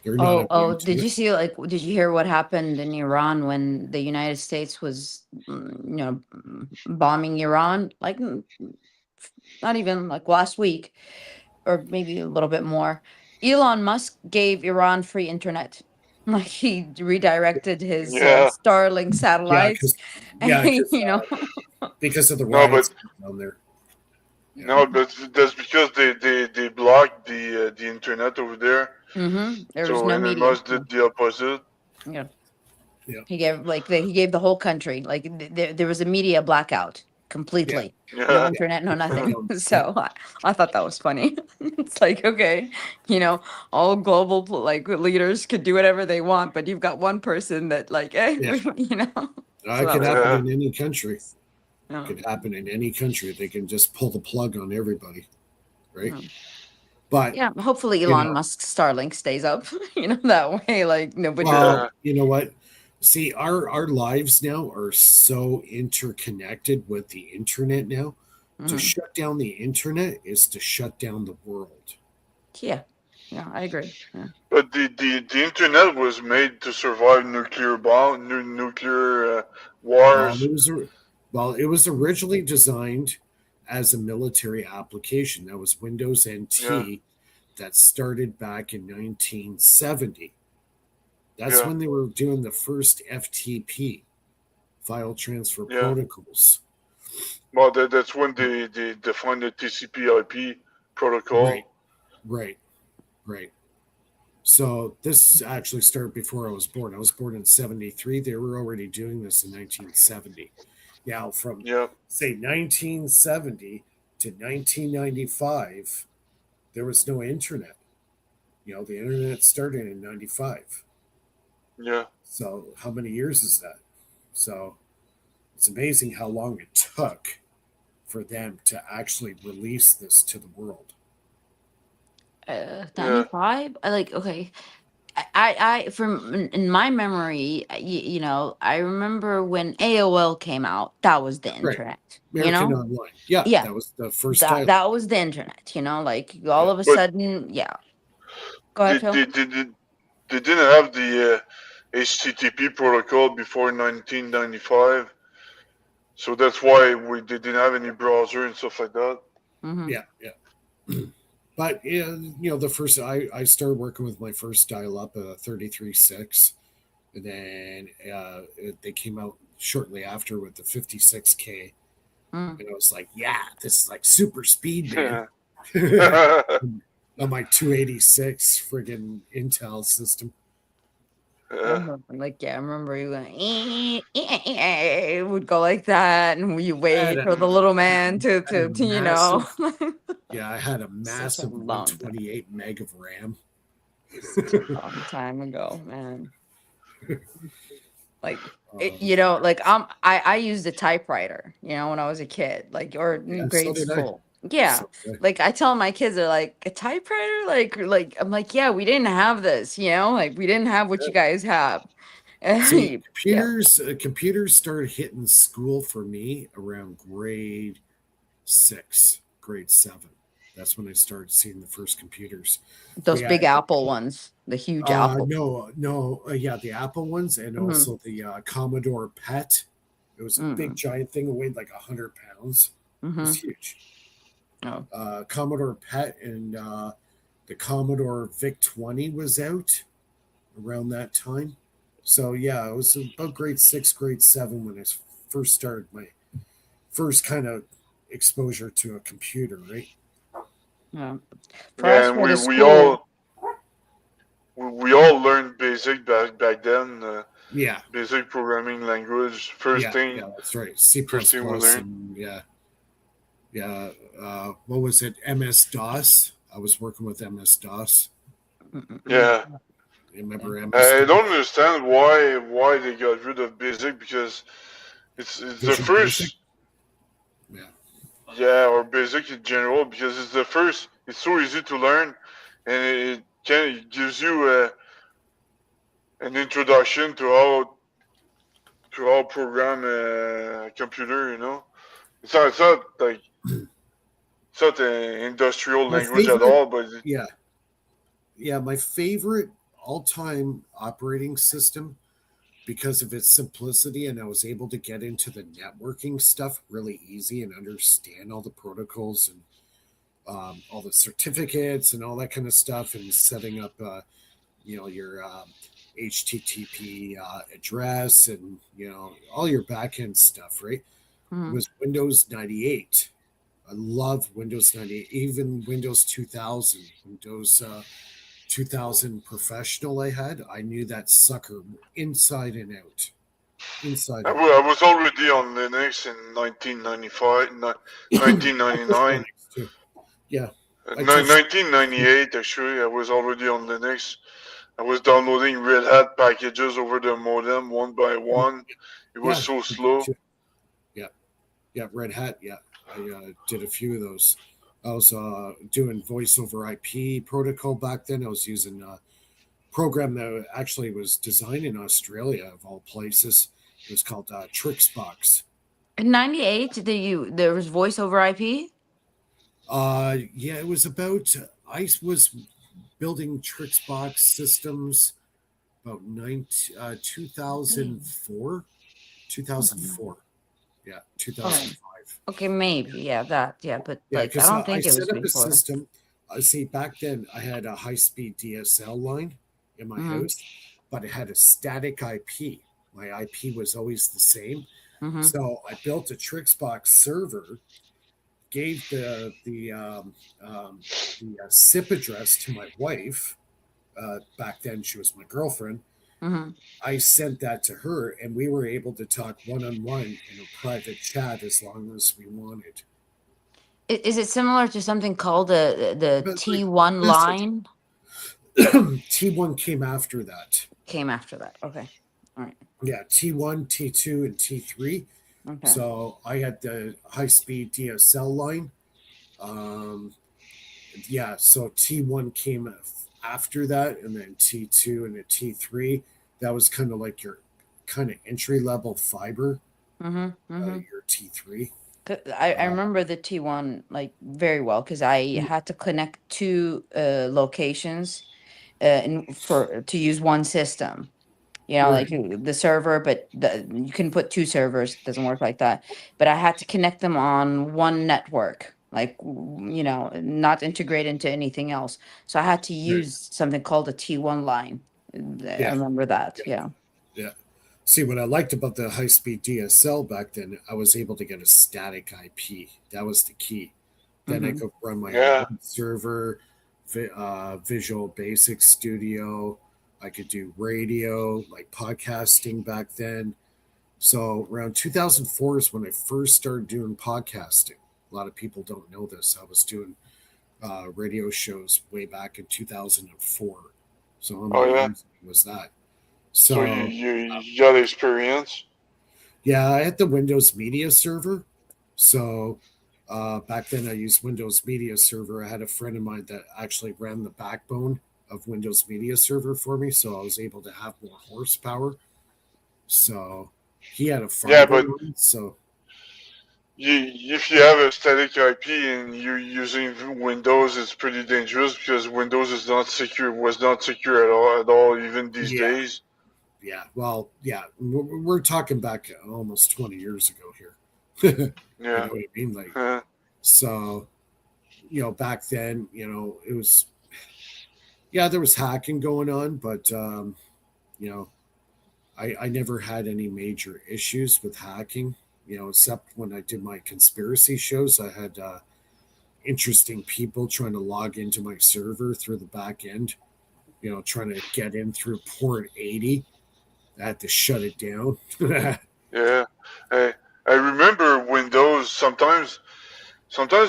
[SPEAKER 1] they're not
[SPEAKER 3] Oh,
[SPEAKER 1] immune
[SPEAKER 3] did
[SPEAKER 1] to
[SPEAKER 3] you
[SPEAKER 1] it.
[SPEAKER 3] see, like, did you hear what happened in Iran when the United States was, bombing Iran? Like, not even like last week, or maybe a little bit more. Elon Musk gave Iran free internet. Like, he redirected his
[SPEAKER 2] Yeah,
[SPEAKER 3] Starlink
[SPEAKER 1] Yeah,
[SPEAKER 3] satellites,
[SPEAKER 1] because
[SPEAKER 3] and
[SPEAKER 1] yeah, because because of the
[SPEAKER 2] no, but
[SPEAKER 1] riots down there. Yeah,
[SPEAKER 2] no, but that's because they blocked the internet over there.
[SPEAKER 3] there was
[SPEAKER 2] So
[SPEAKER 3] no
[SPEAKER 2] Elon
[SPEAKER 3] media.
[SPEAKER 2] Musk did the opposite.
[SPEAKER 3] Yeah.
[SPEAKER 1] yeah,
[SPEAKER 3] He gave the whole country, like there was a media blackout
[SPEAKER 1] yeah,
[SPEAKER 3] completely. No
[SPEAKER 2] Yeah,
[SPEAKER 1] yeah.
[SPEAKER 3] internet, no
[SPEAKER 1] Shut
[SPEAKER 3] nothing.
[SPEAKER 1] down. Yeah,
[SPEAKER 3] So I thought that was funny. It's like, okay, you know, all global like leaders could do whatever they want, but you've got one person that like,
[SPEAKER 1] yeah.
[SPEAKER 3] So
[SPEAKER 1] It
[SPEAKER 3] that
[SPEAKER 1] could
[SPEAKER 3] was
[SPEAKER 1] happen
[SPEAKER 2] yeah.
[SPEAKER 1] in any country.
[SPEAKER 3] yeah,
[SPEAKER 1] Could happen in any country. They can just pull the plug on everybody, right?
[SPEAKER 3] yeah.
[SPEAKER 1] But
[SPEAKER 3] Yeah, hopefully
[SPEAKER 1] you
[SPEAKER 3] Elon
[SPEAKER 1] know,
[SPEAKER 3] Musk's Starlink stays up. That way, like nobody.
[SPEAKER 1] well,
[SPEAKER 2] Yeah.
[SPEAKER 1] you know what? See, our lives now are so interconnected with the internet now. To
[SPEAKER 3] Hmm.
[SPEAKER 1] shut down the internet is to shut down the world.
[SPEAKER 3] Yeah, yeah, I agree. Yeah.
[SPEAKER 2] But the internet was made to survive nuclear bomb, nuclear
[SPEAKER 1] Well,
[SPEAKER 2] wars.
[SPEAKER 1] it was well, it was originally designed as a military application. That was Windows
[SPEAKER 2] Yeah,
[SPEAKER 1] NT that started back in 1970. That's
[SPEAKER 2] yeah,
[SPEAKER 1] when they were doing the first FTP, file transfer
[SPEAKER 2] yeah.
[SPEAKER 1] protocols.
[SPEAKER 2] Well, that's when they defined the TCP/IP
[SPEAKER 1] Right,
[SPEAKER 2] protocol.
[SPEAKER 1] right, right. So this actually started before I was born. I was born in 73. They were already doing this in 1970. Now, from
[SPEAKER 2] Yeah,
[SPEAKER 1] say 1970 to 1995, there was no internet. The internet started in 95.
[SPEAKER 2] yeah,
[SPEAKER 1] So how many years is that? So it's amazing how long it took for them to actually release this to the world.
[SPEAKER 2] yeah,
[SPEAKER 3] 95. I like okay. From in my memory, I remember when AOL came out. That was the
[SPEAKER 1] Right.
[SPEAKER 3] internet.
[SPEAKER 1] American Online. Yeah,
[SPEAKER 3] Yeah,
[SPEAKER 1] that was the first
[SPEAKER 3] that
[SPEAKER 1] dial.
[SPEAKER 3] that was the internet. Like all
[SPEAKER 1] Yeah.
[SPEAKER 3] of a
[SPEAKER 2] but
[SPEAKER 3] sudden, yeah. Go ahead,
[SPEAKER 2] they
[SPEAKER 3] Phil.
[SPEAKER 2] they, they, they, they didn't have the HTTP protocol before 1995, so that's why they didn't have any browser and stuff like that.
[SPEAKER 3] Mm-hmm.
[SPEAKER 1] Yeah. Yeah. But the first I started working with my first dial up 33.6, and then they came out shortly after with the 56K,
[SPEAKER 3] Mm.
[SPEAKER 1] and I was like, yeah, this is like super speed, man.
[SPEAKER 2] Yeah.
[SPEAKER 1] On my 286 friggin' Intel system.
[SPEAKER 3] I remember, I remember you going, it would go like that, and we
[SPEAKER 1] And
[SPEAKER 3] wait for the little man
[SPEAKER 1] I had a
[SPEAKER 3] to
[SPEAKER 1] massive, yeah, I had a
[SPEAKER 3] such a
[SPEAKER 1] massive
[SPEAKER 3] long time,
[SPEAKER 1] 128 meg of RAM.
[SPEAKER 3] such a long time ago, man. Like
[SPEAKER 1] Um,
[SPEAKER 3] I used a typewriter, when I was a kid, or in
[SPEAKER 1] yeah, so
[SPEAKER 3] grade
[SPEAKER 1] did I.
[SPEAKER 3] school. Yeah.
[SPEAKER 1] So did I.
[SPEAKER 3] Like I tell my kids, they're like, a typewriter? I'm like, yeah, we didn't have this, we didn't have what you guys have.
[SPEAKER 1] See,
[SPEAKER 3] Yeah.
[SPEAKER 1] computers started hitting school for me around grade 6, grade 7. That's when I started seeing the first computers.
[SPEAKER 3] Those
[SPEAKER 1] We had
[SPEAKER 3] big Apple ones, the huge Apple.
[SPEAKER 1] no, no, yeah, the Apple ones, and
[SPEAKER 3] Mm-hmm.
[SPEAKER 1] also the Commodore PET. It was a big
[SPEAKER 3] Mm-hmm.
[SPEAKER 1] giant thing. It weighed like 100 pounds. It was
[SPEAKER 3] Mm-hmm.
[SPEAKER 1] huge.
[SPEAKER 3] Oh.
[SPEAKER 1] Commodore PET and the Commodore VIC 20 was out around that time. So yeah, it was about grade 6, grade 7 when I first started my first kind of exposure to a computer, right?
[SPEAKER 3] Yeah. For us,
[SPEAKER 2] And
[SPEAKER 3] for the
[SPEAKER 2] we
[SPEAKER 3] school.
[SPEAKER 2] all learned basic back then,
[SPEAKER 1] Yeah,
[SPEAKER 2] basic programming language.
[SPEAKER 1] yeah, that's right. C++
[SPEAKER 2] First thing we learned.
[SPEAKER 1] and yeah, yeah. What was it? MS DOS. I was working with MS DOS.
[SPEAKER 3] Mm-mm-mm.
[SPEAKER 2] Yeah,
[SPEAKER 1] You remember MS
[SPEAKER 2] I don't
[SPEAKER 1] DOS?
[SPEAKER 2] understand why they got rid of basic, because it's the
[SPEAKER 1] Visual Basic.
[SPEAKER 2] first.
[SPEAKER 1] Yeah,
[SPEAKER 2] Yeah, or basic in general, because it's the first. It's so easy to learn, and it gives you an introduction to how program a computer. It's not like it's not an industrial
[SPEAKER 1] my
[SPEAKER 2] language at
[SPEAKER 1] favorite.
[SPEAKER 2] all, but
[SPEAKER 1] Yeah, yeah, my favorite all-time operating system because of its simplicity, and I was able to get into the networking stuff really easy and understand all the protocols and all the certificates and all that kind of stuff, and setting up your HTTP address and all your backend stuff, right?
[SPEAKER 3] Mm.
[SPEAKER 1] Was Windows 98. I love Windows 98, even Windows 2000, Windows 2000 Professional. I knew that sucker inside and out, inside and out.
[SPEAKER 2] I was already on Linux in 1995,
[SPEAKER 1] I was
[SPEAKER 2] 1999.
[SPEAKER 1] Linux too. Yeah, I touched.
[SPEAKER 2] 1998, actually, I was already on Linux. I was downloading Red Hat packages over the modem one by one. It was
[SPEAKER 1] Yeah,
[SPEAKER 2] so
[SPEAKER 1] I did
[SPEAKER 2] slow.
[SPEAKER 1] too. Yeah, yeah, Red Hat. Yeah, I did a few of those. I was doing voice over IP protocol back then. I was using program that actually was designed in Australia, of all places. It was called Trixbox.
[SPEAKER 3] In '98, there was voice over IP.
[SPEAKER 1] Yeah, it was about. I was building Trixbox systems about 2004.
[SPEAKER 3] Mhm.
[SPEAKER 1] 2004. Yeah,
[SPEAKER 3] Oh,
[SPEAKER 1] 2005.
[SPEAKER 3] okay, maybe. Yeah, that. Yeah, but
[SPEAKER 1] Yeah,
[SPEAKER 3] like, I
[SPEAKER 1] because
[SPEAKER 3] don't
[SPEAKER 1] I
[SPEAKER 3] think it was
[SPEAKER 1] set up a
[SPEAKER 3] before.
[SPEAKER 1] system. I see back then I had a high speed DSL line in my
[SPEAKER 3] Mm-hmm.
[SPEAKER 1] house, but it had a static IP. My IP was always the same.
[SPEAKER 3] Mm-hmm.
[SPEAKER 1] So I built a Trixbox server, gave um, the SIP address to my wife. Back then, she was my girlfriend.
[SPEAKER 3] Mm-hmm.
[SPEAKER 1] I sent that to her, and we were able to talk one on one in a private chat as long as we wanted.
[SPEAKER 3] Is it similar to something called the
[SPEAKER 1] But like,
[SPEAKER 3] T1
[SPEAKER 1] listen,
[SPEAKER 3] line?
[SPEAKER 1] T1 came after that.
[SPEAKER 3] Came after that. Okay. All right.
[SPEAKER 1] Yeah, T1, T2, and T3.
[SPEAKER 3] Okay.
[SPEAKER 1] So I had the high speed DSL line. Um, yeah, so T1 came after that, and then T2 and a T3. That was kind of like your kind of entry level fiber,
[SPEAKER 3] Mm-hmm. Mm-hmm.
[SPEAKER 1] your T3.
[SPEAKER 3] I
[SPEAKER 1] Uh,
[SPEAKER 3] remember the T1 like very well because I had to connect two locations for to use one system. You know, like
[SPEAKER 1] right.
[SPEAKER 3] the server, but you can put two servers. It doesn't work like that. But I had to connect them on one network, like not integrate into anything else. So I had to
[SPEAKER 1] Right.
[SPEAKER 3] use something called a T1 line. I
[SPEAKER 1] Yeah.
[SPEAKER 3] remember that.
[SPEAKER 1] Yeah.
[SPEAKER 3] Yeah.
[SPEAKER 1] Yeah. See, what I liked about the high speed DSL back then, I was able to get a static IP. That was the key. Then I
[SPEAKER 3] Mm-hmm.
[SPEAKER 1] could run my own
[SPEAKER 2] Yeah.
[SPEAKER 1] web server, Visual Basic Studio. I could do radio, like podcasting back then. So around 2004 is when I first started doing podcasting. A lot of people don't know this. I was doing radio shows way back in 2004. So how
[SPEAKER 2] Oh
[SPEAKER 1] many
[SPEAKER 2] yeah.
[SPEAKER 1] years was that?
[SPEAKER 2] So you
[SPEAKER 1] So
[SPEAKER 2] you, you got experience.
[SPEAKER 1] yeah, I had the Windows Media Server. So back then I used Windows Media Server. I had a friend of mine that actually ran the backbone of Windows Media Server for me. So I was able to have more horsepower. So he had a
[SPEAKER 2] Yeah,
[SPEAKER 1] fiber
[SPEAKER 2] but
[SPEAKER 1] line. So
[SPEAKER 2] if you have a static IP and you're using Windows, it's pretty dangerous because Windows is not secure. Was not secure at all, even these
[SPEAKER 1] yeah,
[SPEAKER 2] days.
[SPEAKER 1] yeah. Well, yeah, we're talking back almost 20 years ago here. You
[SPEAKER 2] Yeah.
[SPEAKER 1] know what I mean? Like,
[SPEAKER 2] Uh,
[SPEAKER 1] so, back then, it was, yeah, there was hacking going on, but, you know, I never had any major issues with hacking, except when I did my conspiracy shows. I had interesting people trying to log into my server through the back end, trying to get in through port 80. I had to shut it down.
[SPEAKER 2] yeah. I remember Windows. Sometimes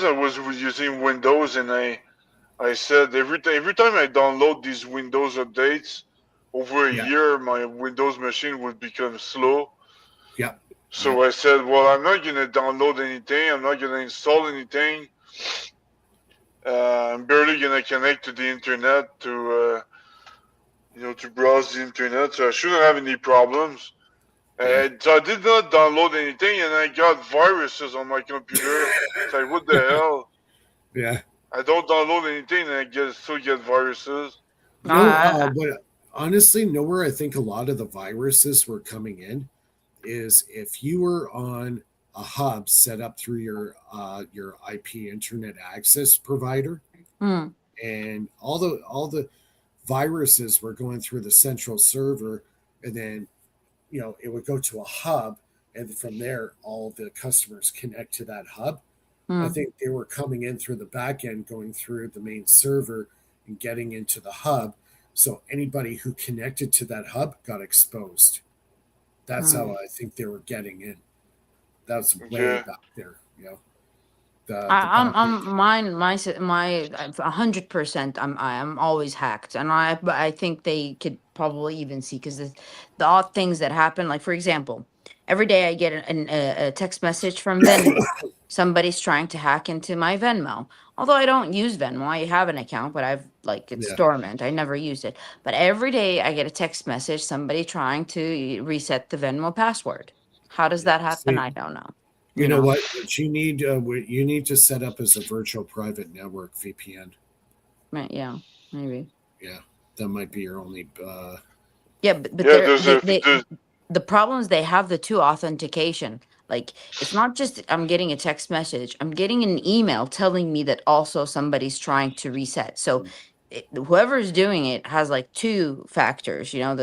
[SPEAKER 2] I was using Windows and I said every time I download these Windows updates, over a
[SPEAKER 1] Yeah,
[SPEAKER 2] year my Windows machine would become slow.
[SPEAKER 1] yeah, yeah,
[SPEAKER 2] So I said, well, I'm not gonna download anything. I'm not gonna install anything. I'm barely gonna connect to the internet to browse the internet. So I shouldn't have any problems.
[SPEAKER 1] yeah,
[SPEAKER 2] So I did not download anything, and I got viruses on my computer. It's like, what the hell?
[SPEAKER 1] yeah.
[SPEAKER 2] I don't download anything, and still get viruses.
[SPEAKER 1] What honestly, nowhere I think a lot of the viruses were coming in is if you were on a hub set up through your IP internet access provider,
[SPEAKER 3] Mm,
[SPEAKER 1] and all the viruses were going through the central server, and then it would go to a hub, and from there all the customers connect to that hub. I
[SPEAKER 3] mm,
[SPEAKER 1] think they were coming in through the back end, going through the main server and getting into the hub. So anybody who connected to that hub got exposed. That's how
[SPEAKER 3] mm.
[SPEAKER 1] I think they were getting in. That's way
[SPEAKER 2] Yeah,
[SPEAKER 1] back there. The
[SPEAKER 3] I'm
[SPEAKER 1] back end.
[SPEAKER 3] my 100%. I'm always hacked, and but I think they could probably even see because the odd things that happen. Like for example, every day I get a text message from them. somebody's trying to hack into my Venmo. Although I don't use Venmo, I have an account, but I've like it's
[SPEAKER 1] Yeah.
[SPEAKER 3] dormant. I never used it. But every day I get a text message, somebody trying to reset the Venmo password. How does
[SPEAKER 1] Yeah.
[SPEAKER 3] that happen?
[SPEAKER 1] See,
[SPEAKER 3] I don't know.
[SPEAKER 1] you
[SPEAKER 3] You
[SPEAKER 1] know
[SPEAKER 3] know,
[SPEAKER 1] what you need to set up is a virtual private network VPN.
[SPEAKER 3] Yeah, maybe.
[SPEAKER 1] Yeah, that might be your only.
[SPEAKER 3] Yeah, but
[SPEAKER 2] Yeah, there's
[SPEAKER 3] the problem is they have the two authentication. Like it's not just I'm getting a text message, I'm getting an email telling me that also somebody's trying to reset. So whoever's doing it has like two factors, you know,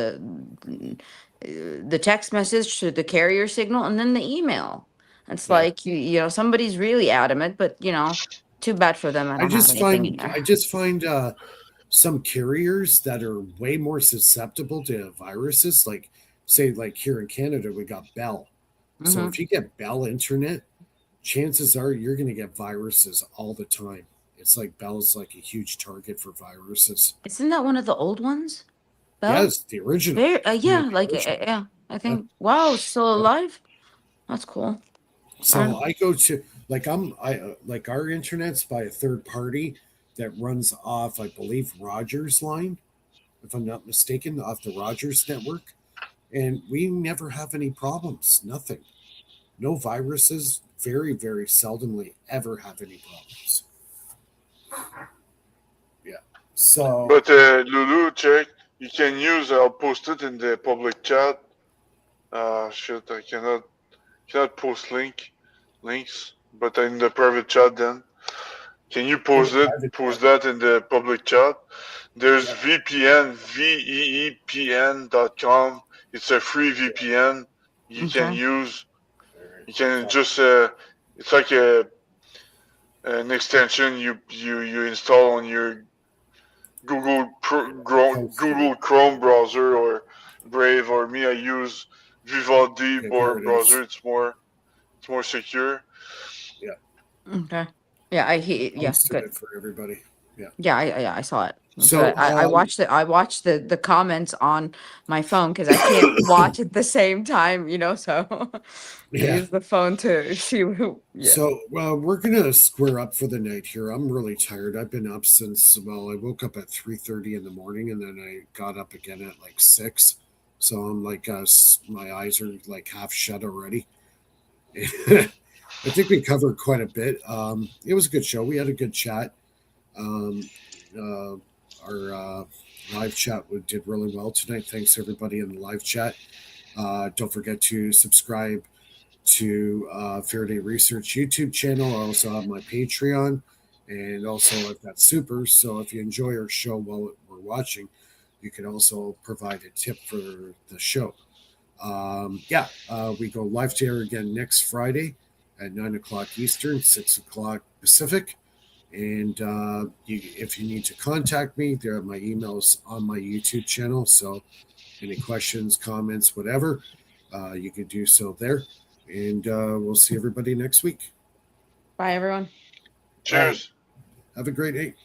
[SPEAKER 3] the text message to the carrier signal and then the email. It's
[SPEAKER 1] Yeah.
[SPEAKER 3] like you know, somebody's really adamant, but you know, too bad for them. I don't have anything in there.
[SPEAKER 1] I just find some carriers that are way more susceptible to viruses. Like, say, like here in Canada, we got Bell. So
[SPEAKER 3] Hmm.
[SPEAKER 1] if you get Bell internet, chances are you're going to get viruses all the time. It's like Bell's like a huge target for viruses.
[SPEAKER 3] Isn't that one of the old ones? Bell?
[SPEAKER 1] Yes, the original.
[SPEAKER 3] Very,
[SPEAKER 1] One of
[SPEAKER 3] yeah,
[SPEAKER 1] the
[SPEAKER 3] like,
[SPEAKER 1] original.
[SPEAKER 3] yeah, I
[SPEAKER 1] Yeah,
[SPEAKER 3] think, wow, it's still
[SPEAKER 1] yeah.
[SPEAKER 3] alive. That's cool.
[SPEAKER 1] So I go to like our internet's by a third party that runs off, I believe, Rogers line, if I'm not mistaken, off the Rogers network, and we never have any problems. Nothing. No viruses. Very, very seldomly ever have any problems. Yeah. So
[SPEAKER 2] but Lulu, check. You can use. I'll post it in the public chat. Shit, I cannot post links, but in the private chat then. Can you
[SPEAKER 1] in the
[SPEAKER 2] post it?
[SPEAKER 1] private
[SPEAKER 2] Post
[SPEAKER 1] chat,
[SPEAKER 2] that in the public chat. There's
[SPEAKER 1] yeah,
[SPEAKER 2] VPN, veepn.com. It's a free VPN you can
[SPEAKER 3] Okay.
[SPEAKER 2] use.
[SPEAKER 1] all right,
[SPEAKER 2] You can
[SPEAKER 1] fine.
[SPEAKER 2] just it's like an extension you install on your
[SPEAKER 1] Posted it.
[SPEAKER 2] Google Chrome browser or Brave, or me I use Vivaldi
[SPEAKER 1] Okay, there it
[SPEAKER 2] browser.
[SPEAKER 1] is.
[SPEAKER 2] It's more secure.
[SPEAKER 1] Yeah,
[SPEAKER 3] Okay. Yeah, yeah,
[SPEAKER 1] posted
[SPEAKER 3] good.
[SPEAKER 1] it for everybody. Yeah.
[SPEAKER 3] Yeah, I saw it. That's good.
[SPEAKER 1] So
[SPEAKER 3] I watched it. I watched the comments on my phone because I can't watch at the same time, you know, so I
[SPEAKER 1] yeah.
[SPEAKER 3] use the phone to see who, yeah.
[SPEAKER 1] So, well, we're gonna square up for the night here. I'm really tired. I've been up since I woke up at 3:30 in the morning, and then I got up again at like 6. So I'm like, my eyes are like half shut already. I think we covered quite a bit. It was a good show. We had a good chat. Um, uh, our live chat did really well tonight. Thanks everybody in the live chat. Don't forget to subscribe to Faraday Research YouTube channel. I also have my Patreon, and also I've got Super. So if you enjoy our show while we're watching, you can also provide a tip for the show. We go live to air again next Friday at 9 o'clock Eastern, 6 o'clock Pacific. And if you need to contact me, there are my emails on my YouTube channel. So any questions, comments, whatever, you can do so there. And we'll see everybody next week.
[SPEAKER 3] Bye, everyone.
[SPEAKER 1] Bye.
[SPEAKER 2] Cheers.
[SPEAKER 1] Have a great day.